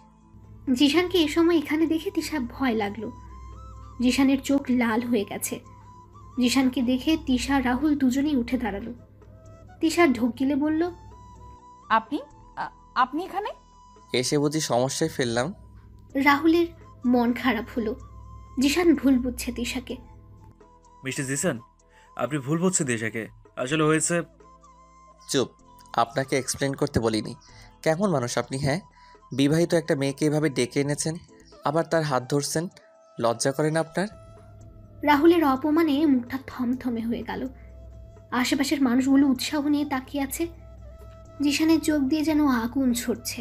জিশানকে এ সময় এখানে দেখে তিশা ভয় লাগলো। জিশানের চোখ লাল হয়ে গেছে। জিশানকে দেখে তিশা রাহুল দুজনেই উঠে দাঁড়ালো। তিশা ঢোক গিলে বলল, আপনি আপনি এখানে? এসে বুঝি সমস্যায় ফেললাম? রাহুলের মন খারাপ হলো। জিশান ভুল বুঝছে তিশাকে। মিস্টার জিসান, আপনি ভুল বুঝছেন দিশাকে। আসলে হয়েছে। চুপ, আপনাকে এক্সপ্লেন করতে বলিনি। কেমন মানুষ আপনি? হ্যাঁ, বিবাহিত একটা মেয়েকে এভাবে ডেকে এনেছেন, আবার তার হাত ধরছেন। লজ্জা করে না আপনার? রাহুলের অপমানে মুখটা থমথমে হয়ে গেল। আশেপাশের মানুষগুলো উৎসাহ নিয়ে তাকিয়ে আছে। জিশানের চোখ দিয়ে যেন আগুন ছড়ছে।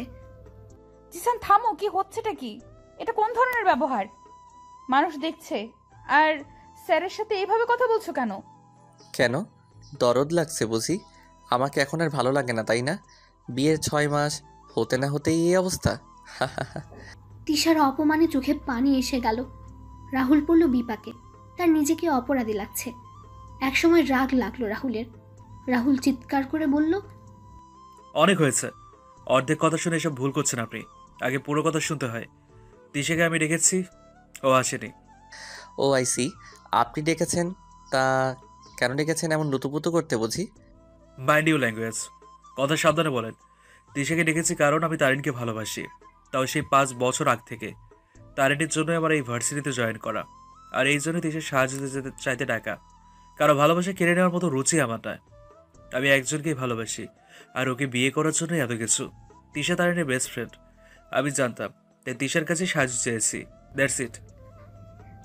জিসান থামো, কি হচ্ছেটা কি? এটা কোন ধরনের ব্যবহার? মানুষ দেখছে, আর স্যারের সাথে এইভাবে কথা বলছো কেন? কেন, দরদ লাগছে বুঝি? আমাকে এখন আর ভালো লাগে না, তাই না? বিয়ের 6 মাস হতে না হতেই এই অবস্থা। তিশার অপমানে চোখে পানি এসে গেল। রাহুল পড়ল বিপাকে। তার নিজেকে অপরাধী লাগছে। একসময় রাগ লাগলো রাহুলের। রাহুল চিৎকার করে বলল, অনেক হয়েছে। অর্ধেক কথা শুনে এসব ভুল করছেন আপনি। আগে পুরো কথা শুনতে হয়। দিশাকে আমি ডেকেছি, ও আসেনি। ও আইসি, আপনি ডেকেছেন? তা কেন ডেকেছেন? এমন লুতুপুতু করতে বুঝি? মাইন্ড ইউ ল্যাঙ্গুয়েজ, কথা সাবধানে বলেন। দিশাকে ডেকেছি কারণ আমি তারিনকে ভালোবাসি। তাও সেই 5 বছর আগ থেকে। তারিনের জন্য আমার এই ভার্সিটিতে জয়েন করা, আর এই জন্য দেশের সাহায্য চাইতে ডাকা। কারো ভালোবাসা কেড়ে নেওয়ার মতো রুচি আমার নয়। আমি একজনকেই ভালোবাসি, আর ওকে বিয়ে করার জন্য এত কিছু। তিশা তারিনের বেস্ট ফ্রেন্ড, আমি জানতাম, তাই তিশার কাছে সাহায্য চেয়েছি। That's it.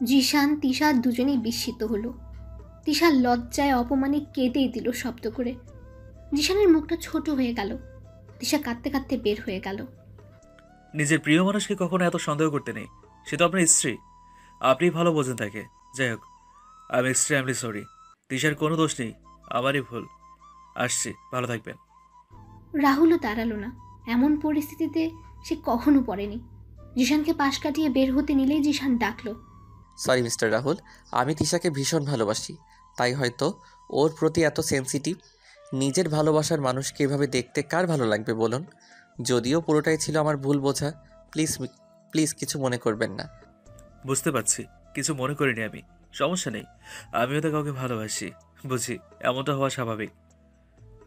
জিশান তিশা দুজনেই বিস্মিত হলো। তিশা লজ্জায় অপমানে কেঁদেই দিল শব্দ করে। জিশানের মুখটা ছোট হয়ে গেল। তিশা কাঁদতে কাঁদতে বের হয়ে গেল। নিজের প্রিয় মানুষকে কখনো এত সন্দেহ করতে নেই। সে তো আপনার স্ত্রী, আপনি ভালো বোঝেন তাকে। যাই হোক, আমি এক্সট্রিমলি সরি। তিশার কোনো দোষ নেই, আমারই ভুল। আসছি, ভালো থাকবেন। রাহুলও দাঁড়ালো না। এমন পরিস্থিতিতে সে কখনো পড়েনি। জিশানকে পাশ কাটিয়ে বের হতে নিলেই জিশান ডাকলো, সরি মিস্টার রাহুল, আমি তিশাকে ভীষণ ভালোবাসি, তাই হয়তো ওর প্রতি এত সেনসিটিভ। নিজের ভালোবাসার মানুষকে এভাবে দেখতে কার ভালো লাগবে বলুন? যদিও পুরোটাই ছিল আমার ভুল বোঝা। প্লিজ প্লিজ কিছু মনে করবেন না। বুঝতে পারছি, কিছু মনে করিনি আমি। সমস্যা নেই, আমিও তো কাউকে ভালোবাসি, বুঝি এমনটা হওয়া স্বাভাবিক।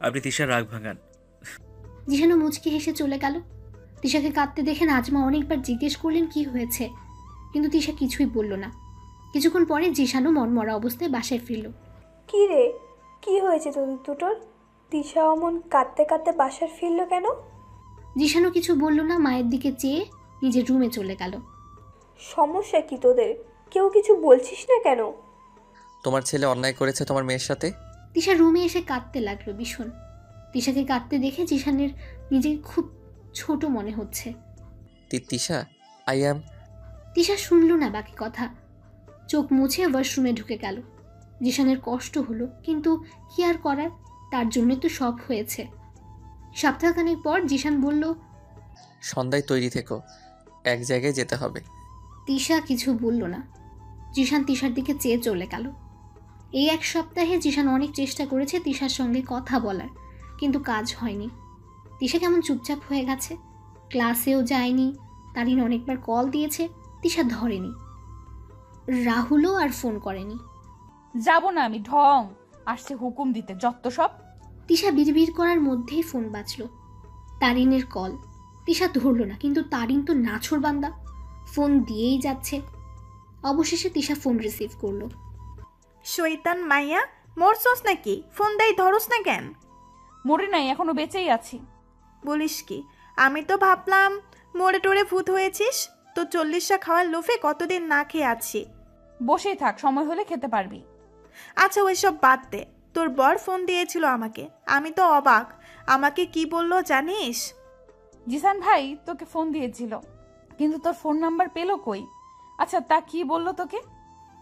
আপনি তিশার রাগ ভাঙান। জিশানও মুচকি হেসে চলে গেল। তিশাকে কাঁদতে দেখে নাজমা অনেকবার জিজ্ঞেস করলেন কি হয়েছে, কিন্তু তিশা কিছুই বলল না। কিছুক্ষণ পরে জিশানও মনমরা অবস্থায় বাসায় ফিরল। কি রে, কি হয়েছে তোদের দুটোর? তিশা অমন কাঁদতে কাঁদতে বাসার ফিরল কেন? জিশানও কিছু বলল না, মায়ের দিকে চেয়ে নিজের রুমে চলে গেল। সমস্যা কি তোদের? কেউ কিছু বলছিস না কেন? তোমার ছেলে অন্যায় করেছে তোমার মেয়ের সাথে। তিশা রুমে এসে কাঁদতে লাগলো ভীষণ। তিশাকে কাঁদতে দেখে জিশানের নিজেকে খুব ছোট মনে হচ্ছে। Tisha, I am. তিশা শুনল না বাকি কথা। চোখ মুছে ওয়াশরুমে ঢুকে গেল। জিশানের কষ্ট হলো, কিন্তু কি আর করার, তার জন্যই তো সব হয়েছে। সপ্তাহখানেক পর জিশান বলল, সন্ধ্যায় তৈরি থেকো, এক জায়গায় যেতে হবে। তিশা কিছু বলল না। জিশান তিশার দিকে চেয়ে চলে গেল। এই 1 সপ্তাহে জিশান অনেক চেষ্টা করেছে তিশার সঙ্গে কথা বলার, কিন্তু কাজ হয়নি। তিশা কেমন চুপচাপ হয়ে গেছে। ক্লাসেও যায়নি। তারিন অনেকবার কল দিয়েছে, তিশা ধরেনি। রাহুলও আর ফোন করেনি। যাব না আমি, ঢং আসছে হুকুম দিতে, যত সব। তিশা বিড়বিড় করার মধ্যেই ফোন বাজলো। তারিনের কল। তিশা ধরল না, কিন্তু তারিন তো নাছোড়বান্দা, ফোন দিয়েই যাচ্ছে। অবশেষে তিশা ফোন রিসিভ করলো। শৈতান মাইয়া, মরছস নাকি? ফোন দেই ধরস না কেন? মরে নাই, এখনো বেঁচেই আছি। বলিস কি? আমি তো ভাবলাম মরে টরে ভূত হয়েছিস। তো 40টা খাওয়ার লোভে কতদিন না খেয়ে আছি। বসেই থাক, সময় হলে খেতে পারবি। আচ্ছা ওইসব বাদ দে। তোর বর ফোন দিয়েছিল আমাকে, আমি তো অবাক। আমাকে কি বললো জানিস? জিসান ভাই তোকে ফোন দিয়েছিল, কিন্তু তোর ফোন নাম্বার পেলো কই? আচ্ছা তা কি বললো তোকে?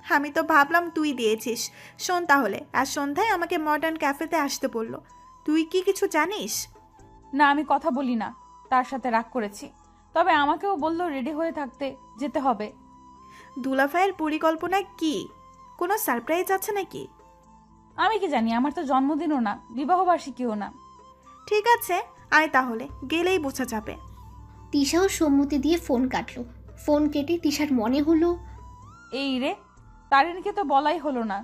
আমি তো ভাবলাম তুই দিয়েছিস। শোন তাহলে, আর সন্ধ্যায় আমাকে মডার্ন ক্যাফেতে আসতে বললো। তুই কি কিছু জানিস? না, আমি কথা বলি না, তার সাথে রাগ করেছি। তবে আমাকেও বললো রেডি হয়ে থাকতে, যেতে হবে। দুলাভাইয়ের পরিকল্পনা কি? কোনো সারপ্রাইজ আছে নাকি? আমি কি জানি, আমার তো জন্মদিনও না, বিবাহবার্ষিকীও না। ঠিক আছে, আয় তাহলে, গেলেই বোঝা যাবে। তিশাও সম্মতি দিয়ে ফোন কাটলো। ফোন কেটে তিশার মনে হলো, এই রে, তারিনকে তো বলাই হলো না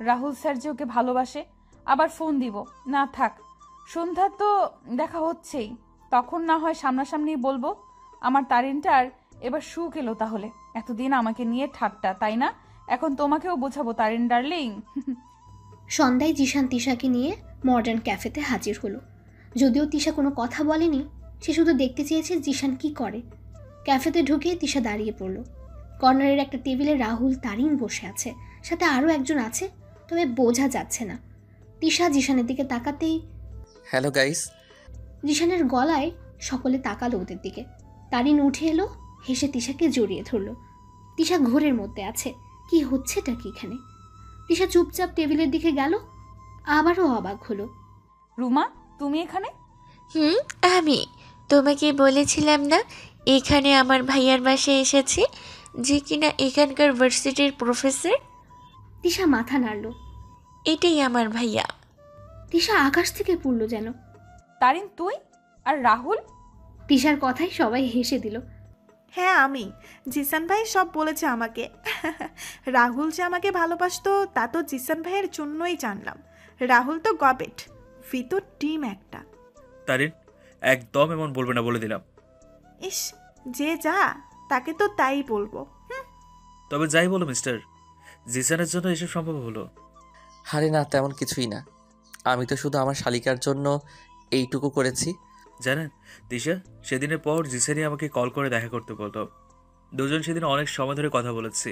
রাহুল স্যার যে ওকে ভালোবাসে। আবার ফোন দিব না, থাক, সন্ধ্যা তো দেখা হচ্ছেই, তখন না হয় সামনাসামনি বলবো। আমার তারিনটার এবার সুখ এলো তাহলে। এতদিন আমাকে নিয়ে ঠাট্টা, তাই না? এখন তোমাকেও বোঝাবো তারিন ডার্লিং। সন্ধ্যায় জিশান তিশাকে নিয়ে মডার্ন ক্যাফেতে হাজির হলো। যদিও তিশা কোনো কথা বলেনি, সে শুধু দেখতে চেয়েছে জিশান কি করে। ক্যাফেতে ঢুকে তিশা দাঁড়িয়ে পড়ল। কর্নারের একটা টেবিলে রাহুল তারিন বসে আছে, সাথে আরও একজন আছে, তবে বোঝা যাচ্ছে না। তিশা জিশানের দিকে তাকাতেই হ্যালো গাইস। জিশানের গলায় সকলে তাকালো ওদের দিকে। তারিন উঠে এলো, হেসে তিশাকে জড়িয়ে ধরল। তিশা ঘোরের মধ্যে আছে, কি হচ্ছেটা কি এখানে? তিশা চুপচাপ টেবিলের দিকে গেল, আবারও অবাক হলো। রুমা, তুমি এখানে? আমি তোমাকে বলেছিলাম না এখানে আমার ভাইয়ার বাসায় এসেছি, যে কিনা এখানকার ভার্সিটির প্রফেসর। তিশা মাথা নাড়ল। এটাই আমার ভাইয়া। তিশা আকাশ থেকে পড়ল যেন। তারিন তুই? আর রাহুল? তিশার কথায় সবাই হেসে দিল। হ্যাঁ আমি। জিসান ভাই সব বলেছে আমাকে। রাহুল যে আমাকে ভালোবাসতো তা তো জিসান ভাইয়ের জন্যই জানলাম। রাহুল তো গবেট, ফি তো টিম একটা। তারিন, একদম এমন বলবে না বলে দিলাম। ইস, যে যা তাকে তো তাই বলবো। তবে যাই বলো মিস্টার, জিসানের জন্য এসব সম্ভব হলো? আরে না, তেমন কিছুই না। আমি তো শুধু আমার শালিকার জন্য এইটুকু করেছি। জানেন দিশা, সেদিনের পর জিসানি আমাকে কল করে দেখা করতে বলতো। দুজন সেদিন অনেক সময় ধরে কথা বলেছি,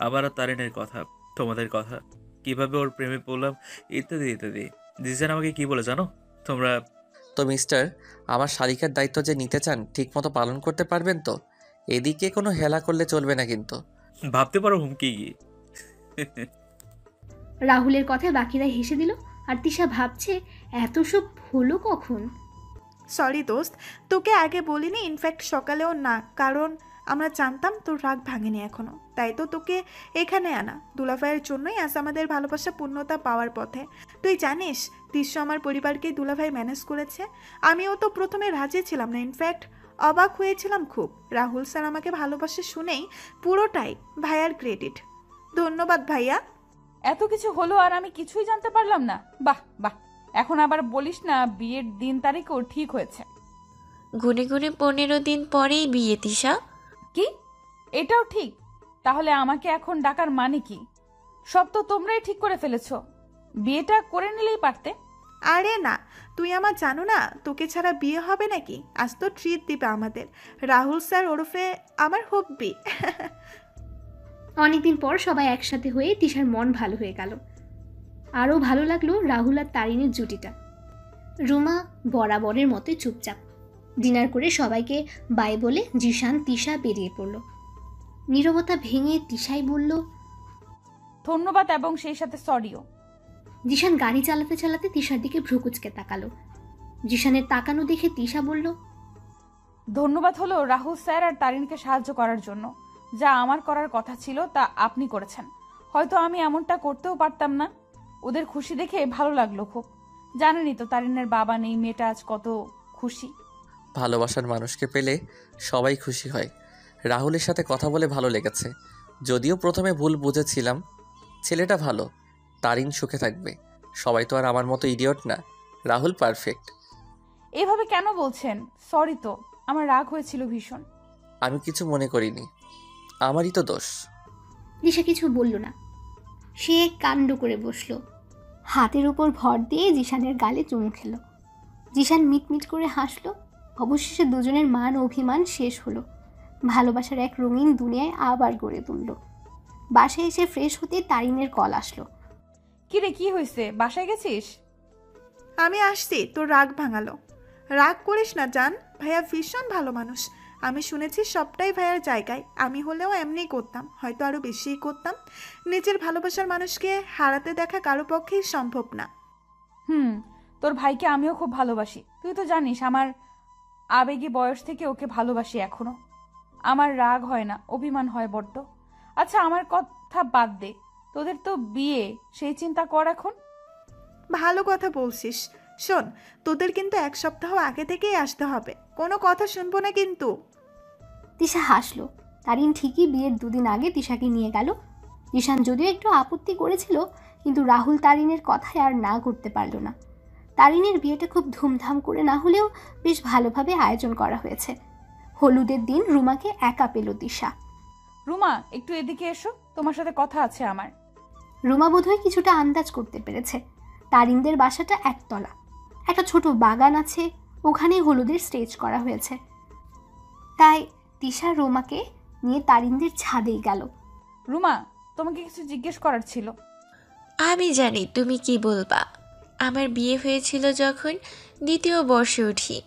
আমার আর তারিনের কথা, তোমাদের কথা, কিভাবে ওর প্রেমে পড়লাম, ইত্যাদি ইত্যাদি। জিসান আমাকে কি বলে জানো তোমরা? তো মিস্টার, আমার শালিকার দায়িত্ব যে নিতে চান ঠিকমতো পালন করতে পারবেন তো? এদিকে কোনো হেলা করলে চলবে না কিন্তু। ভাবতে পারো হুমকি কি। রাহুলের কথায় বাকিরা হেসে দিল, আর তিশা ভাবছে এত সব হলো কখন। সরি দোস্ত, তোকে আগে বলিনি, ইনফ্যাক্ট সকালেও না, কারণ আমরা জানতাম তোর রাগ ভাঙেনি এখনো, তাই তো তোকে এখানে আনা। দুলাভাইয়ের জন্যই আজ আমাদের ভালোবাসা পূর্ণতা পাওয়ার পথে। তুই জানিস তিস্য আমার পরিবারকে দুলাভাই ম্যানেজ করেছে। আমিও তো প্রথমে রাজি ছিলাম না, ইনফ্যাক্ট অবাক হয়েছিলাম খুব। রাহুল স্যার আমাকে ভালোবাসে শুনেই পুরোটাই ভাইয়ার ক্রেডিট। ধন্যবাদ ভাইয়া। এত কিছু হলো আর আমি কিছুই জানতে পারলাম না? বাহ বাহ, এখন আবার বলিস না বিয়ের দিন তারিখও ঠিক হয়েছে। গুনে গুনে 15 দিন পরেই বিয়ে তিশা। কি? এটাও ঠিক? তাহলে আমাকে এখন ডাকার মানে কি? সব তো তোমরাই ঠিক করে ফেলেছো, বিয়েটা করে নিলেই পারতে। আরে না, তুই আমার জানো না তোকে ছাড়া বিয়ে হবে নাকি? আজ তো ট্রিট দিবে আমাদের রাহুল স্যার ওরফে আমার হব্বি। অনেকদিন পর সবাই একসাথে হয়ে তিশার মন ভালো হয়ে গেল। আরও ভালো লাগলো রাহুল আর তারিনের জুটিটা। রুমা বরাবরের মতোই চুপচাপ। ডিনার করে সবাইকে বাই বলে জিশান তিশা বেরিয়ে পড়ল। নীরবতা ভেঙে তিশাই বলল, ধন্যবাদ, এবং সেই সাথে সরিও। জিশান গাড়ি চালাতে চালাতে তিশার দিকে ভ্রুকুচকে তাকালো। জিশানের তাকানো দেখে তিশা বলল, ধন্যবাদ হলো রাহুল স্যার আর তারিনকে সাহায্য করার জন্য। যা আমার করার কথা ছিল তা আপনি করেছেন। হয়তো আমি এমনটা করতেও পারতাম না। ওদের খুশি দেখে ভালো লাগলো খুব। জানেনই তো তারিনের বাবা নেই, মেয়েটা আজ কত খুশি। ভালোবাসার মানুষকে পেলে সবাই খুশি হয়। রাহুলের সাথে কথা বলে ভালো লেগেছে, যদিও প্রথমে ভুল বুঝেছিলাম। ছেলেটা ভালো, তারিন সুখে থাকবে। সবাই তো আর আমার মতো ইডিয়ট না। রাহুল পারফেক্ট। এভাবে কেন বলছেন? সরি তো, আমার রাগ হয়েছিল ভীষণ। আমি কিছু মনে করিনি, আমারই তো দোষ। দিশা কিছু বলল না, সে কাণ্ড করে বসল। হাতের উপর ভর দিয়ে জিশানের গালে চুমু খেল। জিশান মিটমিট করে হাসল। অবশেষে দুজনের মান অভিমান শেষ হলো। ভালোবাসার এক রঙিন দুনিয়ায় আবার গড়ে তুলল। বাসায় এসে ফ্রেশ হতে তারিনের কল আসলো। কিরে, কি হয়েছে? বাসায় গেছিস? আমি আসছি, তোর রাগ ভাঙালো। রাগ করিস না জান, ভাইয়া ভীষণ ভালো মানুষ। আমি শুনেছি সবটাই ভাইয়ার জায়গায়। আমি হলেও এমনিই করতাম, হয়তো আরও বেশিই করতাম। নিজের ভালোবাসার মানুষকে হারাতে দেখা কারো পক্ষেই সম্ভব না। তোর ভাইকে আমিও খুব ভালোবাসি। তুই তো জানিস আমার আবেগী বয়স থেকে ওকে ভালোবাসি এখনো। আমার রাগ হয় না, অভিমান হয় বড্ড। আচ্ছা, আমার কথা বাদ দে, তোদের তো বিয়ে, সেই চিন্তা কর এখন। ভালো কথা বলছিস, শোন, তোদের কিন্তু 1 সপ্তাহ আগে থেকেই আসতে হবে, কোনো কথা শুনবো না কিন্তু। তিশা হাসলো। তারিন ঠিকই বিয়ের 2 দিন আগে তিশাকে নিয়ে গেল। জিশান যদিও একটু আপত্তি করেছিল, কিন্তু রাহুল তারিনের কথায় আর না করতে পারল না। তারিনের বিয়েটা খুব ধুমধাম করে না হলেও বেশ ভালোভাবে আয়োজন করা হয়েছে। হলুদের দিন রুমাকে একা পেল তিশা। রুমা, একটু এদিকে এসো, তোমার সাথে কথা আছে আমার। রুমা বোধহয় কিছুটা আন্দাজ করতে পেরেছে। তারিনদের বাসাটা 1 তলা, একটা ছোট বাগান আছে, ওখানেই হলুদের স্টেজ করা হয়েছে। তাই তিশা রুমাকে নিয়ে তারিনদের ছাদেই গেল। রুমা, তোমাকে কিছু জিজ্ঞেস করার ছিল। আমি জানি তুমি কি বলবা। আমার বিয়ে হয়েছিল যখন 2য় বর্ষে উঠি,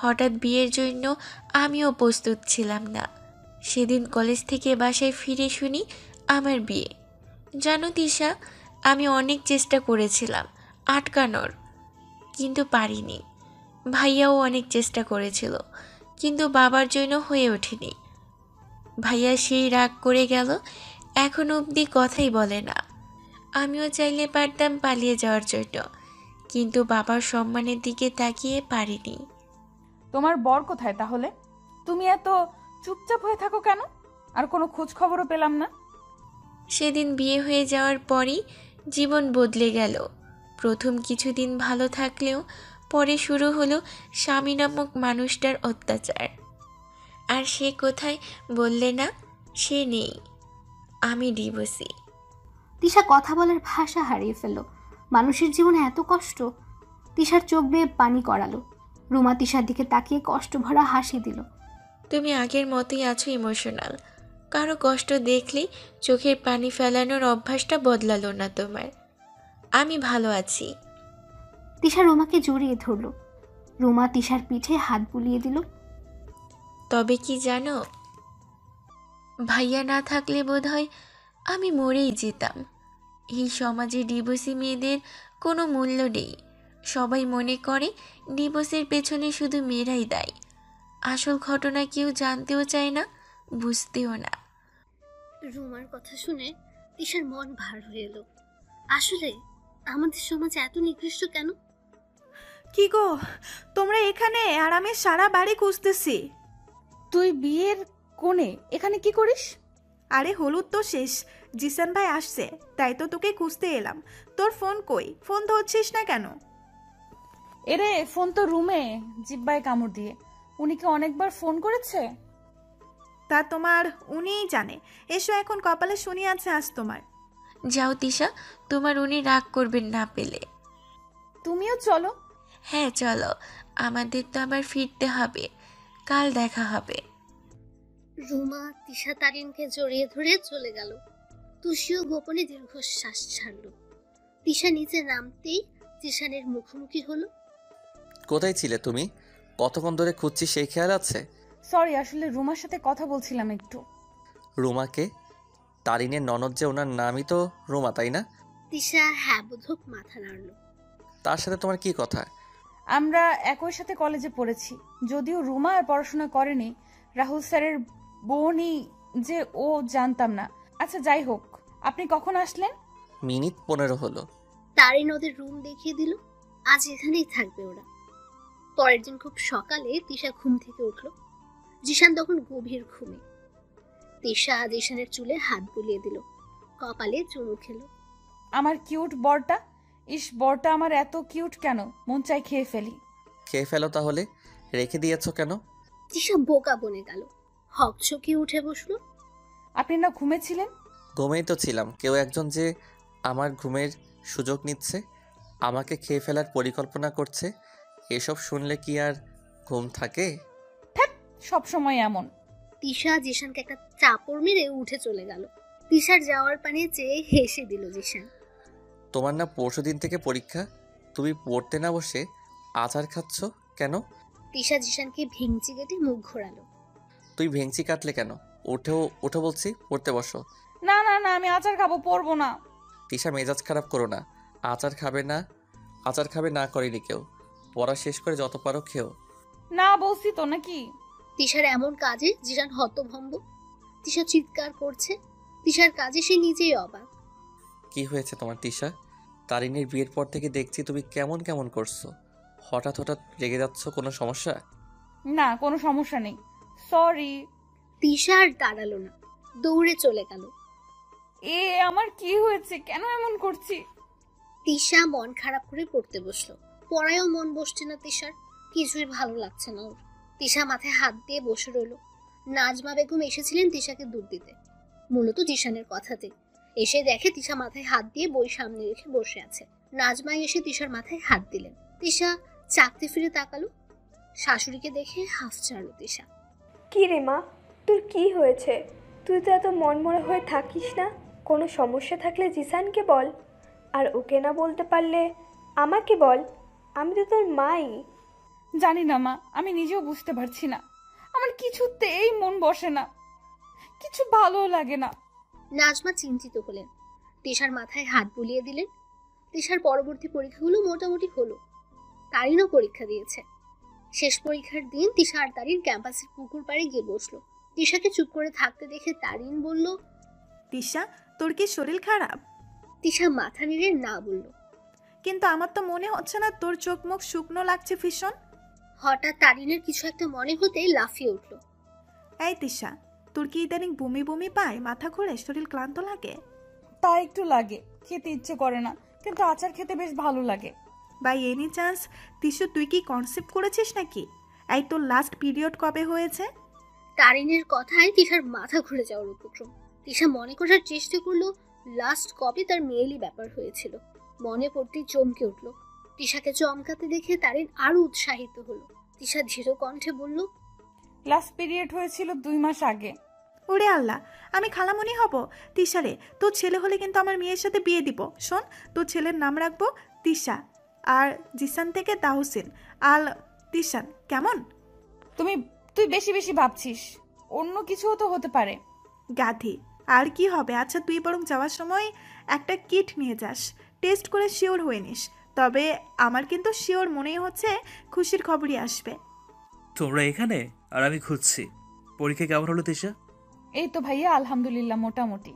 হঠাৎ বিয়ের জন্য আমিও প্রস্তুত ছিলাম না। সেদিন কলেজ থেকে বাসায় ফিরে শুনি আমার বিয়ে। জানো তিশা, আমি অনেক চেষ্টা করেছিলাম আটকানোর, কিন্তু পারিনি। ভাইয়াও অনেক চেষ্টা করেছিল, কিন্তু বাবার জন্য হয়ে ওঠেনি। ভাইয়া সেই রাগ করে গেল, এখন অবধি কথাই বলে না। আমিও চাইলে পারতাম পালিয়ে যাওয়ার জন্য, কিন্তু বাবার সম্মানের দিকে তাকিয়ে পারিনি। তোমার বর কোথায় তাহলে? তুমি এত চুপচাপ হয়ে থাকো কেন? আর কোনো খোঁজ খবরও পেলাম না। সেদিন বিয়ে হয়ে যাওয়ার পরই জীবন বদলে গেল। প্রথম কিছুদিন ভালো থাকলেও পরে শুরু হলো স্বামী নামক মানুষটার অত্যাচার। আর সে কোথায় বললে না, সে নেই। আমি ডিভোর্সি। তিশা কথা বলার ভাষা হারিয়ে ফেলল। মানুষের জীবনে এত কষ্ট! তিশার চোখ বেয়ে পানি করালো। রুমা তিশার দিকে তাকিয়ে কষ্ট ভরা হাসি দিল। তুমি আগের মতোই আছো ইমোশনাল। কারো কষ্ট দেখলেই চোখের পানি ফেলানোর অভ্যাসটা বদলালো না তোমার। আমি ভালো আছি। তিশা রুমাকে জড়িয়ে ধরল। রুমা তিশার পিঠে হাত বুলিয়ে দিল। তবে কি জানো, ভাইয়া না থাকলে বোধহয় আমি মরেই যেতাম। এই সমাজে ডিভোর্সি মেয়েদের কোনো মূল্য নেই। সবাই মনে করে ডিভোর্সের পেছনে শুধু মেয়েরাই দায়ী। আসল ঘটনা কেউ জানতেও চায় না, বুঝতেও না। রুমার কথা শুনে তিশার মন ভার হয়ে এলো। আসলে আমাদের সমাজ এত নিকৃষ্ট কেন? কি গো, তোমরা এখানে? আর আমি সারা বাড়ি খুঁজতেছি। তুই বিয়ের কোণে এখানে কি করিস? আরে হলুদ তো শেষ, জিসান ভাই আসছে, তাই তো তোকে খুঁজতে এলাম। তোর ফোন কই? ফোন ধরছিস না কেন? এরে, ফোন তো রুমে, জিব্বায় কামড় দিয়ে। উনিকে অনেকবার ফোন করেছে। তা তোমার উনিই জানে। এসো, এখন কপালে শনি আছে আজ তোমার। যাও তিশা, তোমার উনি রাগ করবেন না পেলে। তুমিও চলো। হ্যাঁ চলো, আমাদের তো আবার ফিরতে হবে। কাল দেখা হবে। রুমা তিশা তারিনকে জড়িয়ে ধরে চলে গেল। তুষিও গোপনে দীর্ঘশ্বাস ছাড়ল। তিশা নিচে নামতেই জিশানের মুখোমুখি হলো। কোথায় ছিলে তুমি? কতক্ষণ ধরে খুঁজছি সেই খেয়াল আছে? সরি, আসলে রুমার সাথে কথা বলছিলাম একটু। রুমাকে? তারিনের ননদ যে, ওনার নামই তো রুমা, তাই না? তিশা হ্যাঁ বোধক মাথা নাড়ল। তার সাথে তোমার কি কথা? আমরা একই সাথে কলেজে পড়েছি। যদিও রুমা আর পড়াশোনা করেনি, রাহুল স্যারের বোনই যে ও, জানতাম না। আচ্ছা যাই হোক, আপনি কখন আসলেন? মিনিট 15 হলো। তারিন ওদের রুম দেখিয়ে দিল। আজ এখানেই থাকবে ওরা। পরের দিন খুব সকালে তিশা ঘুম থেকে উঠল। জিশান তখন গভীর ঘুমে। তিশা জিশানের চুলে হাত বুলিয়ে দিল, কপালে চুমু খেলো। আমার কিউট বরটা। ইস, বরটা আমার এত কিউট কেন, মন চাই খেয়ে ফেলি। খেয়ে ফেলো তাহলে, রেখে দিয়েছো কেন? তিশা বোকা বনে গেল, হকচকে উঠে বসলো। আপনি না ঘুমেছিলেন? ঘুমেই তো ছিলাম। কেউ একজন যে আমার ঘুমের সুযোগ নিচ্ছে, আমাকে খেয়ে ফেলার পরিকল্পনা করছে। এসব শুনলে কি আর ঘুম থাকে? সব সময় এমন। তিশা জিশানকে একটা চাপড় মেরে উঠে চলে গেল। তিশার যাওয়ার পানে চেয়ে হেসে দিল জিশান। তোমার না পরশুদিন থেকে পরীক্ষা? তুমি পড়তে না বসে আচার খাচ্ছ কেন? তিশা জিশানকে ভেঙচি কেটে মুখ ঘোরালো। তুই ভেঙচি কাটলে কেন? ওঠো বলছি, পড়তে বসো। না না না, আমি আচার খাবো, পড়বো না। তিশা, মেজাজ খারাপ করো না। আচার খাবে না করেনি কেউ। পড়া শেষ করে যত পারো খেও। না বলছি তো নাকি? তিশার এমন কাজে জিশান হতভম্ব। তিশা চিৎকার করছে। তিশার কাজে সে নিজেই অবাক। কি হয়েছে তোমার তিশা? তারিনের বিয়ের পর থেকে দেখছি তুমি কেমন করছো। হঠাৎ হঠাৎ রেগে যাচ্ছ, কোনো সমস্যা? না, কোনো সমস্যা নেই, সরি। তিশা আর দাঁড়ালো না, দৌড়ে চলে গেল। এ আমার কি হয়েছে, কেন এমন করছি? তিশা মন খারাপ করে পড়তে বসলো। পড়ায়ও মন বসছে না তিশার, কিছুই ভালো লাগছে না ওর। তিশা মাথায় হাত দিয়ে বসে রইল। নাজমা বেগম এসেছিলেন তিশাকে দুধ দিতে, মূলত জিশানের কথাতে। এসে দেখে তিশা মাথায় হাত দিয়ে বই সামনে রেখে বসে আছে। নাজমা এসে তিশার মাথায় হাত দিলেন। তিশা চাকতে ফিরে তাকালো, শাশুড়িকে দেখে হাফ ছাড়লো তিশা। কি রে মা, তোর কি হয়েছে? তুই তো এত মনমরা হয়ে থাকিস না। কোনো সমস্যা থাকলে জিসানকে বল, আর ওকে না বলতে পারলে আমাকে বল, আমি তো তোর মাই। জানি না মা, আমি নিজেও বুঝতে পারছি না, আমার কিছুতেই মন বসে না, কিছু ভালো লাগে না। নাজমা চিন্তিত হলেন, তিশার মাথায় হাত বুলিয়ে দিলেন। তিশার পরবর্তী পরীক্ষাগুলো মোটামুটি হলো। তারিনও পরীক্ষা দিয়েছে। শেষ পরীক্ষার দিন তিশা আর তারিন ক্যাম্পাসের পুকুর পাড়ে গিয়ে বসলো। তিশাকে চুপ করে থাকতে দেখে তারিন বলল, তিশা, তোর কি শরীর খারাপ? তিশা মাথা নেড়ে না বলল। কিন্তু আমার তো মনে হচ্ছে না, তোর চোখ মুখ শুকনো লাগছে ভীষণ। হঠাৎ তারিনের কিছু একটা মনে হতেই লাফিয়ে উঠল। এই তিশা, তোর কি ইদানিং বমি বমি পায়, মাথা ঘোরে, শরীর ক্লান্ত লাগে? তা একটু লাগে, খেতে ইচ্ছে করে না, কিন্তু আচার খেতে বেশ ভালো লাগে। বাই এনি চান্স তিশু, তুই কি কনসেপ্ট করেছিস নাকি? এই তোর লাস্ট পিরিয়ড কবে হয়েছে? তারিনের কথায় তিশার মাথা ঘুরে যাওয়ার উপক্রম। তিশা মনে করার চেষ্টা করলো লাস্ট কবে তার মেয়েলি ব্যাপার হয়েছিল। মনে পড়তেই চমকে উঠল। তিশাকে চমকাতে দেখে তারিন আরো উৎসাহিত হলো। তিশা ধীর কণ্ঠে বলল, লাস্ট পিরিয়ড হয়েছিল 2 মাস আগে। ওরে আল্লাহ, আমি খালামণি হব? তিশারে, তোর ছেলে হলে কিন্তু আমার মেয়ের সাথে বিয়ে দিব। শোন, তোর ছেলের নাম রাখবো তিশা, আর জিসান থেকে তাহসিন আল তিশান, কেমন? তুই বেশি বেশি ভাবছিস, অন্য কিছুও তো হতে পারে। গাধি, আর কি হবে? আচ্ছা, তুই বরং যাওয়ার সময় একটা কিট নিয়ে যাস, টেস্ট করে শিওর হয়ে নিস। তবে আমার কিন্তু শিওর মনেই হচ্ছে খুশির খবরই আসবে। তোমরা এখানে আর আমি খুঁজছি। পরীক্ষা কেমন হলো তিশা? এই তো ভাইয়া, আলহামদুলিল্লাহ মোটামুটি।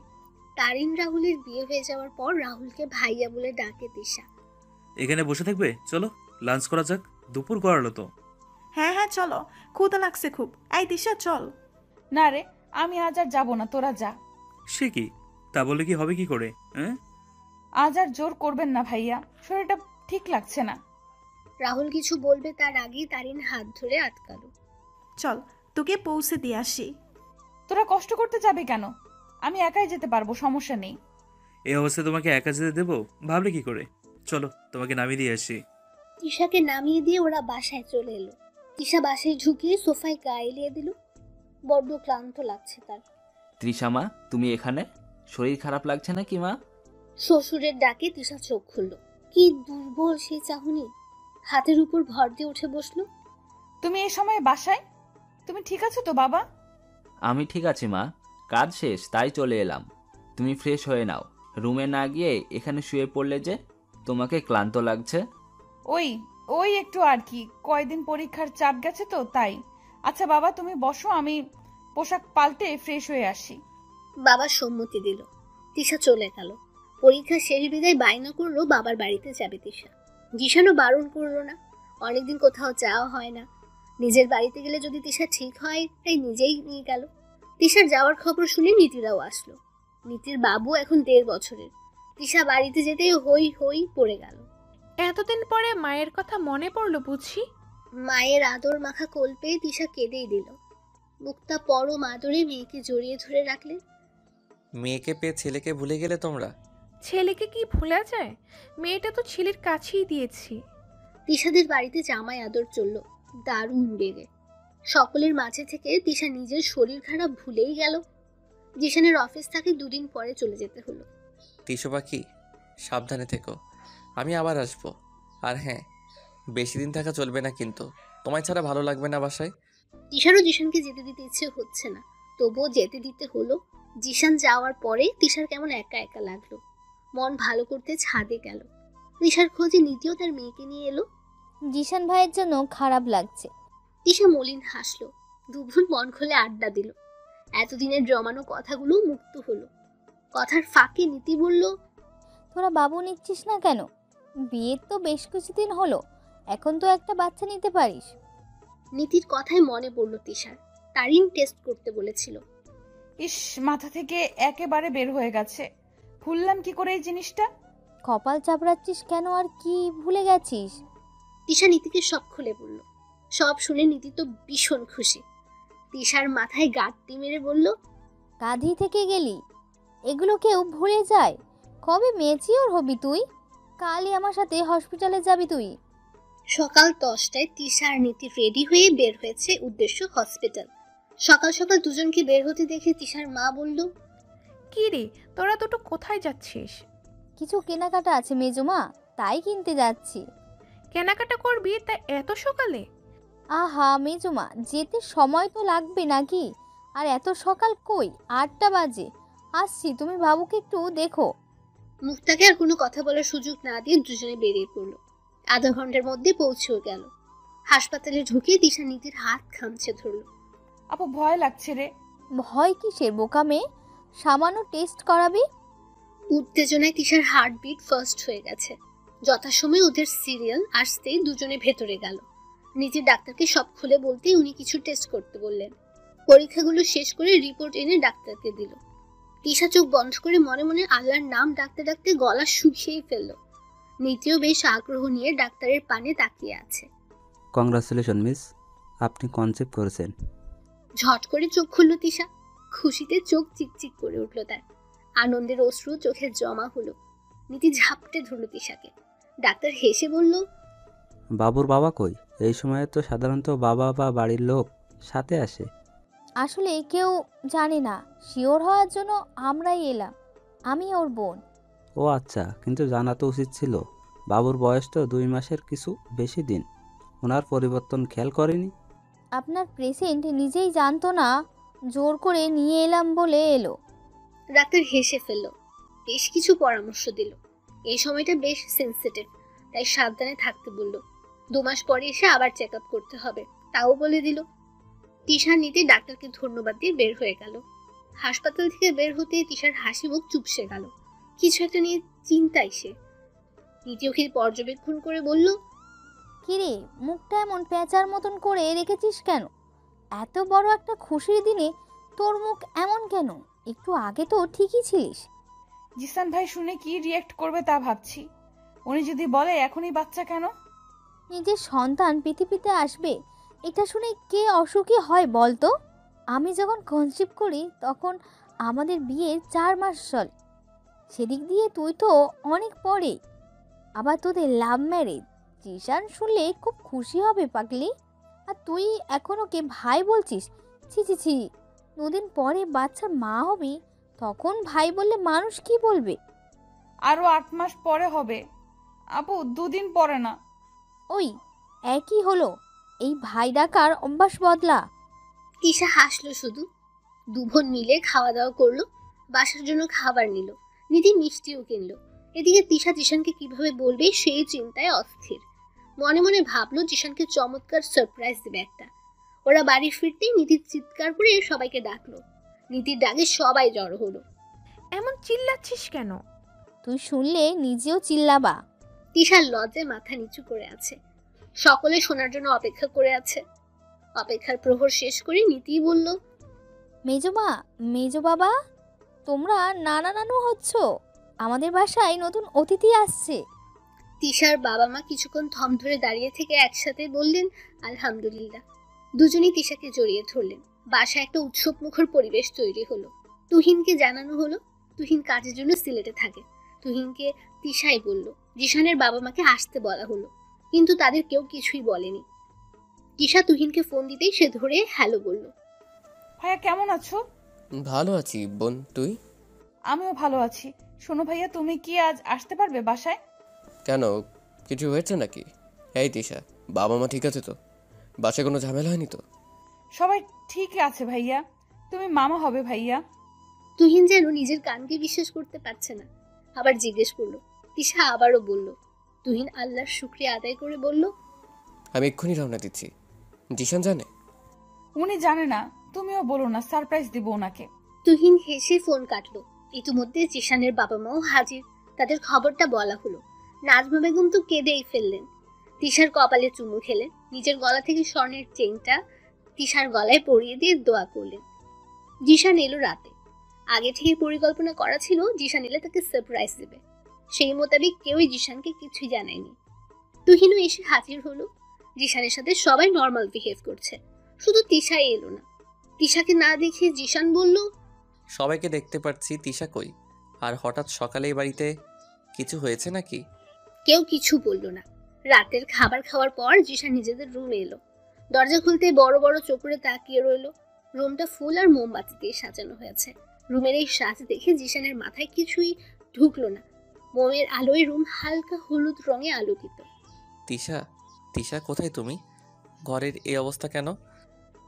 তারিন রাহুলের বিয়ে হয়ে যাওয়ার পর রাহুলকে ভাইয়া বলে ডাকে তিশা। এখানে বসে থাকবে? চলো লাঞ্চ করা যাক, দুপুর গড়ালো তো। হ্যাঁ হ্যাঁ চলো, ক্ষুধা লাগছে খুব। এই তিশা চল। না রে, আমি আজ আর যাবো না, তোরা যা। সে কি? তা বলে কি হবে কি করে? আজ আর জোর করবেন না ভাইয়া, শরীরটা ঠিক লাগছে না। রাহুল কিছু বলবে তার আগেই তারিন হাত ধরে আটকালো। চল, তোকে পৌঁছে দিয়ে আসি। তোরা কষ্ট করতে যাবে কেন? আমি একাই যেতে পারবো, সমস্যা নেই। এই অবস্থায় তোমাকে একা যেতে দেবো ভাবলে কি করে? চলো তোমাকে নামিয়ে দিয়ে আসি। তিশাকে নামিয়ে দিয়ে ওরা বাসায় চলে এলো। তিশা বাসায় ঝুঁকিয়ে সোফায় গা এলিয়ে দিল। বড্ড ক্লান্ত লাগছে তার। তৃষা মা, তুমি এখানে? শরীর খারাপ লাগছে নাকি মা? শ্বশুরের ডাকে তিশা চোখ খুলল। কি দুর্বল সেই চাহনি। হাতের উপর ভর দিয়ে উঠে বসলো। তুমি এই সময় বাসায়? তুমি ঠিক আছো তো বাবা? আমি ঠিক আছি মা, কাজ শেষ তাই চলে এলাম। তুমি ফ্রেশ হয়ে নাও। রুমে না গিয়ে এখানে শুয়ে পড়লে যে, তোমাকে ক্লান্ত লাগছে। ওই একটু আর কি, কয়দিন পরীক্ষার চাপ গেছে তো তাই। আচ্ছা বাবা, তুমি বসো, আমি পোশাক পাল্টে ফ্রেশ হয়ে আসি। বাবা সম্মতি দিল। তিশা চলে গেল। পরীক্ষা শেষ বিদায় বায়না করলো বাবার বাড়িতে যাবে তিশা। জিশানও বারণ করলো না, অনেকদিন কোথাও যাওয়া হয় না। নিজের বাড়িতে গেলে যদি তিশা ঠিক হয়, তাই নিজেই নিয়ে গেল। তিশার যাওয়ার খবর শুনে নীতিরাও আসলো। নীতির বাবু এখন 1.5 বছরের। তিশা বাড়িতে যেতেই হই হই পড়ে গেল। এতদিন পরে মায়ের কথা মনে পড়লো বুঝি। মায়ের আদর মাখা কোল পেয়ে তিশা কেঁদেই দিল। মুক্তা পরম আদরে মেয়েকে জড়িয়ে ধরে রাখলেন। মেয়েকে পেয়ে ছেলেকে ভুলে গেলে তোমরা? ছেলেকে কি ভুলা যায়? মেয়েটা তো ছেলের কাছেই দিয়েছি। তিশাদের বাড়িতে জামাই আদর চলল দারুণ বেগে। সকলের মাঝে থেকে তিশা নিজের শরীর খারাপ ভুলেই গেল। জিশানের অফিস থেকে 2 দিন পরে চলে যেতে হলো। তিশু পাখি, সাবধানে থেকো, আমি আবার আসবো। আর হ্যাঁ, বেশি দিন থাকা চলবে না কিন্তু, তোমায় ছাড়া ভালো লাগবে না বাসায়। তিশারও জিশানকে যেতে দিতে ইচ্ছে হচ্ছে না, তবুও যেতে দিতে হলো। জিশান যাওয়ার পরে তিশার কেমন একা একা লাগলো। মন ভালো করতে ছাদে গেল। তিশার খোঁজে নীতিও তার মেয়েকে নিয়ে এলো। জিশান ভাইয়ের জন্য খারাপ লাগছে। তিশা মলিন হাসলো। দুভুন মন খুলে আড্ডা দিল। এতদিনের জমানো কথাগুলো মুক্ত হলো। কথার ফাঁকে নীতি বলল, তোরা বাবু নিচ্ছিস না কেন? বিয়ের তো বেশ কিছুদিন হলো, এখন তো একটা বাচ্চা নিতে পারিস। নীতির কথায় মনে পড়ল তিশার তারিন টেস্ট করতে বলেছিল। ইস, মাথা থেকে একেবারে বের হয়ে গেছে। ভুললাম কি করে এই জিনিসটা? কপাল চাপড়াচ্ছিস কেন, আর কি ভুলে গেছিস? তিশা নীতিকে সব খুলে বলল। সব শুনে নীতি তো ভীষণ খুশি। তিশার মাথায় গাঁটটি মেরে বলল, গাধি থেকে গেলি, এগুলো কেউ ভুলে যায়? কবে ম্যাচিওর হবি তুই? কালই আমার সাথে হসপিটালে যাবি তুই। সকাল 10টায় তিশা আর নীতি রেডি হয়ে বের হয়েছে, উদ্দেশ্য হসপিটাল। সকাল সকাল দুজনকে বের হতে দেখে তিশার মা বলল, কি রে, তোরা দুটো কোথায় যাচ্ছিস? কিছু কেনাকাটা আছে মেজমা, তাই কিনতে যাচ্ছি। কেনাকাটা করবি তা এত সকালে? আহা মেজমা, যেতে সময় তো লাগবে নাকি? আর এত সকাল কই, 8টা বাজে। আসছি, তুমি বাবুকে একটু দেখো। মুক্তাকে আর কোনো কথা বলার সুযোগ না দিয়ে দুজনে বেরিয়ে পড়লো। আধা ঘন্টার মধ্যে পৌঁছেও গেল। হাসপাতালে ঢুকে তিশা নীতির হাত খামছে ধরলো। আপু ভয় লাগছে রে। ভয় কিসের বোকা মেয়ে, সামান্য টেস্ট করাবি। উত্তেজনায় তিশার হার্টবিট ফার্স্ট হয়ে গেছে। যথাসময়ে ওদের সিরিয়াল আসতেই দুজনে ভেতরে গেল। নীতির ডাক্তারকে সব খুলে বলতেই উনি কিছু টেস্ট করতে বললেন। পরীক্ষাগুলো শেষ করে রিপোর্ট এনে ডাক্তারকে দিল। তিশা চোখ বন্ধ করে মনে মনে আল্লাহর নাম ডাকতে ডাকতে গলা শুকিয়েই ফেলল। নীতিও বেশ আগ্রহ নিয়ে ডাক্তারের পানে তাকিয়ে আছে। কংগ্রাচুলেশন মিস, আপনি কনসেপ্ট করেছেন। ঝট করে চোখ খুলল তিশা। খুশিতে চোখ চিকচিক করে উঠল তার। আনন্দের অশ্রু চোখে জমা হলো। নীতি ঝাপটে ধরল তিশাকে। ডাক্তার হেসে বলল, বাবুর বাবা কই? এই সময়ে তো সাধারণত বাবা বা বাড়ির লোক সাথে আসে। আসলে কেউ জানে না, শিওর হওয়ার জন্য আমরাই এলাম। আমি ওর বোন। ও আচ্ছা, কিন্তু জানা তো উচিত ছিল। বাবুর বয়স তো 2 মাসের কিছু বেশি দিন। ওনার পরিবর্তন খেয়াল করেনি? আপনার পেশেন্ট নিজেই জানতো না, জোর করে নিয়ে এলাম বলে এলো। ডাক্তার হেসে ফেলল। বেশ কিছু পরামর্শ দিল। এই সময়টা বেশ সেন্সিটিভ, তাই সাবধানে থাকতে বলল। 2 মাস পরে এসে আবার চেক আপ করতে হবে, তাও বলে দিল। তিশা নীতি ডাক্তারকে ধন্যবাদ দিয়ে বের হয়ে গেল। হাসপাতাল থেকে বের হতে তিশার হাসি মুখ চুপসে গেল। কিছু একটা নিয়ে চিন্তায় সে। নীতি ওকে পর্যবেক্ষণ করে বলল, কিরে, মুখটা এমন পেঁচার মতন করে রেখেছিস কেন? এত বড় একটা খুশির দিনে তোর মুখ এমন কেন? একটু আগে তো ঠিকই ছিলিস। জিসান ভাই শুনে কি রিয়েক্ট করবে তা ভাবছি। উনি যদি বলে এখনই বাচ্চা কেন? নিজের সন্তান পৃথিবীতে আসবে, এটা শুনে কে অসুখী হয় বলতো? আমি যখন কনসিভ করি তখন আমাদের বিয়ে 4 মাস চলে। সেদিক দিয়ে তুই তো অনেক পরে। আবার তোদের লাভ ম্যারেজ। জিসান শুনলে খুব খুশি হবে পাগলি। আর তুই এখন ওকে ভাই বলছিস? ছি ছি ছি, 2 দিন পরে বাচ্চার মা হবি, তখন ভাই বললে মানুষ কি বলবে? আরো 8 মাস পরে হবে আপু, 2 দিন পরে না। ওই একই হলো, এই ভাই ডাকার অভ্যাস বদলা। তিশা হাসলো শুধু। 2 বোন মিলে খাওয়া দাওয়া করলো। বাসার জন্য খাবার নিল। নীতি মিষ্টিও কিনলো। এদিকে তিশা জিশানকে কিভাবে বলবে সেই চিন্তায় অস্থির। মনে মনে ভাবলো জিশানকে চমৎকার সারপ্রাইজ দেবে একটা। ওরা বাড়ি ফিরতেই নীতির চিৎকার করে সবাইকে ডাকলো। নীতির ডাকে সবাই জড়ো হলো। এমন চিল্লাচ্ছিস কেন? তুই শুনলে নিজেও চিল্লাবা। তিশার লজ্জায় মাথা নিচু করে আছে। সকলে শোনার জন্য অপেক্ষা করে আছে। অপেক্ষার প্রহর শেষ করে নীতি বলল, মেজমা, মেজো বাবা, তোমরা নানা নানু হচ্ছ। আমাদের বাসায় নতুন অতিথি আসছে। তিশার বাবা মা কিছুক্ষণ থম ধরে দাঁড়িয়ে থেকে একসাথে বললেন আলহামদুলিল্লাহ। দুজনেই তিশাকে জড়িয়ে ধরলেন। বাসায় একটা উৎসব মুখর পরিবেশ তৈরি হলো। তুহিনকে জানানো হলো তুহিন কাজের জন্য সিলেটে থাকে। তুহিনকে তিশাই বলল। জিশানের বাবা মাকে আসতে বলা হলো, কিন্তু তাদের কেউ কিছুই বলেনি। তিশা তুহিনকে ফোন দিতেই সে ধরে হ্যালো বলল। ভাইয়া কেমন আছো? ভালো আছি বোন, তুই? আমিও ভালো আছি। শোনো ভাইয়া, তুমি কি আজ আসতে পারবে বাসায়? কেন, কিছু হয়েছে নাকি? এই তিশা, বাবা মা ঠিক আছে তো? বাসায় কোনো ঝামেলা হয়নি তো? সবাই ঠিক আছে ভাইয়া। তুমি মামা হবে ভাইয়া। তুহিন যেন নিজের কানকে বিশ্বাস করতে পারছে না। আবার জিজ্ঞেস করলো। তিশা আবারও বলল। তুহিন আল্লাহর শুকরিয়া আদায় করে বলল, আমি এক্ষুনি রওনা দিচ্ছি। জিশান জানে? উনি জানে না, তুমিও বলো না, সারপ্রাইজ দিব ওনাকে। তুহিন হেসে ফোন কাটলো। ইতিমধ্যে জিশানের বাবা মাও হাজির। তাদের খবরটা বলা হলো। নাজমা বেগম তো কেঁদেই ফেললেন। তিশার কপালে চুমু খেলেন, নিজের গলা থেকে স্বর্ণের চেইনটা তিশার গলায় পরিয়ে দিয়ে দোয়া করলেন। জিশান এলো রাতে। আগে থেকে পরিকল্পনা করা ছিল জিশান এলে তাকে সারপ্রাইজ দেবে। সেই মোতাবেক কেউই জিশানকে কিছুই জানায়নি। তুহিনও এসে হাজির হলো। জিশানের সাথে সবাই নর্মাল বিহেভ করছে, শুধু তিশাই এলো না। তিশাকে না দেখে জিশান বলল, সবাইকে দেখতে পাচ্ছি, তিশা কই? আর হঠাৎ সকালেই বাড়িতে কিছু হয়েছে নাকি? কেউ কিছু বলল না। রাতের খাবার খাওয়ার পর জিশান নিজেদের রুমে এলো। দরজা খুলতে বড় বড় চোখ করে তাকিয়ে রইল। রুমটা ফুল আর মোমবাতি দিয়ে সাজানো হয়েছে। রুমের এই সাজ দেখে জিশানের মাথায় কিছুই ঢুকলো না। মোমের আলোয় রুম হালকা হলুদ রঙে আলোকিত। তিশা, তিশা কোথায় তুমি? ঘরের এই অবস্থা কেন?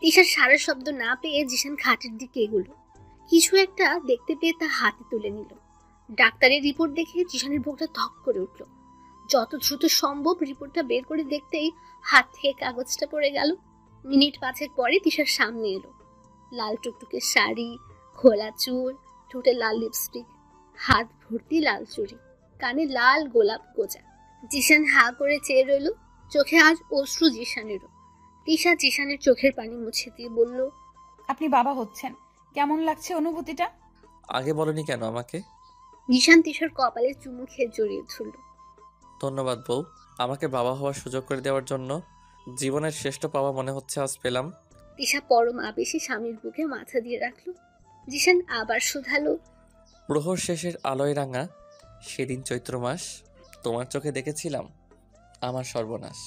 তিশার সারা শব্দ না পেয়ে জিশান খাটের দিকে এগুলো। কিছু একটা দেখতে পেয়ে তা হাতে তুলে নিল। ডাক্তারের রিপোর্ট দেখে জিশানের বুকটা ধক করে উঠল। যত দ্রুত সম্ভব রিপোর্টটা বের করে দেখতেই হাত থেকে কাগজটা পড়ে গেল। মিনিট 5 পরে তিশার সামনে এলো। লাল টুকটুকে শাড়ি, খোলা চুল, ঠোঁটে লাল লিপস্টিক, হাত ভর্তি লাল চুড়ি, কানে লাল গোলাপ গোজা। জিশান হা করে চেয়ে রইল। চোখে আজ অশ্রু জিশানেরও। তিশা জিশানের চোখের পানি মুছে দিয়ে বলল, আপনি বাবা হচ্ছেন, কেমন লাগছে অনুভূতিটা? আগে বলনি কেন আমাকে? জিশান তিশার কপালে চুমু খেয়ে জড়িয়ে ধরল। ধন্যবাদ বউ, আমাকে বাবা হওয়ার সুযোগ করে দেওয়ার জন্য। জীবনের শ্রেষ্ঠ পাওয়া মনে হচ্ছে আজ পেলাম। তিশা পরম আবেশে স্বামীর বুকে মাথা দিয়ে রাখলো। জিশান আবার শুধালো, প্রহর শেষের আলোয় রাঙা সেদিন চৈত্র মাস, তোমার চোখে দেখেছিলাম আমার সর্বনাশ।